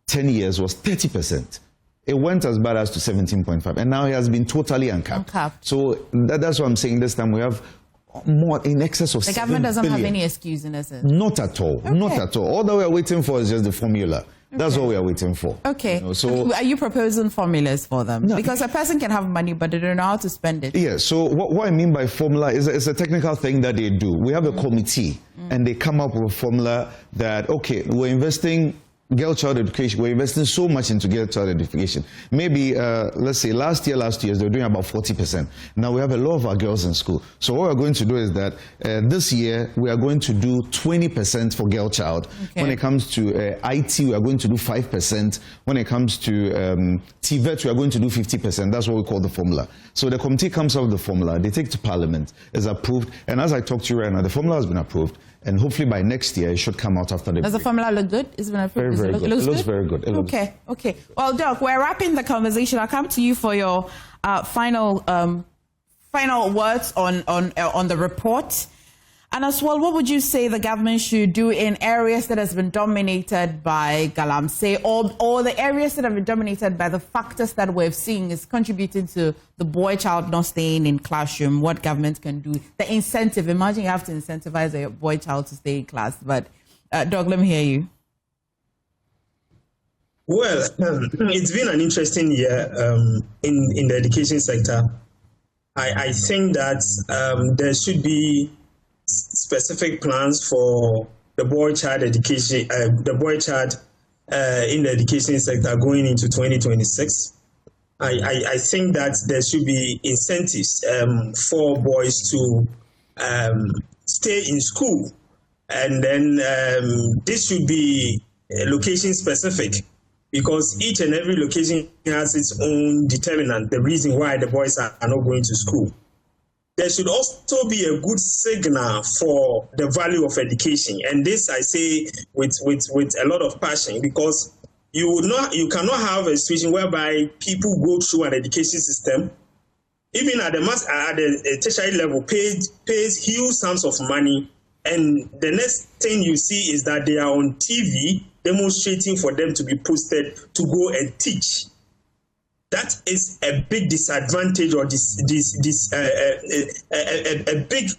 Speaker 2: 10 years was 30%. It went as bad as to 17.5, and now it has been totally uncapped. So that's what I'm saying. This time we have more in excess of 7 billion.
Speaker 1: The government doesn't have any excuse in it.
Speaker 2: Not at all.
Speaker 1: Okay.
Speaker 2: Not at all. All that we are waiting for is just the formula. That's all we are waiting for.
Speaker 1: Okay.
Speaker 2: You know, so
Speaker 1: are you proposing formulas for them? No. Because a person can have money, but they don't know how to spend it.
Speaker 2: Yeah. So what I mean by formula is a technical thing that they do. We have a committee, and they come up with a formula that, okay, we're investing girl child education. We're investing so much into girl child education. Maybe, let's say last year, they were doing about 40%. Now we have a lot of our girls in school. So what we're going to do is that this year, we are going to do 20% for girl child. Okay. When it comes to IT, we are going to do 5%. When it comes to TVET, we are going to do 50%. That's what we call the formula. So the committee comes up with the formula. They take it to Parliament. It's approved. And as I talk to you right now, the formula has been approved. And hopefully by next year, it should come out after the break.
Speaker 1: Does the formula look good? It's been approved.
Speaker 2: Very good. It looks very good.
Speaker 1: Okay. Well, Doc, we're wrapping the conversation. I'll come to you for your final words on the report. And as well, what would you say the government should do in areas that has been dominated by galamsey, or the areas that have been dominated by the factors that we've seen is contributing to the boy child not staying in classroom? What government can do? The incentive. Imagine you have to incentivize a boy child to stay in class. But Doug, let me hear you.
Speaker 21: Well, it's been an interesting year in the education sector. I think that there should be specific plans for the boy child education, in the education sector going into 2026. I think that there should be incentives for boys to stay in school, and then this should be location specific, because each and every location has its own determinant, the reason why the boys are not going to school. There should also be a good signal for the value of education. And this I say with a lot of passion, because you cannot have a situation whereby people go through an education system, even at the tertiary level, pays huge sums of money, and the next thing you see is that they are on TV demonstrating for them to be posted to go and teach. That is a big disadvantage, or a big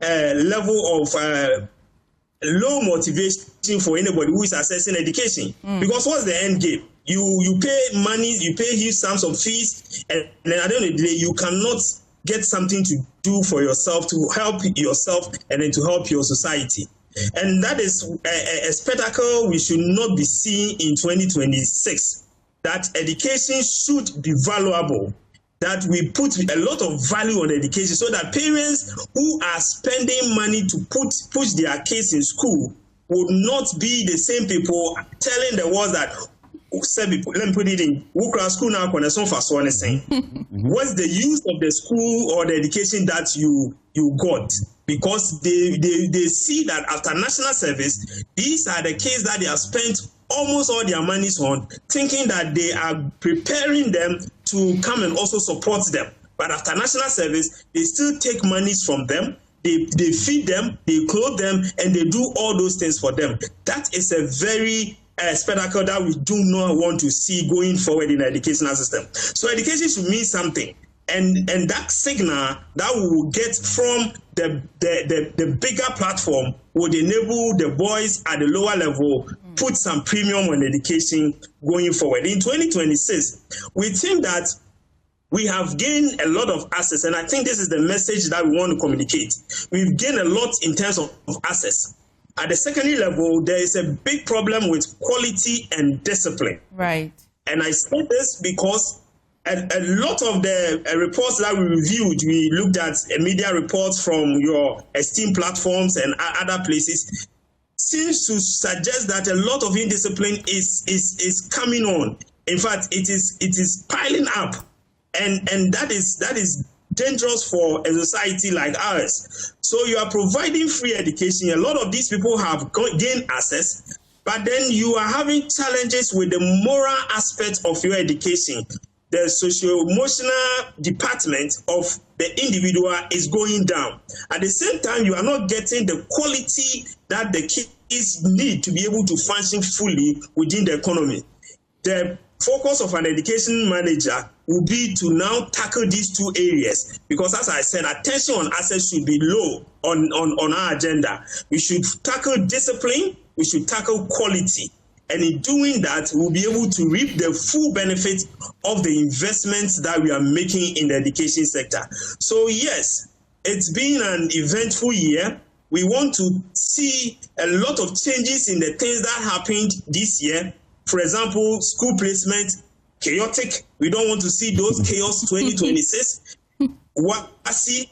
Speaker 21: level of low motivation for anybody who is accessing education. Because what's the end game? You pay money, you pay huge sums of fees, and then at the end of the day, you cannot get something to do for yourself, to help yourself, and then to help your society. And that is a spectacle we should not be seeing in 2026. That education should be valuable, that we put a lot of value on education, so that parents who are spending money to push their kids in school would not be the same people telling the world that, let me put it in, school now, what's the use of the school or the education that you got? Because they see that after national service, these are the kids that they have spent almost all their monies on, thinking that they are preparing them to come and also support them. But after national service, they still take monies from them, they feed them, they clothe them, and they do all those things for them. That is a very spectacle that we do not want to see going forward in the educational system. So education should mean something. and that signal that we will get from the bigger platform would enable the boys at the lower level put some premium on education going forward. In 2026, we think that we have gained a lot of access, and I think this is the message that we want to communicate. We've gained a lot in terms of access. At the secondary level, there is a big problem with quality and discipline.
Speaker 1: Right.
Speaker 21: And I say this because a lot of the reports that we reviewed, we looked at media reports from your esteemed platforms and other places, seems to suggest that a lot of indiscipline is coming on. In fact, it is piling up, and that is dangerous for a society like ours. So you are providing free education. A lot of these people have gained access, but then you are having challenges with the moral aspect of your education. The socio-emotional department of the individual is going down. At the same time, you are not getting the quality that the kids need to be able to function fully within the economy. The focus of an education manager will be to now tackle these two areas, because as I said, attention on access should be low on our agenda. We should tackle discipline, we should tackle quality. And in doing that, we'll be able to reap the full benefit of the investments that we are making in the education sector. So yes, it's been an eventful year. We want to see a lot of changes in the things that happened this year. For example, school placement, chaotic. We don't want to see those chaos 2026. Wasi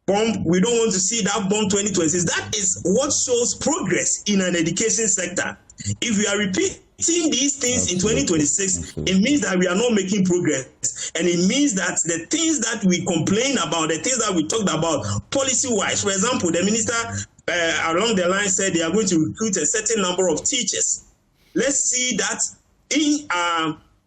Speaker 21: bomb, we don't want to see that bomb 2026. That is what shows progress in an education sector. If we are repeating these things in 2026, it means that we are not making progress. And it means that the things that we complain about, the things that we talked about policy-wise, for example, the minister along the line said they are going to recruit a certain number of teachers. Let's see that in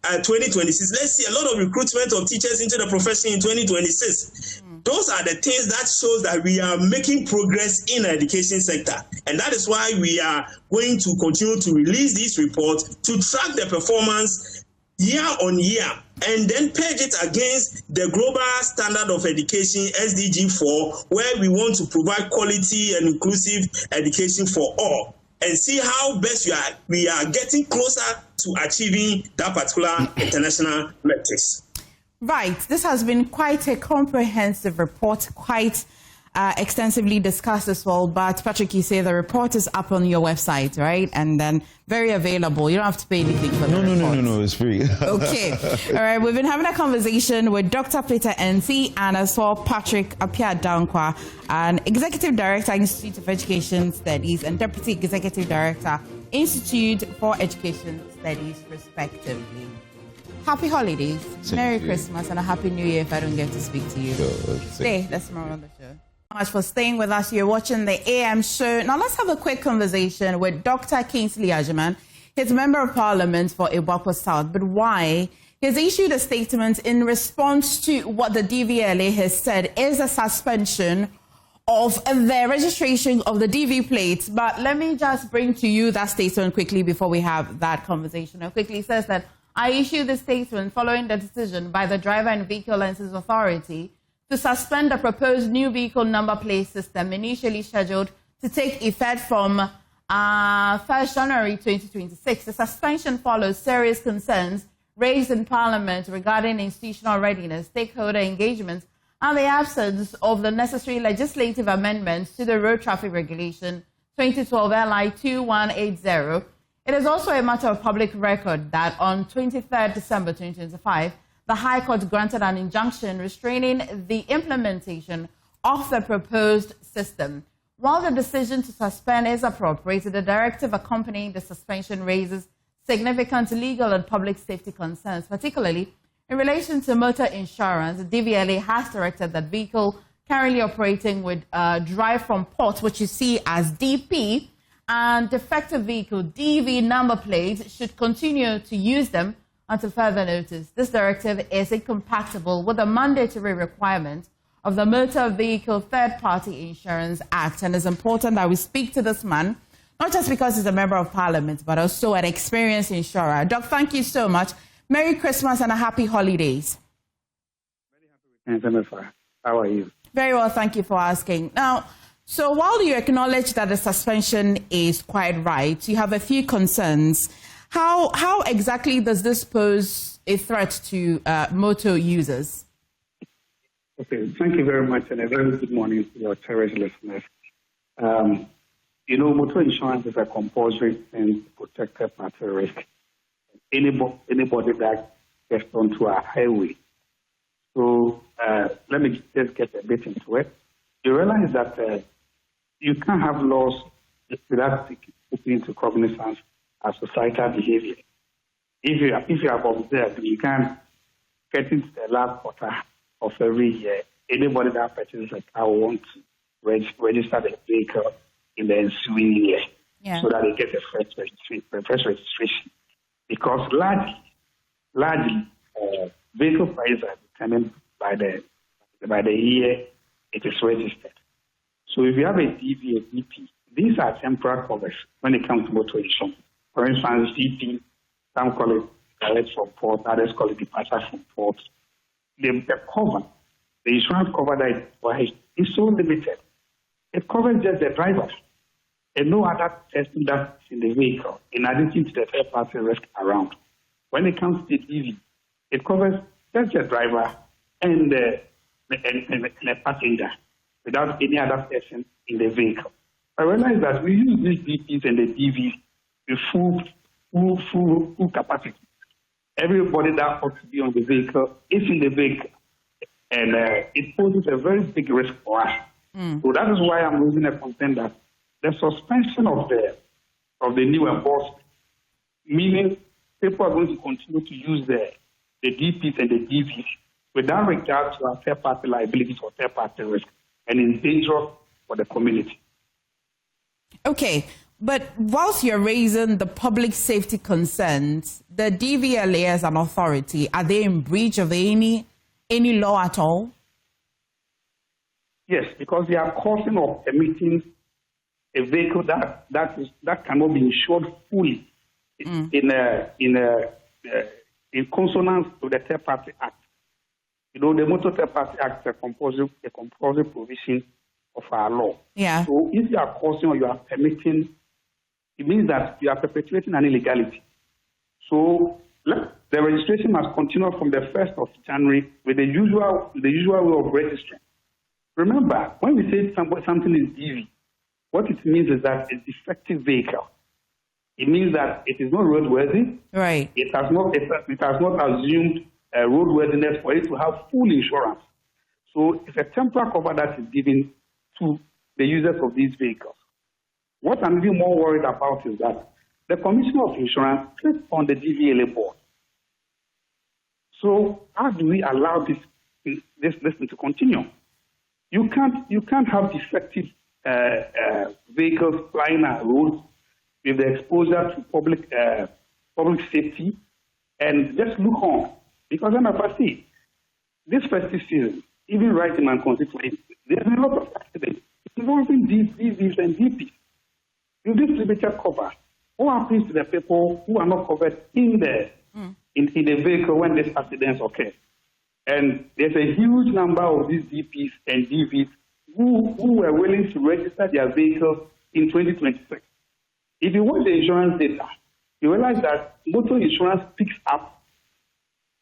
Speaker 21: 2026, let's see a lot of recruitment of teachers into the profession in 2026. Those are the things that shows that we are making progress in the education sector. And that is why we are going to continue to release this report to track the performance year on year and then peg it against the global standard of education, SDG 4, where we want to provide quality and inclusive education for all, and see how best we are getting closer to achieving that particular international metrics.
Speaker 1: Right. This has been quite a comprehensive report, quite extensively discussed as well. But Patrick, you say the report is up on your website, right? And then very available. You don't have to pay anything for the report.
Speaker 2: No, it's free.
Speaker 1: Okay. All right. We've been having a conversation with Dr. Peter NC and as well Patrick Appiah-Dankwa, an Executive Director, Institute of Education Studies, and Deputy Executive Director, Institute for Education Studies, respectively. Happy holidays, Merry Christmas, and a Happy New Year if I don't get to speak to you. Stay, that's tomorrow on the show. Thank you so much for staying with us. You're watching the AM show. Now let's have a quick conversation with Dr. Kingsley Agyemang. He's a member of parliament for Iwakwa South, but why? He's issued a statement in response to what the DVLA has said is a suspension of the registration of the DV plates. But let me just bring to you that statement quickly before we have that conversation. It quickly says that I issue this statement following the decision by the Driver and Vehicle License Authority to suspend the proposed new vehicle number plate system initially scheduled to take effect from 1st January 2026. The suspension follows serious concerns raised in Parliament regarding institutional readiness, stakeholder engagement, and the absence of the necessary legislative amendments to the Road Traffic Regulation 2012 LI 2180. It is also a matter of public record that on 23rd December 2025, the High Court granted an injunction restraining the implementation of the proposed system. While the decision to suspend is appropriate, the directive accompanying the suspension raises significant legal and public safety concerns, particularly in relation to motor insurance. The DVLA has directed that vehicle currently operating with drive from port, which you see as DP, and defective vehicle DV number plates should continue to use them until further notice. This directive is incompatible with the mandatory requirement of the Motor Vehicle Third-Party Insurance Act, and it's important that we speak to this man, not just because he's a member of Parliament, but also an experienced insurer. Doc, thank you so much. Merry Christmas and a happy holidays.
Speaker 4: Jennifer, how are you?
Speaker 1: Very well, thank you for asking. Now, so while you acknowledge that the suspension is quite right, you have a few concerns. How exactly does this pose a threat to motor users?
Speaker 4: Okay, thank you very much, and a very good morning to your cherished listeners. Motor insurance is a compulsory thing to protect third-party risk. Anybody that gets onto a highway. So let me just get a bit into it. You realize that you can't have laws without taking into cognizance of societal behavior. If you have observed, you can't get into the last quarter of every year. Anybody that purchases a car will want to register the vehicle in the ensuing year, so that they get a fresh registration. Because largely, vehicle prices are determined by the year it is registered. So if you have a DV, a DP, these are temporary covers when it comes to motor insurance. For instance, DP, some call it direct from port, others call it departure from port. The cover, the insurance cover that it provides is so limited. It covers just the driver and no other person that's in the vehicle, in addition to the third-party risk around. When it comes to the DV, it covers just the driver and the passenger without any other person in the vehicle. I realize that we use these DPs and the DVs with full capacity. Everybody that ought to be on the vehicle is in the vehicle, and it poses a very big risk for us. So that is why I'm raising a concern that the suspension of the new enforcement, meaning people are going to continue to use the DPs and the DVs without regard to our third-party liabilities or third-party risk, and in danger for the community.
Speaker 1: Okay, but whilst you're raising the public safety concerns, the DVLA as an authority, are they in breach of any law at all?
Speaker 4: Yes, because they are causing or permitting a vehicle that cannot be insured fully in consonance with the Third Party Act. The Motor Third Party Act is a compulsory provision of our law.
Speaker 1: Yeah.
Speaker 4: So if you are causing or you are permitting, it means that you are perpetuating an illegality. So the registration must continue from the 1st of January with the usual way of registering. Remember, when we say something is DV, what it means is that it's a defective vehicle. It means that it is not roadworthy.
Speaker 1: Right.
Speaker 4: It has not assumed roadworthiness for it to have full insurance. So it's a temporary cover that is given to the users of these vehicles. What I'm even more worried about is that the Commissioner of Insurance sits on the DVLA board. So how do we allow this thing to continue? You can't have defective vehicles flying on roads with the exposure to public safety and just look on. Because NPP, this festive season, even right in my constituency, there's a lot of accidents involving DVs and DPs. You distribute cover. What happens to the people who are not covered in the vehicle when these accidents occur? And there's a huge number of these DPs and DVs who were willing to register their vehicles in 2026. If you watch the insurance data, you realize that motor insurance picks up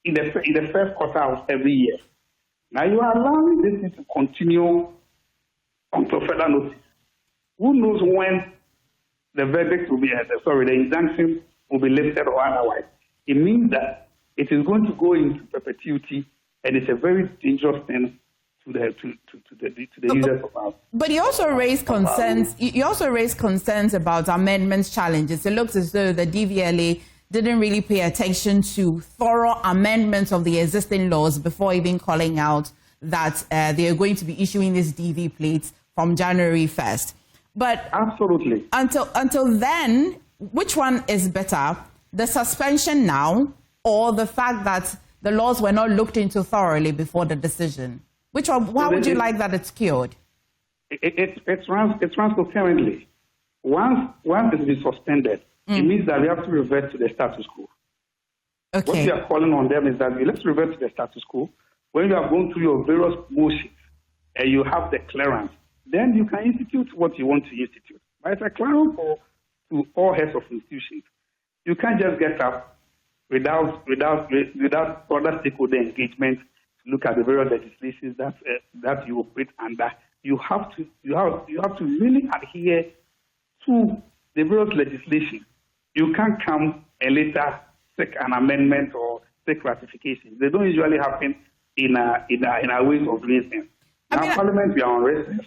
Speaker 4: in the first quarter of every year. Now you are allowing this thing to continue until further notice. Who knows when the verdict will be, the injunction will be lifted or otherwise. It means that it is going to go into perpetuity, and it's a very dangerous thing to the users of ours.
Speaker 1: But you also raised concerns. You also raised concerns about amendments challenges. It looks as though the DVLA didn't really pay attention to thorough amendments of the existing laws before even calling out that they are going to be issuing these DV plates from January 1st. But
Speaker 4: absolutely,
Speaker 1: until then, which one is better? The suspension now, or the fact that the laws were not looked into thoroughly before the decision? Which one? Why would you like that it's cured?
Speaker 4: It runs concurrently. Once it's been suspended, it means that we have to revert to the status quo.
Speaker 1: Okay.
Speaker 4: What we are calling on them is that let's revert to the status quo when you have gone through your various motions and you have the clearance, then you can institute what you want to institute. But it's a clearance to all heads of institutions. You can't just get up without other stakeholder engagement to look at the various legislations that you operate under. You have to really adhere to the various legislation. You can't come and later seek an amendment or seek ratification. They don't usually happen in a ways of doing things. Now, Parliament, we are on recess.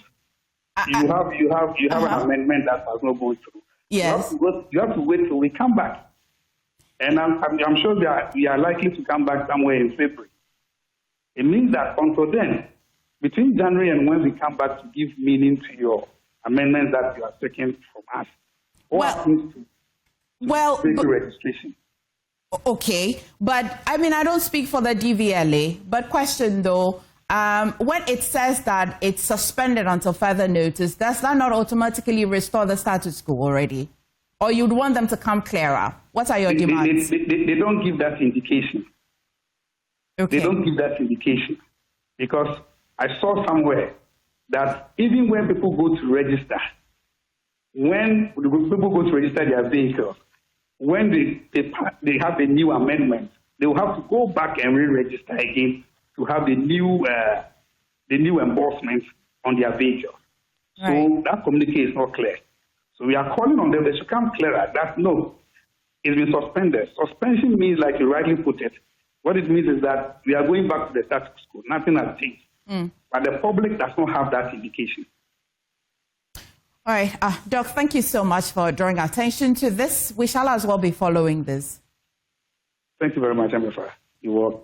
Speaker 4: You have an amendment that has not gone through.
Speaker 1: Yes.
Speaker 4: You have to wait till we come back. And I'm sure we are likely to come back somewhere in February. It means that until then, between January and when we come back to give meaning to your amendments that you are taking from us, what happens to registration?
Speaker 1: Okay, but I mean, I don't speak for the DVLA, but question though, when it says that it's suspended until further notice, does that not automatically restore the status quo already? Or you'd want them to come clearer? What are your demands?
Speaker 4: They don't give that indication.
Speaker 1: Okay.
Speaker 4: They don't give that indication because I saw somewhere that even when people go to register, their vehicles, when they have a new amendment, they will have to go back and re-register again to have the new enforcement on their vehicles. Right. So that communication is not clear. So we are calling on them, they should come clearer. That no, it's been suspended. Suspension means, like you rightly put it, what it means is that we are going back to the status quo. Nothing has changed. But the public does not have that indication.
Speaker 1: All right, Doc, thank you so much for drawing attention to this. We shall as well be following this.
Speaker 4: Thank you very much, Amber. You're welcome.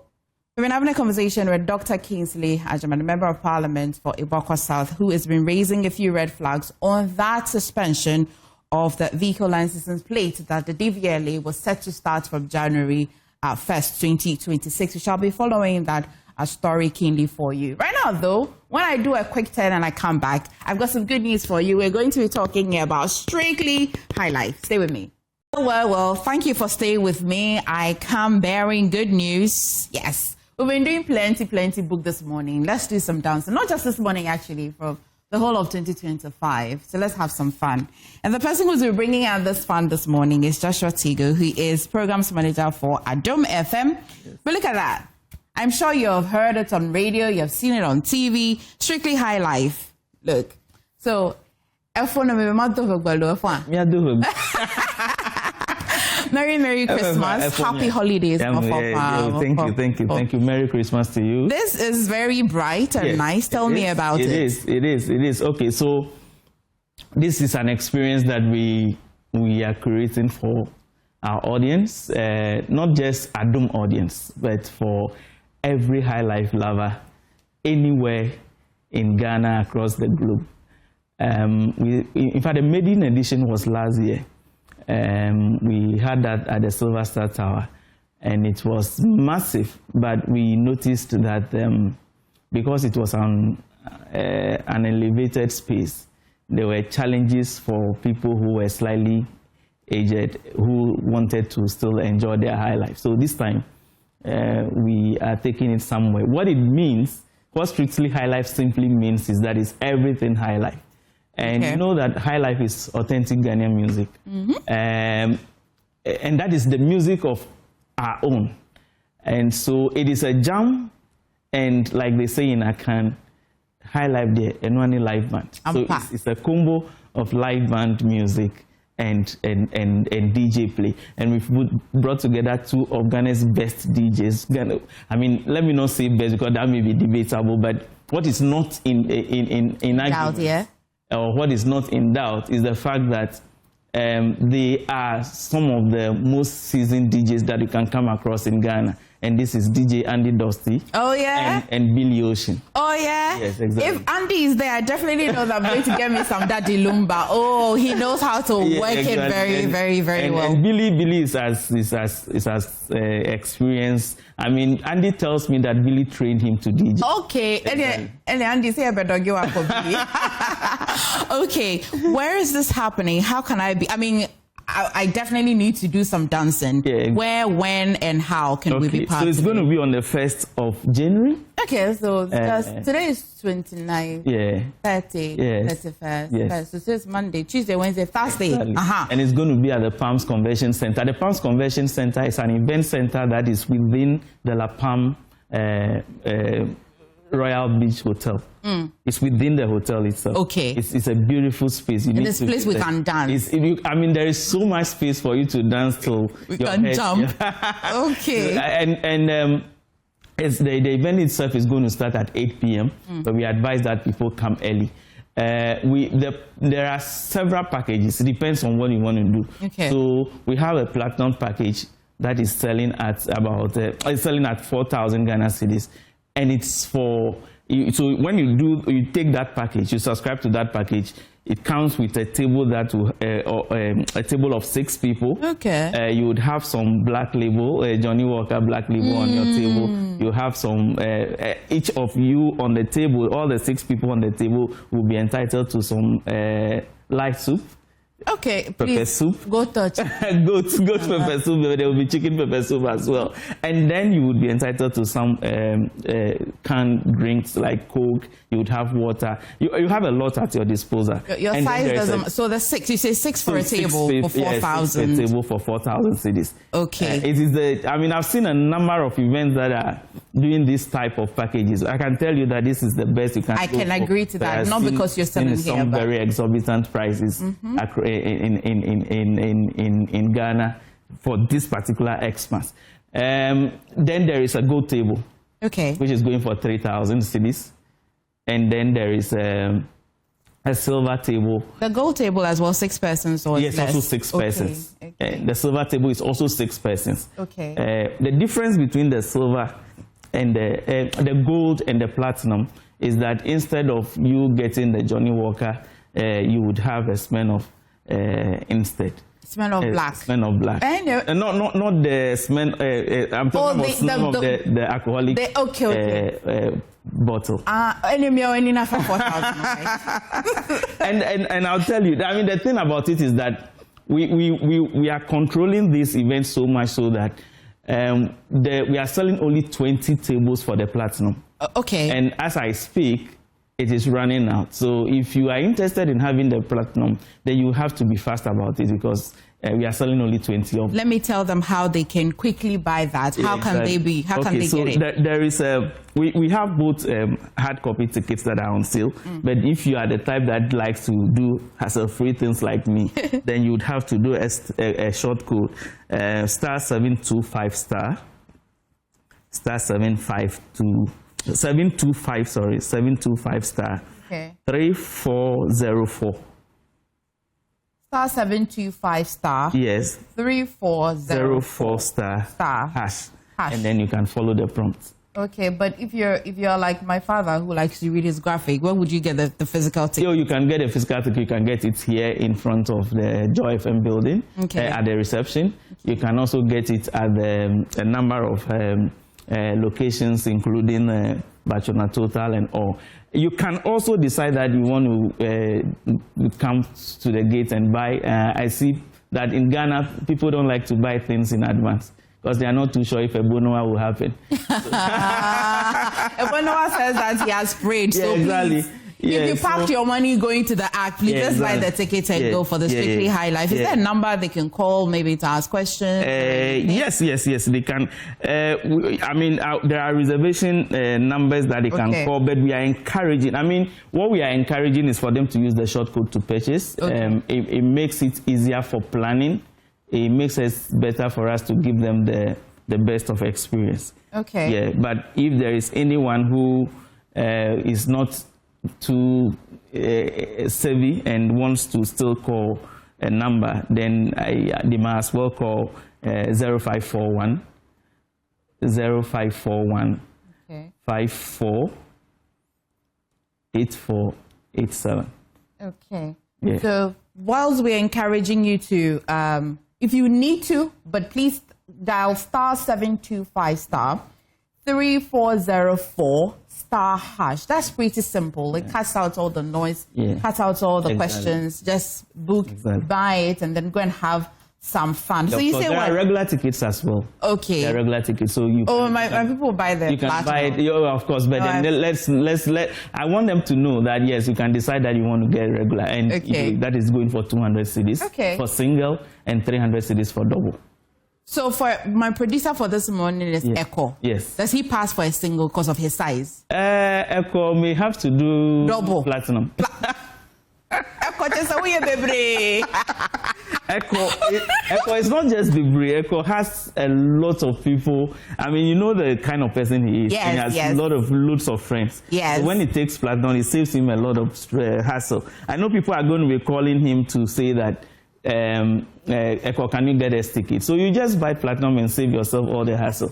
Speaker 1: We've been having a conversation with Dr. Kingsley Ajaman, a member of Parliament for Ibokwa South, who has been raising a few red flags on that suspension of the vehicle license plate that the DVLA was set to start from January 1st, 2026. We shall be following that story keenly for you. Right now, though, when I do a quick turn and I come back, I've got some good news for you. We're going to be talking about Strictly High Life. Stay with me. Well, thank you for staying with me. I come bearing good news. Yes. We've been doing plenty book this morning. Let's do some dancing. Not just this morning, actually, from the whole of 2025. So let's have some fun. And the person who's been bringing out this fun this morning is Joshua Tigo, who is Programs Manager for Adom FM. Yes. But look at that. I'm sure you have heard it on radio. You have seen it on TV. Strictly High Life. Look. So, Merry Christmas. Happy holidays.
Speaker 5: Thank you. Merry Christmas to you.
Speaker 1: This is very bright and nice. Tell me about it.
Speaker 5: It is. Okay, so this is an experience that we are creating for our audience, not just Adom audience, but for every High Life lover anywhere in Ghana, across the globe. In fact, the maiden edition was last year. We had that at the Silver Star Tower, and it was massive. But we noticed that because it was an elevated space, there were challenges for people who were slightly aged, who wanted to still enjoy their high life. So this time, we are taking it somewhere. What it means, what Strictly High Life simply means, is that it's everything high life. And you know that high life is authentic Ghanaian music. And that is the music of our own. And so it is a jam, and like they say in Akan, high life there, and one live band. So it's a combo of live band music and DJ play. And we've brought together two of Ghana's best DJs. I mean, let me not say best because that may be debatable, but what is not in argument, or what is not in doubt, is the fact that they are some of the most seasoned DJs that you can come across in Ghana. And this is DJ Andy Dusty.
Speaker 1: Oh, yeah?
Speaker 5: And Billy Ocean.
Speaker 1: Oh, yeah?
Speaker 5: Yes, exactly.
Speaker 1: If Andy is there, I definitely know that I'm going to get me some Daddy Lumba. Oh, he knows how to work it very well.
Speaker 5: And Billy is as experienced. I mean, Andy tells me that Billy trained him to DJ.
Speaker 1: Okay. Exactly. And Andy, say I better give up for Billy. Okay. Where is this happening? How can I be? I mean, I definitely need to do some dancing. Yeah. Where, when, and how can we be part of it?
Speaker 5: So it's going to be on the 1st of January.
Speaker 1: Okay, so today is 29, 30, 31st. So today's Monday, Tuesday, Wednesday, Thursday.
Speaker 5: And it's going to be at the Palms Convention Center. The Palms Convention Center is an event center that is within the La Palm Royal Beach Hotel. It's within the hotel itself.
Speaker 1: Okay.
Speaker 5: It's a beautiful space.
Speaker 1: In this place we can dance.
Speaker 5: I mean, there is so much space for you to dance till
Speaker 1: we can jump. Okay.
Speaker 5: And the event itself is going to start at 8 p.m. But we advise that people come early. There are several packages. It depends on what you want to do.
Speaker 1: Okay.
Speaker 5: So we have a platinum package that is selling at about 4,000 Ghana cedis, and it's for. So when you take that package, you subscribe to that package, it comes with a table that a table of 6 people.
Speaker 1: Okay.
Speaker 5: You would have some black label, Johnny Walker black label on your table. You have some, each of you on the table, all the 6 people on the table will be entitled to some light soup.
Speaker 1: Okay,
Speaker 5: pepper
Speaker 1: please
Speaker 5: soup.
Speaker 1: Go touch.
Speaker 5: goat pepper soup. There will be chicken pepper soup as well, and then you would be entitled to some canned drinks like Coke. You would have water. You have a lot at your disposal.
Speaker 1: Your
Speaker 5: and
Speaker 1: size doesn't. So the 6. You say 6 for a table for 4,000.
Speaker 5: Yes, a table for 4,000 cedis.
Speaker 1: Okay.
Speaker 5: It is I mean, I've seen a number of events that are doing this type of packages. I can tell you that this is the best you can.
Speaker 1: I can agree to that. Not because you're selling here,
Speaker 5: some very exorbitant prices in Ghana for this particular Xmas. Then there is a gold table, which is going for 3,000 cedis, and then there is a silver table.
Speaker 1: The gold table as well, 6 persons or
Speaker 5: yes,
Speaker 1: less?
Speaker 5: Also 6 persons.
Speaker 1: Okay.
Speaker 5: The silver table is also 6 persons.
Speaker 1: Okay.
Speaker 5: The difference between the silver and the gold and the platinum is that instead of you getting the Johnny Walker, you would have a Smirnoff instead.
Speaker 1: Smirnoff black.
Speaker 5: Smirnoff black. Not the Smirnoff. I'm talking about the alcoholic bottle. And I'll tell you, I mean, the thing about it is that we are controlling this event so much so that we are selling only 20 tables for the platinum.
Speaker 1: Okay.
Speaker 5: And as I speak, it is running out. So if you are interested in having the platinum, then you have to be fast about it because we are selling only 20 of them.
Speaker 1: Let me tell them how they can quickly buy that. How can they get it?
Speaker 5: There is we have both hard copy tickets that are on sale. But if you are the type that likes to do hassle-free things like me, then you would have to do a short code, star 725 star 725 star 3404.
Speaker 1: Star 725 star.
Speaker 5: Yes.
Speaker 1: 3404
Speaker 5: star hash. And then you can follow the prompt.
Speaker 1: Okay, but if you're like my father who likes to read his graphic, where would you get the physical ticket?
Speaker 5: You can get a physical ticket. You can get it here in front of the Joy FM building at the reception. You can also get it at a number of locations, including Bachona Total and all. You can also decide that you want to come to the gate and buy. I see that in Ghana, people don't like to buy things in advance because they are not too sure if a Ebonoa will happen.
Speaker 1: Ebonoa says that he has prayed. So
Speaker 5: exactly.
Speaker 1: If you packed your money going to the act, please just buy the ticket and go for the Strictly High Life. Is there a number they can call maybe to ask questions?
Speaker 5: Yes, they can. I mean, there are reservation numbers that they can call, but we are encouraging. I mean, what we are encouraging is for them to use the short code to purchase. It makes it easier for planning. It makes it better for us to give them the best of experience.
Speaker 1: Okay.
Speaker 5: Yeah, but if there is anyone who is not too savvy and wants to still call a number, then they might as well call 0541 54 8487.
Speaker 1: Okay.
Speaker 5: Yeah.
Speaker 1: So whilst we're encouraging you to, if you need to, but please dial star 725 star 3404 star hash. That's pretty simple. It cuts out all the noise, cuts out all the questions. Just book, buy it, and then go and have some fun. So
Speaker 5: Of
Speaker 1: you
Speaker 5: course,
Speaker 1: say
Speaker 5: there
Speaker 1: what?
Speaker 5: are regular tickets as well.
Speaker 1: Okay.
Speaker 5: There are regular tickets, so you.
Speaker 1: Oh, my people buy the
Speaker 5: You can
Speaker 1: platinum.
Speaker 5: buy it, of course, but then I want them to know that yes, you can decide that you want to get regular, and that is going for 200 cedis for single and 300 cedis for double.
Speaker 1: So for my producer for this morning is Echo.
Speaker 5: Yes.
Speaker 1: Does he pass for a single because of his size?
Speaker 5: Echo may have to do
Speaker 1: double
Speaker 5: platinum.
Speaker 1: Echo just a weird baby.
Speaker 5: Echo is not just the breed. Echo has a lot of people. I mean, you know the kind of person he is.
Speaker 1: Yes,
Speaker 5: he has loads of friends.
Speaker 1: Yes.
Speaker 5: So when he takes platinum, it saves him a lot of hassle. I know people are going to be calling him to say that, Echo, can you get a ticket? So you just buy platinum and save yourself all the hassle.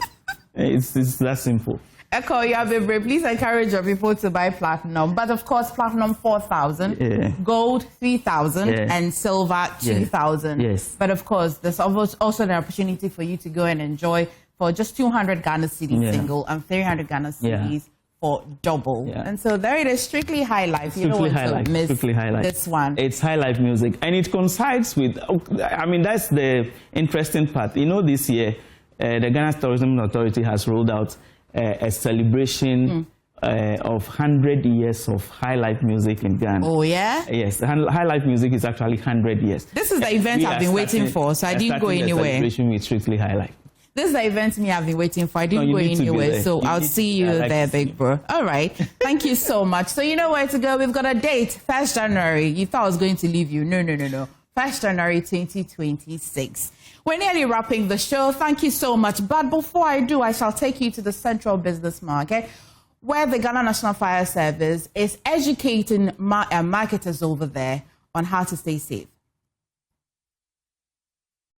Speaker 5: It's that simple.
Speaker 1: Echo, you have a break. Please encourage your people to buy platinum. But of course, platinum 4,000, gold 3,000, and silver 2,000.
Speaker 5: Yes.
Speaker 1: But of course, there's also an opportunity for you to go and enjoy for just 200 Ghana cedis single and 300 Ghana cedis for double. And so there it is, strictly high life. You don't want to miss this one.
Speaker 5: It's high life music, and it coincides with. I mean, that's the interesting part. You know, this year, the Ghana Tourism Authority has rolled out a celebration of 100 years of high life music in Ghana.
Speaker 1: Oh, yeah?
Speaker 5: Yes, high life music is actually 100 years.
Speaker 1: This is the event I've been waiting for, so I didn't go anywhere.
Speaker 5: Celebration with strictly high life.
Speaker 1: This is the event I've been waiting for. I didn't go anywhere, so I'll see you there, big bro. All right. Thank you so much. So you know where to go. We've got a date, 1st January. You thought I was going to leave you. No. 1st January 2026. We're nearly wrapping the show. Thank you so much. But before I do, I shall take you to the Central Business Market, where the Ghana National Fire Service is educating marketers over there on how to stay safe.